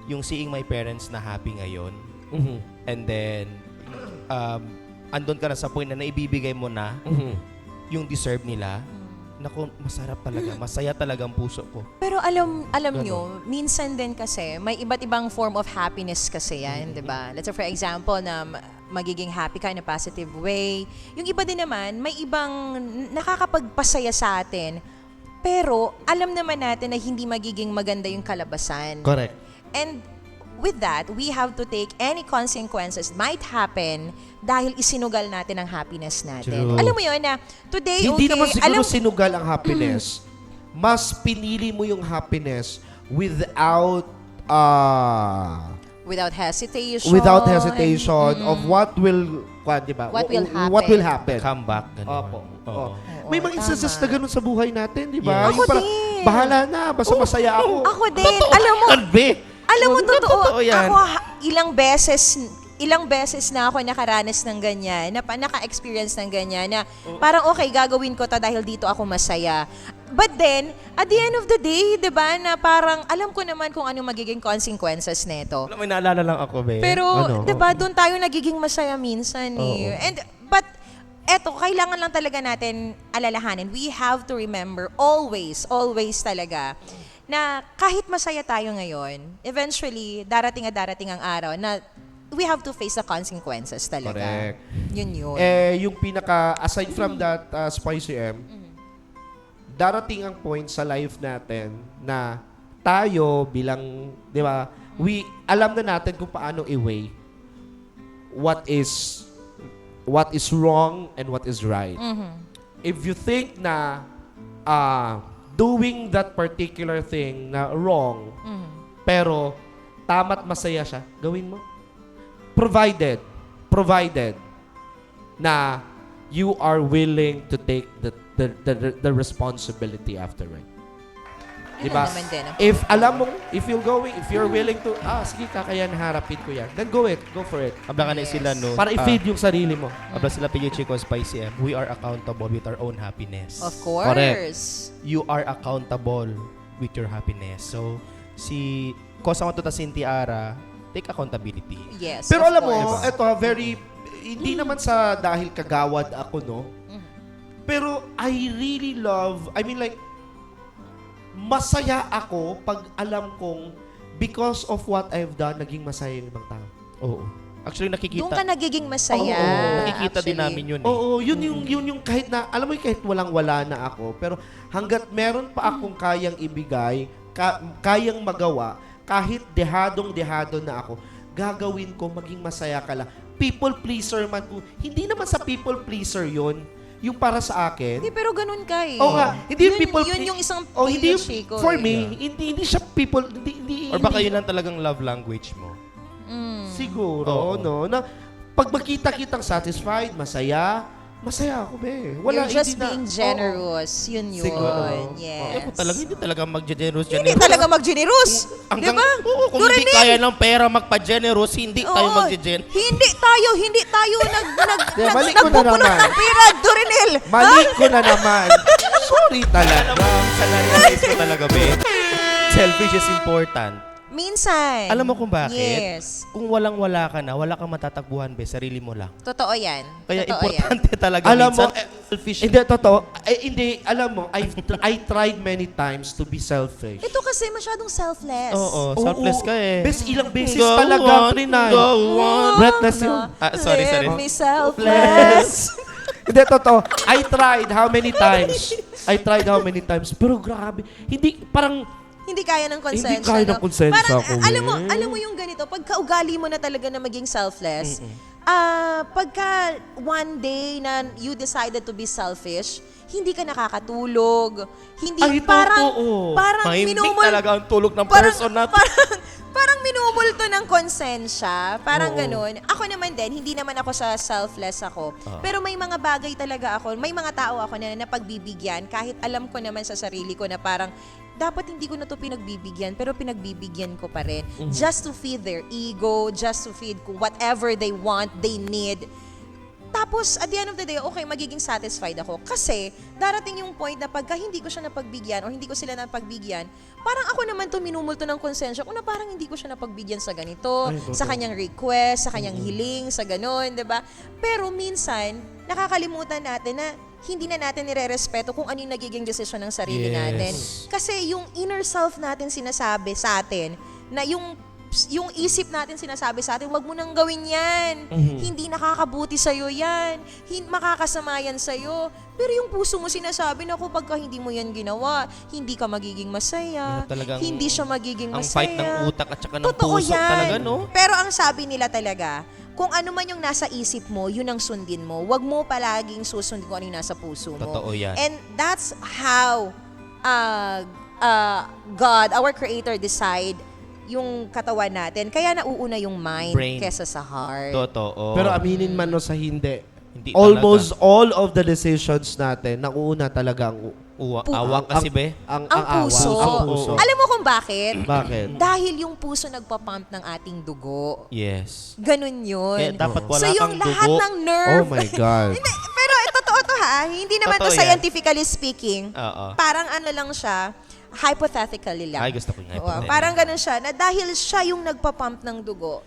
S3: yung seeing my parents na happy ngayon,
S1: Mhm.
S3: and then, andun ka na sa point na naibibigay mo na
S1: Mhm.
S3: yung deserve nila. Naku, masarap talaga. Masaya talaga ang puso ko.
S2: Pero alam nyo, minsan din kasi, may iba't ibang form of happiness kasi yan, di ba? Let's say for example, na magiging happy ka in a positive way. Yung iba din naman, may ibang nakakapagpasaya sa atin Pero alam naman natin na hindi magiging maganda yung kalabasan.
S1: Correct.
S2: And with that, we have to take any consequences might happen dahil isinugal natin ang happiness natin.
S1: True.
S2: Alam mo yun na today,
S1: Hindi
S2: okay,
S1: naman siguro
S2: alam,
S1: sinugal ang happiness. Mas pinili mo yung happiness without
S2: without hesitation.
S1: of what will, di ba?
S2: What will
S1: What will
S2: happen.
S1: happen.
S3: Comeback. Ganun.
S1: Opo.
S3: Oo.
S1: May mga instances na ganun sa buhay natin, di ba?
S2: Yes.
S1: Yung
S2: Ako
S1: parang,
S2: din.
S1: bahala na, basta masaya ako.
S2: Ako din. Alam mo, totoo,
S3: yan.
S2: ako ilang beses na ako nakaranas ng ganyan, naka-experience ng ganyan, na parang okay, gagawin ko to dahil dito ako masaya. But then, at the end of the day, di ba, na parang alam ko naman kung ano magiging consequences nito.
S3: Alam mo, may naalala lang ako, be.
S2: Pero,
S1: Ano?
S2: di ba, doon tayo nagiging masaya minsan eh. But, eto, kailangan lang talaga natin alalahanin. We have to remember always talaga, na kahit masaya tayo ngayon, eventually, darating ang araw na we have to face the consequences talaga.
S1: Correct.
S2: Yun.
S1: Yung aside from that, Spicy M, darating ang point sa life natin na tayo bilang, di ba, alam na natin kung paano i-weigh what is wrong and what is right. If you think na doing that particular thing na wrong, pero tama't masaya siya, gawin mo. Provided na you are willing to take the responsibility after it.
S2: Yun
S1: Diba?
S2: lang naman din.
S1: If you're willing to, sige, kakayan, harapin ko yan, then go for it.
S3: Abla ka na sila, no?
S1: Para i-feed yung sarili mo.
S3: Abla sila, PJ Chico, Spicy M. We are accountable with our own happiness.
S2: Of course.
S1: Correct.
S3: You are accountable with your happiness. So, si Kosa Matuta Sintiara, take accountability.
S2: Yes,
S1: Pero
S2: of
S1: alam mo,
S2: course.
S1: ito hindi naman sa dahil kagawad ako, no? Pero I really love, masaya ako pag alam kong because of what I've done, naging masaya yung ibang tao.
S3: Oo. Actually, nakikita.
S2: Doon ka nagiging masaya.
S1: Oo,
S3: nakikita din namin yun eh.
S1: Oo, yun yung kahit na, alam mo yung kahit walang-wala na ako, pero hanggat meron pa akong kayang ibigay, kayang magawa, kahit dehado na ako, gagawin ko, maging masaya ka lang. People pleaser man ko. Hindi naman sa people pleaser yun. Yung para sa akin.
S2: Hindi, pero ganun ka eh.
S1: Oo nga, hindi yung people
S2: Yun yung isang
S1: hindi yung,
S2: Chico,
S1: for
S2: eh.
S1: me, hindi siya people, hindi,
S3: Or baka
S1: hindi-
S3: yun lang talagang love language mo.
S1: siguro,
S3: Oo.
S1: no? Na pag magkita-kitang satisfied, masaya ako, be.
S2: You're just
S1: hindi na-
S2: being generous. Yun.
S1: Siguro.
S2: Yes.
S3: Ako talaga, hindi talaga mag-generous.
S2: Hindi talaga mag-generous. Di ba?
S3: Oo, kung hindi
S2: Durinil.
S3: kaya ng pera magpa-generous, hindi tayo
S2: Oo.
S3: mag-generous.
S2: Hindi tayo
S1: mali ko na
S2: nagpupuno
S1: naman.
S2: ng pera, Durinil.
S1: Mali ko na naman. Sorry talaga.
S3: Sa na-realize ko talaga, be. Selfish is important.
S2: Minsan.
S3: Alam mo kung bakit?
S2: Yes.
S3: Kung walang-wala ka na, wala kang matatakbuhan, be. Sarili mo lang.
S2: Totoo yan.
S3: Kaya
S2: Totoo
S3: importante talaga
S1: Alam mo,
S3: minsan. Selfish.
S1: hindi, totoo. Hindi, alam mo, I tried many times to be selfish.
S2: Ito kasi masyadong selfless.
S3: Oo, selfless ka eh.
S1: Bes, ilang beses
S3: Go
S1: talaga,
S3: on,
S1: Trinay.
S3: go on.
S1: Breathless yun.
S3: Sorry.
S2: Let me selfless.
S1: Hindi, totoo. I tried how many times. Pero grabe. Hindi, parang,
S2: Hindi kaya ng konsensya.
S1: Hindi kaya ng konsensya
S2: Parang,
S1: ko,
S2: alam mo yung ganito, pagka ugali mo na talaga na maging selfless, pagka one day na you decided to be selfish, hindi ka nakakatulog, hindi,
S1: Ay,
S2: parang
S3: Mahimbing
S2: minumul,
S3: talaga ang tulog ng
S2: parang,
S3: person natin.
S2: parang minumulto ng konsensya, parang ganun. Ako naman din, hindi naman ako sa selfless ako. Pero may mga bagay talaga ako, may mga tao ako na napagbibigyan, kahit alam ko naman sa sarili ko na parang, dapat hindi ko na to pinagbibigyan, pero pinagbibigyan ko pa rin. Just to feed their ego, just to feed whatever they want, they need. Tapos, at the end of the day, okay, magiging satisfied ako. Kasi, darating yung point na pagka hindi ko siya napagbigyan o hindi ko sila napagbigyan, parang ako naman to minumulto ng konsensya ko na parang hindi ko siya napagbigyan sa ganito, sa kanyang request, sa kanyang hiling, sa ganon, 'di ba? Pero minsan, nakakalimutan natin na hindi na natin nire-respeto kung ano yung nagiging desisyon ng sarili natin. Kasi yung inner self natin sinasabi sa atin na yung yung isip natin sinasabi sa atin, wag mo nang gawin yan. Hindi nakakabuti sa'yo yan. Makakasama yan sa'yo. Pero yung puso mo sinasabi na pagka hindi mo yan ginawa, hindi ka magiging masaya.
S3: Talagang
S2: Hindi siya magiging
S3: ang
S2: masaya.
S3: fight ng utak at saka ng
S2: Totoo
S3: puso
S2: yan.
S3: talaga, no?
S2: Pero ang sabi nila talaga, kung ano man yung nasa isip mo, yun ang sundin mo. Huwag mo palaging susundin kung ano yung nasa puso mo.
S3: Totoo yan.
S2: And that's how God, our Creator, decide yung katawan natin. Kaya nauuna yung mind
S3: Brain.
S2: kesa sa heart.
S3: Totoo.
S1: Pero aminin man no sa hindi,
S3: Hindi
S1: almost all of the decisions natin, nauna talaga ang
S3: awang kasi, be.
S2: Ang
S1: awang,
S2: puso.
S1: ang puso.
S2: Alam mo kung bakit?
S1: Bakit?
S2: Dahil yung puso nagpapump ng ating dugo.
S3: Yes.
S2: Ganun yun.
S3: Kaya dapat wala
S2: so yung
S3: kang
S2: lahat
S3: dugo.
S2: ng nerve,
S1: Oh my God.
S2: Hindi, pero totoo to ha. Hindi naman to
S3: Totoo yan.
S2: scientifically speaking.
S3: Oo.
S2: Parang ano lang siya, hypothetically lang.
S3: Ay, gusto ko yung
S2: Oo,
S3: hypothetical.
S2: parang ganun siya, na dahil siya yung nagpapump ng dugo,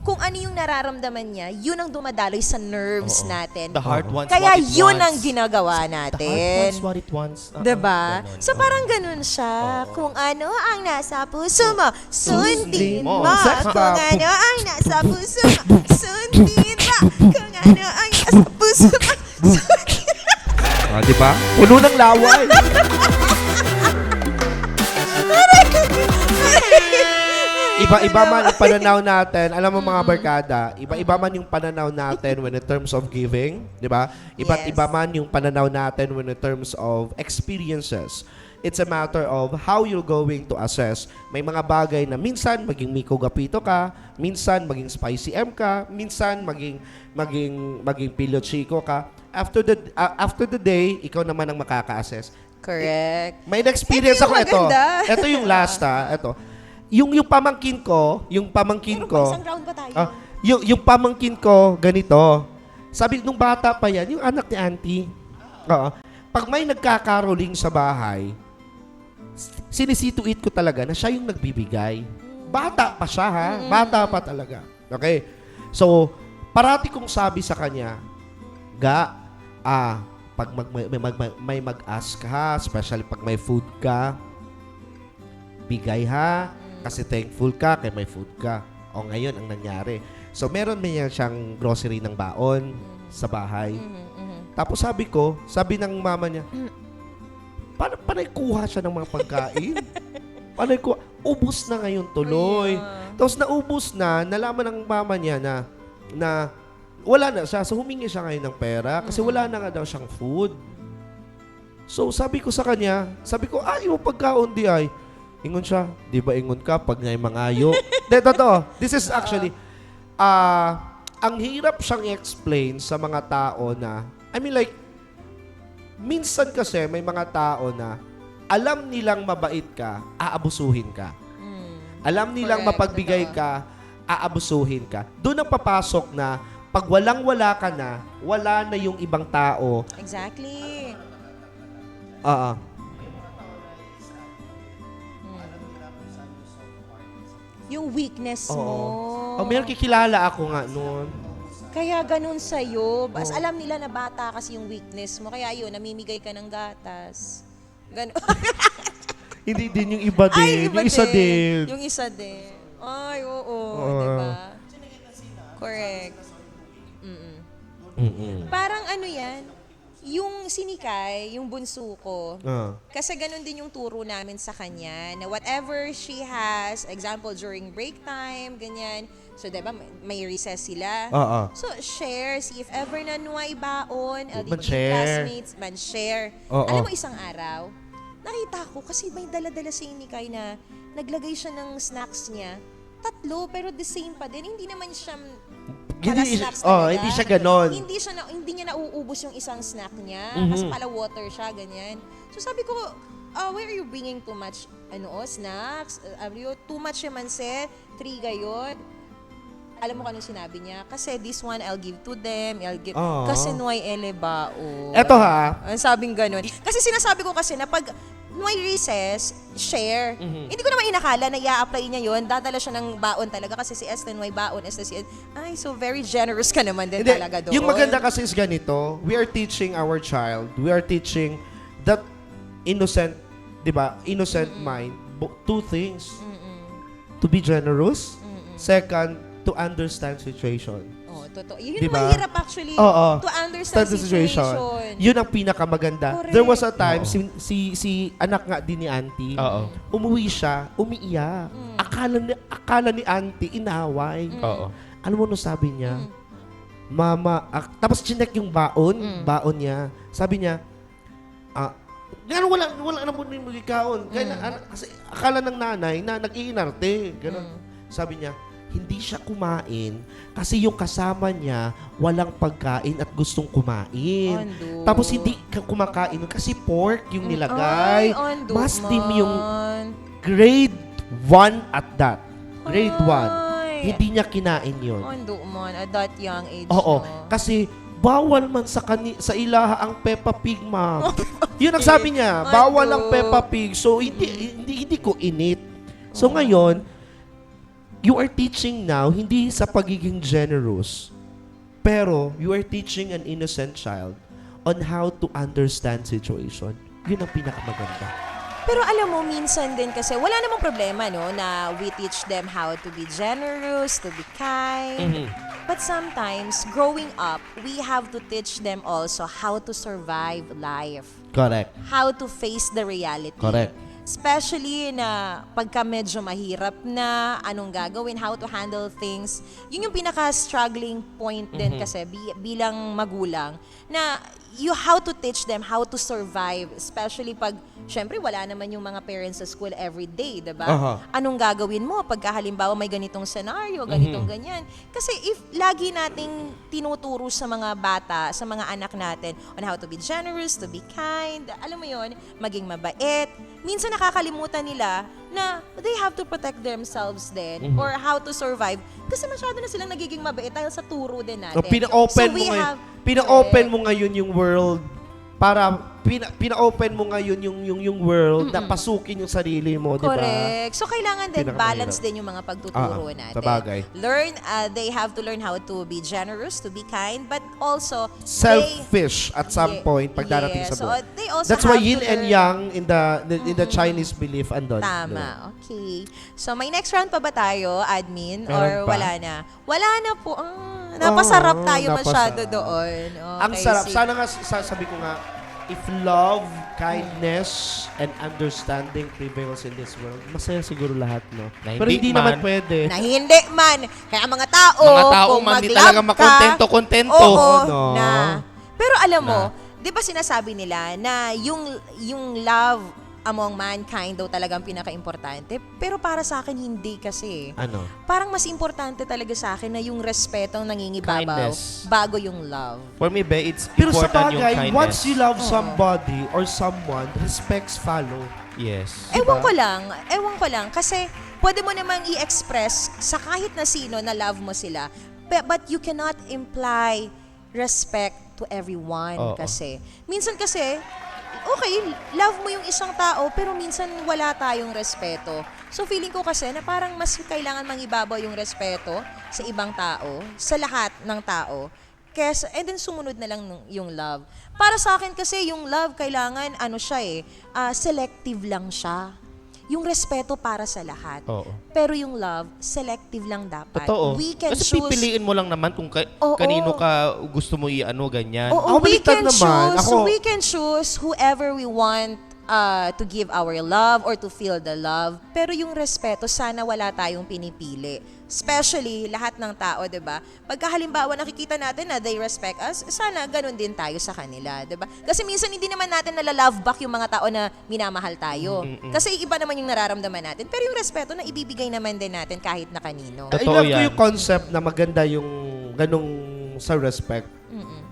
S2: kung ano yung nararamdaman niya, yun ang dumadaloy sa nerves natin.
S3: The heart wants
S2: Kaya
S3: what it
S2: yun
S3: wants.
S2: ang ginagawa
S3: The heart
S2: natin.
S3: wants what it wants.
S2: Diba?
S3: Ganon.
S2: So parang ganun siya. Kung ano ang nasa puso mo, sundin mo.
S3: mo.
S1: Sex
S2: Kung
S1: ba?
S2: ano ang nasa puso mo, sundin mo. Kung ano ang nasa puso mo, sundin mo.
S1: Ah, di ba? Puno ng laway. Iba-iba man ang pananaw natin. Alam mo mga barkada, iba-iba man yung pananaw natin when in terms of giving, di ba? Iba't
S2: Yes.
S1: iba man yung pananaw natin when in terms of experiences. It's a matter of how you're going to assess. May mga bagay na minsan maging Miko Gapito ka, minsan maging Spicy M ka, minsan maging Pilio Chico ka. After the day, ikaw naman ang makaka-assess.
S2: Correct.
S1: May na-experience
S2: Ito
S1: ako
S2: yung
S1: ito.
S2: maganda.
S1: Ito yung last ito. Yung pamangkin ko,
S2: Isang round ba tayo?
S1: yung pamangkin ko ganito. Sabi nung bata pa yan, yung anak ni auntie. Oo. Pag may nagkakaroling sa bahay, sinisituit ko talaga na siya yung nagbibigay. Bata pa siya ha, bata pa talaga. Okay? So, parati kong sabi sa kanya, pag may mag-ask ka ha, especially pag may food ka, bigay ha, kasi thankful ka kay may food ka. O ngayon ang nangyari. So meron niya siyang grocery ng baon sa bahay. Tapos sabi ng mama niya, panay kuha siya ng mga pagkain. Panay kuha. Ubus na ngayon tuloy. Tapos naubos na, nalaman ng mama niya na wala na siya. So humingi siya ngayon ng pera kasi wala na nga daw siyang food. So sabi ko sa kanya, yung pagkaon di ay. Ingon siya, di ba ingon ka pag ngay mangayo? De, totoo. This is actually, ang hirap siyang i-explain sa mga tao na, minsan kasi may mga tao na alam nilang mabait ka, aabusuhin ka. Alam nilang
S2: Correct,
S1: mapagbigay ka, aabusuhin ka. Doon ang papasok na pag walang-wala ka na, wala na yung ibang tao.
S2: Exactly. Yung weakness mo.
S1: Meron kikilala ako nga noon.
S2: Kaya ganun sa'yo. Alam nila na bata kasi yung weakness mo. Kaya yun, namimigay ka ng gatas. Ganun.
S1: Hindi din yung iba din.
S2: Ay, iba
S1: yung isa din.
S2: Yung isa din. Ay, oo. Diba? Correct. Parang ano yan, yung sinikay, yung bunso ko, kasi ganun din yung turo namin sa kanya, na whatever she has, example, during break time, ganyan, so diba, may recess sila. So, share, see if ever na nuway baon, LDT
S1: Man-share.
S2: classmates, man-share.
S1: Oo.
S2: Alam mo, isang araw, nakita ko, kasi may dala-dala si Nikay na naglagay siya ng snacks niya, 3, pero the same pa din. Hindi naman siya snacks talaga.
S1: Hindi siya ganon.
S2: Hindi niya nauubos yung isang snack niya. Kasi pala water siya, ganyan. So sabi ko, where are you bringing too much snacks? Too much naman 3 gayon. Alam mo kung anong sinabi niya? Kasi this one, I'll give to them. Kasi nuay elebao.
S1: Eto ha.
S2: Ang sabing ganun. Kasi sinasabi ko kasi na pag nuay recess, share. Hindi ko naman inakala na i-apply niya yun. Dadala siya ng baon talaga kasi si Esther nuay baon. So very generous ka naman din
S1: Hindi,
S2: talaga doon.
S1: yung maganda kasi is ganito, we are teaching our child, we are teaching that innocent, di ba, innocent mind, 2 things. To be generous Second, to understand situation.
S2: Oh, totoo. Yun
S1: Diba?
S2: yung mahirap actually.
S1: Oo.
S2: To understand the situation.
S1: Yun ang pinakamaganda.
S2: Correct.
S1: There was a time, si anak nga din ni auntie,
S3: Oo.
S1: umuwi siya, umiiyak. Akala ni auntie, inaway.
S3: Oo.
S1: Alam mo no sabi niya? Mama, tapos chinek yung baon niya. Sabi niya, gano'n wala na po yung magikaon. Kasi akala ng nanay na nag-iinarte. Gano'n. Sabi niya, hindi siya kumain kasi yung kasama niya walang pagkain at gustong kumain.
S2: Ondo.
S1: Tapos hindi ka kumakain kasi pork yung nilagay.
S2: Ay, ondo
S1: Mas dim yung
S2: man.
S1: grade 1 at that. Grade 1.
S2: Ay.
S1: Hindi niya kinain yun.
S2: Ondo man, at that young age.
S1: Oo.
S2: no?
S1: Kasi bawal man sa ilaha ang Peppa Pig, ma'am. Yun ang sabi niya. Bawal ang Peppa Pig. So, hindi ko init. So, ngayon, you are teaching now, hindi sa pagiging generous, pero you are teaching an innocent child on how to understand situation. Yun ang pinakamaganda.
S2: Pero alam mo, minsan din kasi wala namang problema, no, na we teach them how to be generous, to be kind. But sometimes, growing up, we have to teach them also how to survive life.
S1: Correct.
S2: How to face the reality.
S1: Correct.
S2: Especially na pagka medyo mahirap na, anong gagawin, how to handle things. Yun yung pinaka-struggling point din kasi bilang magulang na how to teach them how to survive. Especially pag, syempre, wala naman yung mga parents sa school every day, diba? Anong gagawin mo pagka halimbawa may ganitong scenario, ganitong ganyan. Kasi if lagi nating tinuturo sa mga bata, sa mga anak natin on how to be generous, to be kind, alam mo yon, maging mabait, minsan nakakalimutan nila na they have to protect themselves din or how to survive kasi masyado na silang nagiging mabait dahil sa turo din natin.
S1: Pina-open mo ngayon yung world para pina-open mo ngayon yung world na pasukin yung sarili mo, di ba?
S2: Correct. So, kailangan din
S1: Pinakamahirap.
S2: balance din yung mga pagtuturo natin.
S1: sabagay.
S2: They have to learn how to be generous, to be kind, but also
S1: Selfish at some point pag darating
S2: yes.
S1: sa buhay.
S2: So, they also
S1: That's why
S2: have to
S1: yin and
S2: learn-
S1: yang in the Chinese belief andon.
S2: Tama. Okay. So, may next round pa ba tayo, admin?
S1: Meron
S2: Or
S1: pa?
S2: wala na? Wala na po. Napasarap tayo
S1: napasarap.
S2: masyado doon. Okay,
S1: Ang sarap.
S2: sige.
S1: Sana nga, sabi ko nga, if love, kindness, and understanding prevails in this world, masaya siguro lahat, no?
S3: Na
S1: Pero
S3: hindi
S1: hindi naman
S3: man.
S1: pwede.
S2: Na hindi man. Kaya mga tao,
S3: Mga tao,
S2: kung
S3: man, di
S2: mag-love
S3: talaga
S2: ka,
S3: makontento-kontento.
S2: Oo,
S1: No.
S2: na. Pero alam mo, di ba sinasabi nila na yung love among mankind daw talagang pinaka-importante. Pero para sa akin, hindi kasi.
S1: Ano?
S2: Parang mas importante talaga sa akin na yung respeto ang nangingibabaw
S3: Kindness.
S2: bago yung love.
S3: For me, be, it's
S1: Pero sa
S3: important yung
S1: bagay,
S3: kindness.
S1: once you love somebody or someone, respects follow.
S3: Yes.
S2: Ewan ko lang. Kasi pwede mo namang i-express sa kahit na sino na love mo sila. But you cannot imply respect to everyone
S3: Oo.
S2: kasi. Minsan kasi, okay, love mo yung isang tao, pero minsan wala tayong respeto. So feeling ko kasi na parang mas kailangan mangibabaw yung respeto sa ibang tao, sa lahat ng tao. Kesa, and then sumunod na lang yung love. Para sa akin kasi yung love kailangan, selective lang siya. Yung respeto para sa lahat.
S3: Oo.
S2: Pero yung love, selective lang dapat.
S3: Totoo.
S2: We can
S3: Kasi
S2: choose.
S3: pipiliin mo lang naman kung
S2: Oo.
S3: kanino ka gusto mo i-ano, ganyan.
S2: Oo,
S1: Ako
S2: we
S1: baliktad
S2: can
S1: naman.
S2: choose.
S1: Ako-
S2: We can choose whoever we want to give our love or to feel the love. Pero yung respeto, sana wala tayong pinipili. Especially, lahat ng tao, di ba? Pagka halimbawa nakikita natin na they respect us, sana ganun din tayo sa kanila, di ba? Kasi minsan hindi naman natin nala-love back yung mga tao na minamahal tayo. Kasi iba naman yung nararamdaman natin. Pero yung respeto na ibibigay naman din natin kahit na kanino.
S1: I
S3: Totoo
S1: love ko
S3: yan.
S1: yung concept na maganda yung ganong sa respect.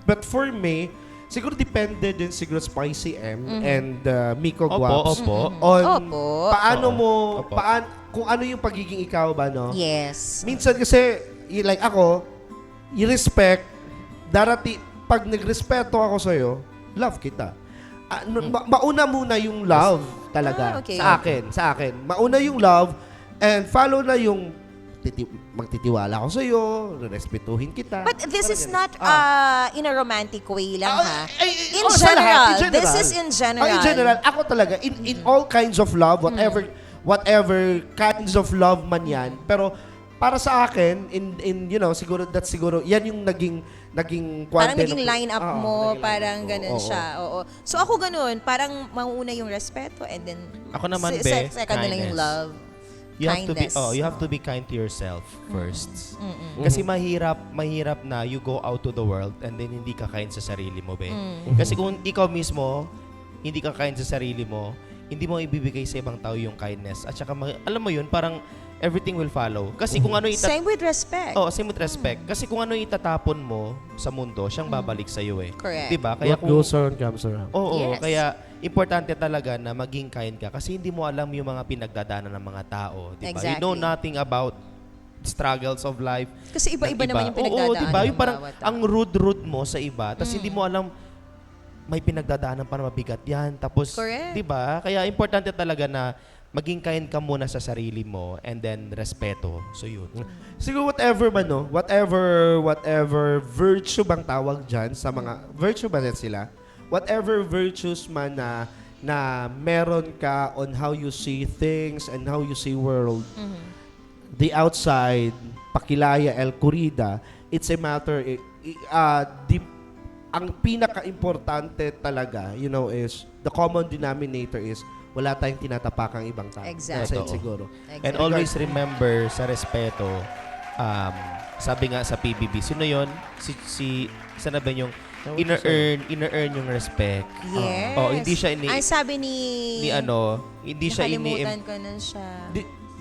S1: But for me, siguro depende din siguro Spicy M and Miko Guaps
S3: Opo.
S1: on
S2: Opo.
S1: paano mo,
S3: Opo.
S1: kung ano yung pagiging ikaw ba, no?
S2: Yes.
S1: Minsan kasi, like ako, i-respect, pag nagrespeto ako sa'yo, love kita. Mauna muna yung love talaga
S2: Okay.
S1: sa akin. Mauna yung love and follow na yung magtitiwala ako sa'yo, respetuhin kita.
S2: But this
S1: Parang
S2: is
S1: ganun.
S2: not in a romantic way lang, ha? In
S1: sa lahat,
S2: general. This is in general.
S1: In general, ako talaga, in all kinds of love, whatever kinds of love man yan, pero para sa akin, siguro, yan yung naging
S2: Parang
S1: kwante
S2: naging
S1: ng-
S2: line up
S1: Oo,
S2: mo,
S1: naging line
S2: parang
S1: up ko.
S2: ganun
S1: Oo.
S2: siya. Oo. So ako ganun, parang mauuna yung respeto and then
S3: Ako naman,
S2: second na lang yung
S3: kindness.
S2: love.
S3: You have to be
S2: Kindness.
S3: you have to be kind to yourself first. Kasi mahirap na you go out to the world and then hindi ka kind sa sarili mo, be. Kasi kung ikaw mismo hindi ka kind sa sarili mo, hindi mo ibibigay sa ibang tao yung kindness. At saka alam mo yun, parang everything will follow. Kasi kung ano
S2: Same with respect.
S3: same with respect. Kasi kung ano itatapon mo sa mundo, siyang babalik sa iyo eh.
S2: Correct.
S3: 'Di ba? Kaya
S1: What goes around comes around.
S3: Oo,
S2: Yes.
S3: kaya importante talaga na maging kind ka kasi hindi mo alam yung mga pinagdadaanan ng mga tao, 'di ba? You know
S2: Exactly.
S3: nothing about struggles of life.
S2: Kasi iba-iba
S3: ng
S2: naman yung
S3: Oo,
S2: pinagdadaanan
S3: 'di ba?
S2: ng
S3: Yung parang
S2: bawat tao.
S3: ang rude mo sa iba, tapos hindi mo alam may pinagdadaanan para mabigat 'yan. Tapos,
S2: Correct.
S3: 'di ba? Kaya importante talaga na maging kind ka muna sa sarili mo and then respeto. So yun.
S1: Siguro whatever man, no? Whatever virtue bang tawag dyan sa mga, virtue ba yan sila? Whatever virtues man na meron ka on how you see things and how you see world, the outside, pakilaya el corrida, it's a matter, ang pinaka-importante talaga, is, the common denominator is, wala tayong tinatapakang ibang tao.
S2: Exactly.
S1: That's it
S3: Totoo.
S1: siguro.
S3: And always remember sa respeto, sabi nga sa PBB, sino yun? Sana ba yung ina-earn yung respect.
S2: Yes.
S3: Hindi siya
S2: Ang sabi ni
S3: hindi siya
S2: nakalimutan ko na siya.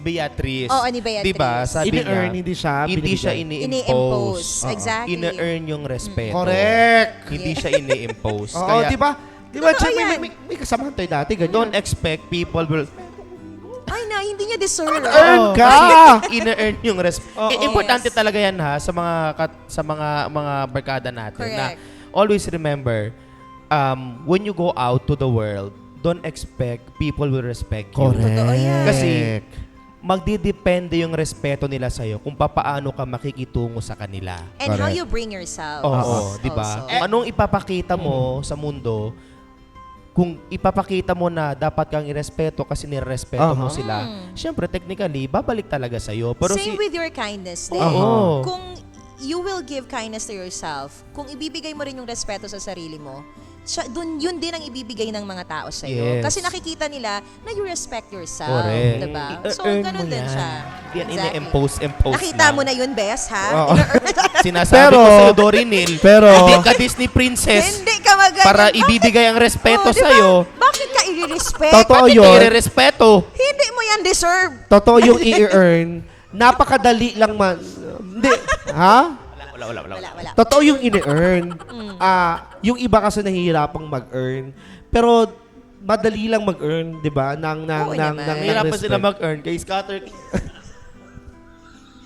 S3: Beatrice.
S2: Oo, ni Beatrice.
S3: Diba? Sabi
S1: Ini-earn,
S3: niya,
S1: hindi siya
S3: hindi siya
S1: binibigay.
S2: Ini-impose.
S3: ini-impose.
S2: Exactly.
S3: Ina-earn yung respeto.
S1: Correct.
S3: Hindi siya ini-impose.
S1: Oo,
S3: Kaya,
S1: di ba? Di ba,
S2: Totoo
S1: Chef,
S2: yan.
S1: may kasamahan tayo dati, ganyan.
S3: don't expect people will
S2: Ay na, hindi niya deserve.
S1: Earn ka!
S3: Kasi ina-earn yung respect.
S1: Oo.
S3: Importante
S2: Yes.
S3: talaga yan ha sa mga barkada natin na
S2: Correct.
S3: always remember when you go out to the world, don't expect people will respect you.
S1: Correct.
S2: Totoo yan.
S3: Kasi magdidepende yung respeto nila sa'yo kung papaano ka makikitungo sa kanila.
S2: And how
S1: Correct.
S2: you bring yourself.
S3: Oo, di ba?
S2: also.
S3: Kung anong ipapakita mo sa mundo, kung ipapakita mo na dapat kang irespeto kasi nirespeto mo sila, syempre, technically, babalik talaga sa'yo. Pero
S2: Same with your kindness din.
S3: Oo.
S2: Kung you will give kindness to yourself, kung ibibigay mo rin yung respeto sa sarili mo, yun din ang ibibigay ng mga tao sa iyo.
S3: Yes.
S2: Kasi nakikita nila na you respect yourself.
S3: Correct.
S2: Diba? So,
S3: I-earn
S2: ganun
S3: mo
S2: din
S3: yan.
S2: siya.
S3: Hindi yan
S2: Exactly.
S3: ine-impose
S2: Nakita
S3: lang.
S2: mo na yun, Bes, ha?
S1: Oo.
S3: Sinasabi
S1: Pero-
S3: ko sa'yo, Dorinil, hindi ka Disney princess
S2: Hindi ka magaling.
S3: para ibibigay ang respeto
S2: Oo, diba?
S3: sa'yo.
S2: Bakit ka i-respect?
S1: Totoo
S3: Bakit
S1: yun.
S3: ka i-respeto?
S2: Hindi mo yan deserve.
S1: Totoo yung i-earn. Napakadali lang man. Hindi. Ha?
S2: Wala.
S1: Totoo yung ini-earn. Yung iba kasi nahihirapang mag-earn. Pero madali lang mag-earn, 'di ba?
S2: Oo naman.
S3: Mahirapan
S1: respect.
S3: sila mag-earn kay scatter.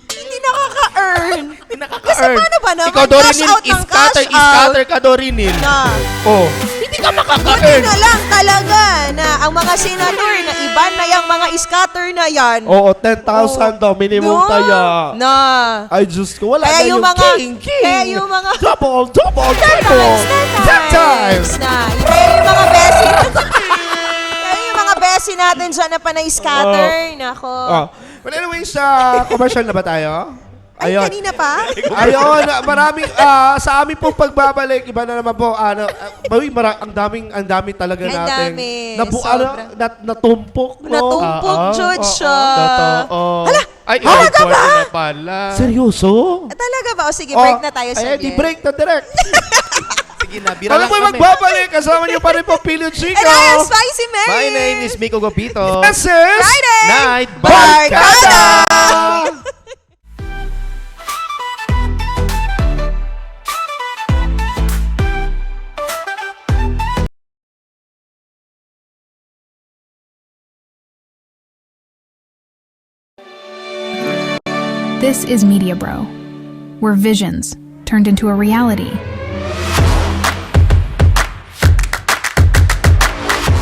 S2: Hindi nakaka-earn.
S3: Hindi
S2: Kasi
S3: nakaka-earn.
S2: paano ba naman?
S3: Ikaw,
S2: Cash
S3: Dorinil,
S2: out ng cash out.
S3: scatter ka, Dorinil.
S2: Na.
S3: Oh, hindi ka
S2: Buti
S3: makaka-earn.
S2: na lang talaga na ang mga senador na iba na yung mga scatter na yan.
S1: Oo, 10,000 daw minimum
S2: No.
S1: kaya.
S2: Na.
S1: Ay, Diyos ko, wala
S2: Kaya
S1: na
S2: yung
S1: yung
S2: mga,
S1: king.
S2: kaya yung mga,
S1: Double,
S2: 10 times na. Kaya yung mga besi, kaya yung mga besi natin dyan na panay scatter. Nako.
S1: But anyways, commercial na ba tayo?
S2: Ay, kanina pa?
S1: Ayun, maraming sa amin pong pagbabalik, iba na naman po, ang dami talaga
S2: Ang
S1: natin.
S2: dami,
S1: Natumpok, no?
S2: Natumpok, Jud siya.
S3: Totoo. Ay, record na pala.
S1: Seryoso?
S2: Talaga ba? O sige, break na tayo
S1: Ay, di
S2: saglit.
S1: break na direct.
S3: Sige na, bira
S1: Alam
S3: lang
S1: mo,
S3: kami.
S1: magbabalik. Kasama niyo pa rin po, Pilio Chico.
S2: And I am Spicy Mary.
S3: My name is Miko Gopito.
S1: This is
S2: Friday.
S3: Night
S2: Barkada!
S4: This is Media Bro, where visions turned into a reality.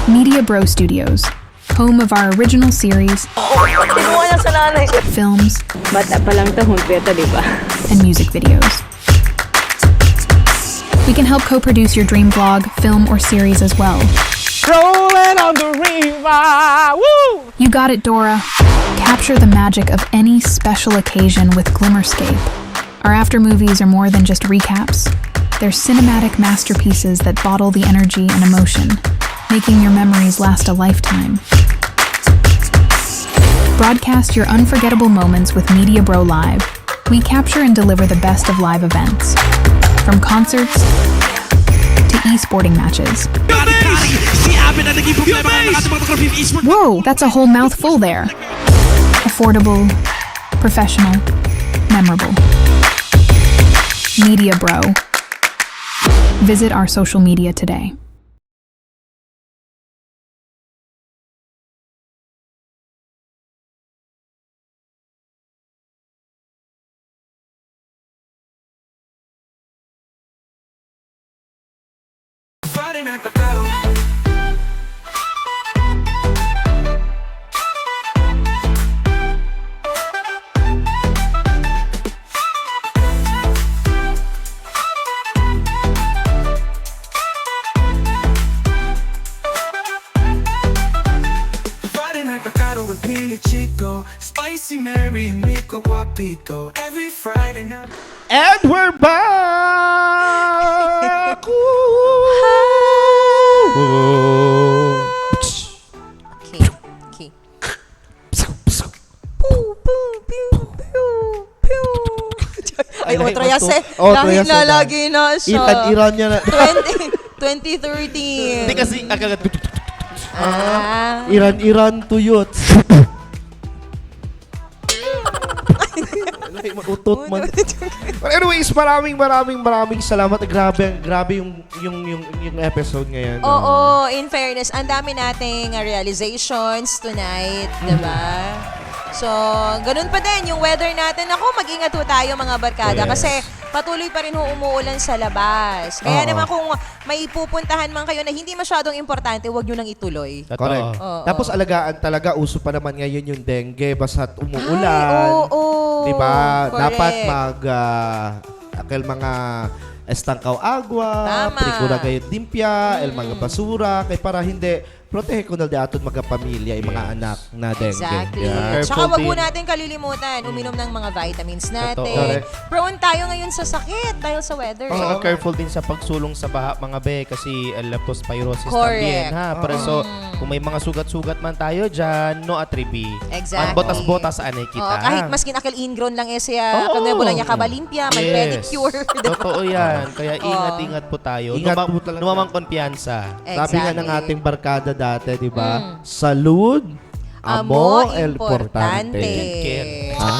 S4: Media Bro Studios, home of our original series, films,
S5: Bata pa lang tahon, Peta, di ba?
S4: and music videos. We can help co-produce your dream vlog, film, or series as well.
S6: Rolling on the river. Woo!
S4: You got it, Dora. Capture the magic of any special occasion with Glimmerscape. Our after movies are more than just recaps. They're cinematic masterpieces that bottle the energy and emotion, making your memories last a lifetime. Broadcast your unforgettable moments with Media Bro Live. We capture and deliver the best of live events, from concerts to e-sporting matches. Whoa, that's a whole mouthful there. Affordable, professional, memorable. Media Bro. Visit our social media today.
S8: with Pili Chico, Spicy Mary, Nico Guapito. Every Friday night.
S1: And we're back!
S2: Okay. Okay. Pew, pew, pew, pew, pew. Ay,
S1: Ay,
S2: Otra Yase.
S1: Otra
S2: Lagi
S1: Yase
S2: na,
S1: na.
S2: lagi na siya.
S1: Iran niya na.
S2: 2013.
S3: Hindi kasi agad
S1: Iran tuyot. Utot man. But anyways, maraming salamat. Grabe yung episode ngayon.
S2: Oo, in fairness, ang dami nating realizations tonight, diba? So, ganun pa din yung weather natin. Ako, mag-ingat po tayo mga barkada kasi patuloy pa rin umuulan sa labas. Kaya naman kung may pupuntahan man kayo na hindi masyadong importante, huwag nyo nang ituloy.
S1: Correct.
S2: Oo.
S1: Tapos alagaan talaga, uso pa naman ngayon yung dengue, basta't umuulan.
S2: Ay, oo.
S1: Diba?
S2: Correct.
S1: Dapat akil mga estangkaw agwa,
S2: Tama.
S1: prikura gayot limpya, el mga basura, kay para hindi protehe ko na dapat mga pamilya, yung mga anak na dengue.
S2: Exactly.
S1: Yeah.
S2: Tsaka wag
S3: Careful
S2: po
S3: din.
S2: natin kalilimutan, uminom ng mga vitamins natin.
S1: Correct.
S2: Prone tayo ngayon sa sakit dahil sa weather.
S3: Saka careful din sa pagsulong sa baha mga be kasi leptospirosis
S2: Correct.
S3: también ha. Pero so, kung may mga sugat-sugat man tayo dyan, no atribi.
S2: Exactly.
S3: Ang botas-botas anay kita.
S2: Oo, kahit maskin akil ingrown lang siya, kung lang niya kabalimpya, may pedicure.
S3: Totoo yan. Kaya ingat-ingat po tayo.
S1: Ingat po talaga.
S3: Lumamang kumpiyansa.
S1: Sabi nga ng ating barkada dati, di ba? Salud, amo, el importante.
S3: Care.
S1: Ha?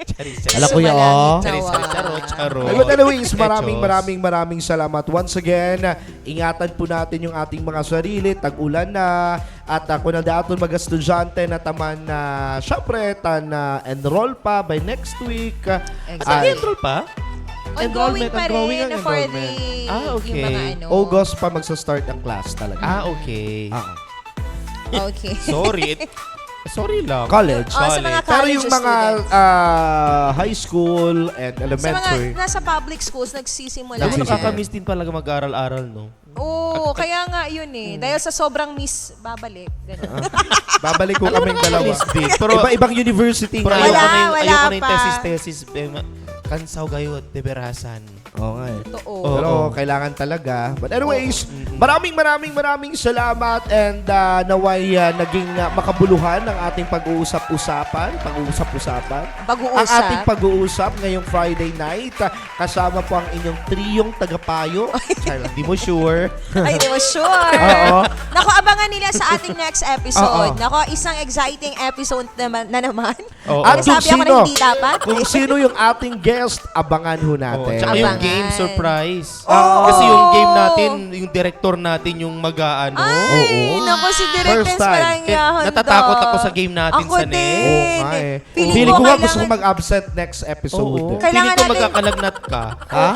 S3: Charis.
S1: Alam ko yan, oh.
S3: Charo.
S1: But anyways, maraming salamat. Once again, ingatan po natin yung ating mga sarili, tag-ulan na, at ako na daton mga estudyante na taman na, syempre, enroll pa by next week.
S2: Exactly.
S3: Enroll pa?
S2: Ongoing pa
S1: ongoing
S2: rin
S1: ang
S2: for the
S1: enrollment.
S3: Okay.
S2: yung mga ano.
S1: August pa magsa-start ang class talaga.
S3: Okay.
S2: Okay.
S3: Sorry lang.
S1: College.
S2: Oh, sa mga
S1: Pero
S2: college
S1: yung mga
S2: students.
S1: high school and
S2: Sa mga
S1: elementary,
S2: nasa public schools, nagsisimula.
S3: Alam mo,
S2: yan.
S3: nakakamiss din talaga mag-aral-aral, no?
S2: Oo, kaya nga yun eh. Dahil sa sobrang miss, babalik. Ganun.
S1: babalik ko kaming dalawa.
S3: Miss din. Pero,
S1: Iba-ibang university
S3: pero
S1: nga.
S3: ayoko
S2: Wala,
S3: na yung,
S2: wala
S3: ayoko na yung
S2: pa.
S3: tesis. Kansaw gayo, deberasan.
S1: Oo nga eh.
S2: Totoo.
S1: Pero kailangan talaga. But anyways, maraming salamat and naway naging makabuluhan ang ating pag-uusap-usapan.
S2: Pag-uusap.
S1: Ang ating pag-uusap ngayong Friday night. Kasama po ang inyong triyong tagapayo.
S3: Hindi mo sure.
S2: Ay, di mo sure.
S1: Oo.
S2: Naku, abangan nila sa ating next episode.
S1: Oo.
S2: Naku, isang exciting episode na naman.
S3: Oo.
S1: At kung
S2: Sabi ako na
S1: sino,
S2: hindi dapat.
S1: kung sino yung ating guest, abangan ho natin.
S3: Tsaka yung
S2: Abangan.
S3: game surprise.
S2: Oo.
S3: Kasi yung game natin, yung director natin yung mag-aano.
S2: Ay, naku, si Direk
S1: First
S2: Tens
S1: time.
S2: parang yahan
S3: Natatakot ako sa game natin
S2: Ako
S3: sa net.
S2: din.
S1: Oo nga eh.
S2: Feeling
S1: Feeling ko nga
S2: kailangan-
S1: gusto ko mag-absent next episode.
S3: Oo.
S2: Kailangan
S3: Feeling ko
S2: natin-
S3: magkakalagnat ka.
S1: Ha?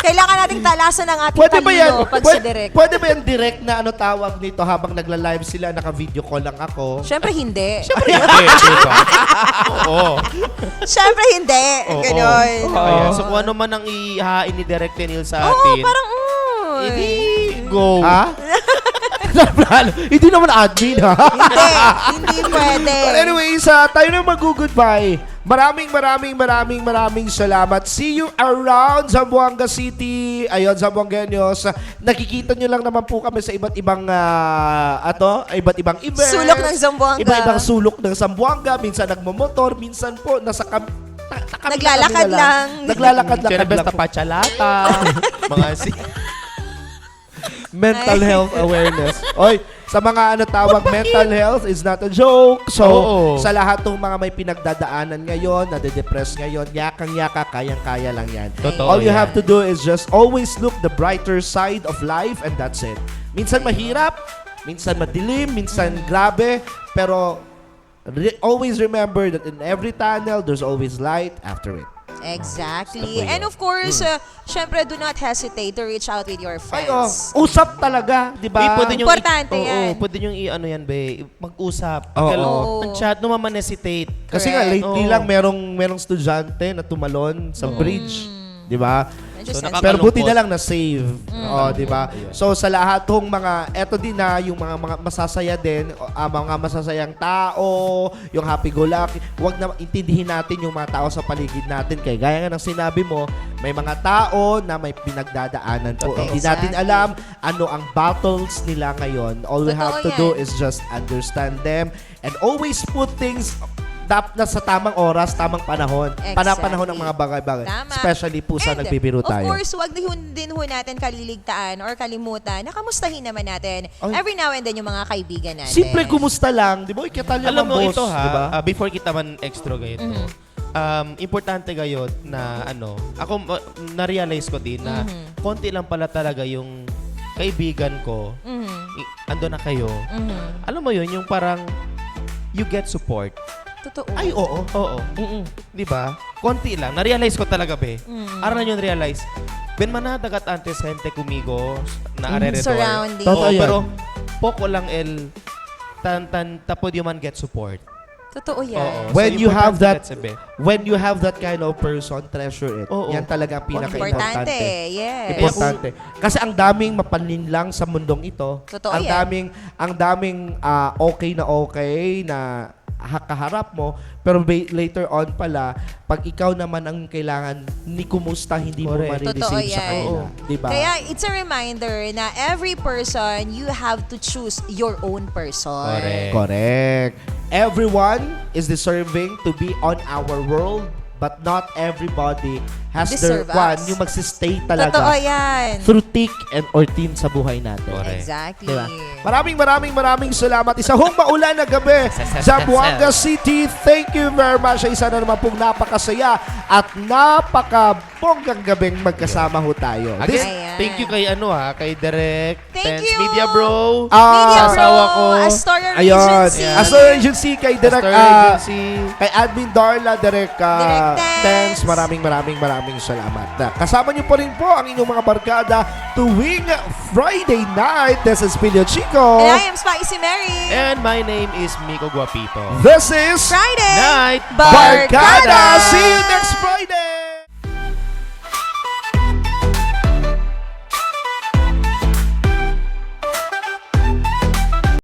S2: Kailangan nating talasan ng ating
S1: Pwede ba yan?
S2: talino pag si Direk.
S1: Pwede ba yan direct na ano tawag nito habang nagla-live sila, naka-video call lang ako?
S2: Siyempre hindi.
S3: Diba? Oo.
S2: Siyempre hindi.
S3: Oo.
S2: Ganon.
S3: Ayan. So kung ano man ang ihahain ni Direct Neil sa
S2: Oo,
S3: atin,
S2: parang,
S3: hindi go.
S1: Ha? Hindi naman admin, ha?
S2: Hindi pwede.
S1: But anyways, tayo na mag-goodbye. Maraming salamat. See you around Zamboanga City. Ayun, Zamboangueños. Nakikita nyo lang naman po kami sa iba't ibang iba't ibang events.
S2: Sulok ng Zamboanga.
S1: Iba-ibang sulok ng Zamboanga. Minsan nagmomotor, minsan po nasa
S2: Naglalakad lang.
S1: Naglalakad-lakad
S3: Siyempre,
S1: lang.
S3: basta pachalata. mga
S1: Mental health awareness. Oy, sa mga tawag, mental health is not a joke. So,
S3: Oo.
S1: sa lahat ng mga may pinagdadaanan ngayon, nade-depress ngayon, yakang-yaka, kayang-kaya lang yan.
S3: Totoo
S1: All you
S3: yan.
S1: have to do is just always look the brighter side of life and that's it. Minsan mahirap, minsan madilim, minsan grabe, pero always remember that in every tunnel, there's always light after it.
S2: Exactly. And of course, syempre, do not hesitate to reach out with your
S1: Ay, oh,
S2: friends.
S1: usap talaga, di ba?
S3: Pwede nyo
S2: Importante yan.
S3: Pwede nyo i-ano yan, be. Mag-usap.
S1: Oo.
S2: Oo.
S3: Ang chat, no hesitate.
S1: Kasi nga,
S2: Correct.
S1: lately
S3: Oo.
S1: lang merong estudyante na tumalon sa bridge. Di ba?
S2: Medyo
S3: So,
S2: sensitive.
S1: Pero buti
S3: Nakakalungkot.
S1: na lang na-save. Oh, di ba? So, sa lahat ng mga, eto din na, yung mga masasaya din, mga masasayang tao, yung happy-go-lucky, huwag na intindihin natin yung mga tao sa paligid natin. Kaya gaya nga ng sinabi mo, may mga tao na may pinagdadaanan po.
S2: Totoo.
S1: Hindi natin
S2: Exactly.
S1: alam ano ang battles nila ngayon. All we have to
S2: Totoo
S1: do
S2: yan.
S1: is just understand them and always put things na sa tamang oras, tamang panahon.
S2: Exactly.
S1: Panahon ng mga bagay-bagay.
S2: Tama.
S1: Especially po sa
S2: And,
S1: nagbibiro tayo.
S2: Of course, wag din ho natin kaliligtaan or kalimutan na kamustahin naman natin
S1: Ay.
S2: every now and then yung mga kaibigan natin.
S1: Simple kumusta lang. Di ba? Ikatalya
S3: Alam mo
S1: boss.
S3: ito ha,
S1: Di ba?
S3: before kita man extra ganito, importante gayon na ako na-realize ko din na konti lang pala talaga yung kaibigan ko. Ando na kayo. Alam mo yun, yung parang you get support.
S2: Totoo.
S1: Ay, oo.
S3: Oo. Di ba? Konti lang. Na-realize ko talaga, be. Araw na yun realize. Ben manadagat antes gente kumigo na alrededor.
S2: Surrounding.
S1: Totoo
S3: Oo,
S1: yan.
S3: pero poko lang tapod yung man get support.
S2: Totoo yan.
S3: Oo.
S1: When
S3: So,
S1: you have
S3: importante
S1: that,
S3: be.
S1: when you have that kind of person, treasure it.
S3: Oo.
S1: Yan talaga ang
S2: Importante.
S1: pinaka-importante.
S2: Yes.
S1: Importante. Kasi ang daming mapanlinlang sa mundong ito.
S2: Totoo
S1: ang
S2: yan.
S1: daming okay na kaharap mo, pero later on pala, pag ikaw naman ang kailangan ni kumusta, hindi mo
S3: Correct.
S2: Totoo
S1: ma-receive sa
S2: yan.
S1: kanila. Diba?
S2: Kaya it's a reminder na every person, you have to choose your own person.
S3: Correct.
S1: Correct. Everyone is deserving to be on our world, but not everybody has their
S2: Deserve
S1: one,
S2: us.
S1: yung magsistay
S2: Totoo
S1: talaga
S2: yan.
S1: through thick or thin sa buhay natin.
S3: Correct.
S2: Exactly.
S1: Diba? Maraming salamat. Isa hong maulan na gabi Zamboanga City. Thank you very much. Isa na naman pong napakasaya at napakabonggang gabing magkasama ho tayo.
S3: Again,
S2: Ayan.
S3: thank you kay kay Direk,
S2: Thank
S3: Tense
S2: you.
S3: Media Bro.
S2: Media Bro,
S3: sasawa ko.
S2: Astoria
S1: Ayun.
S2: Regency.
S1: Astor Agency kay Direk,
S3: Star Agency.
S1: kay Admin Darla, Direk
S2: Direk Tens.
S1: Tens. Maraming salamat. Kasama niyo po rin po ang inyong mga barkada tuwing Friday night. This is Pilio Chico.
S2: And I am Spicy Mary.
S3: And my name is Miko Guapito.
S1: This is
S2: Friday
S3: Night
S1: Barkada. See you next Friday.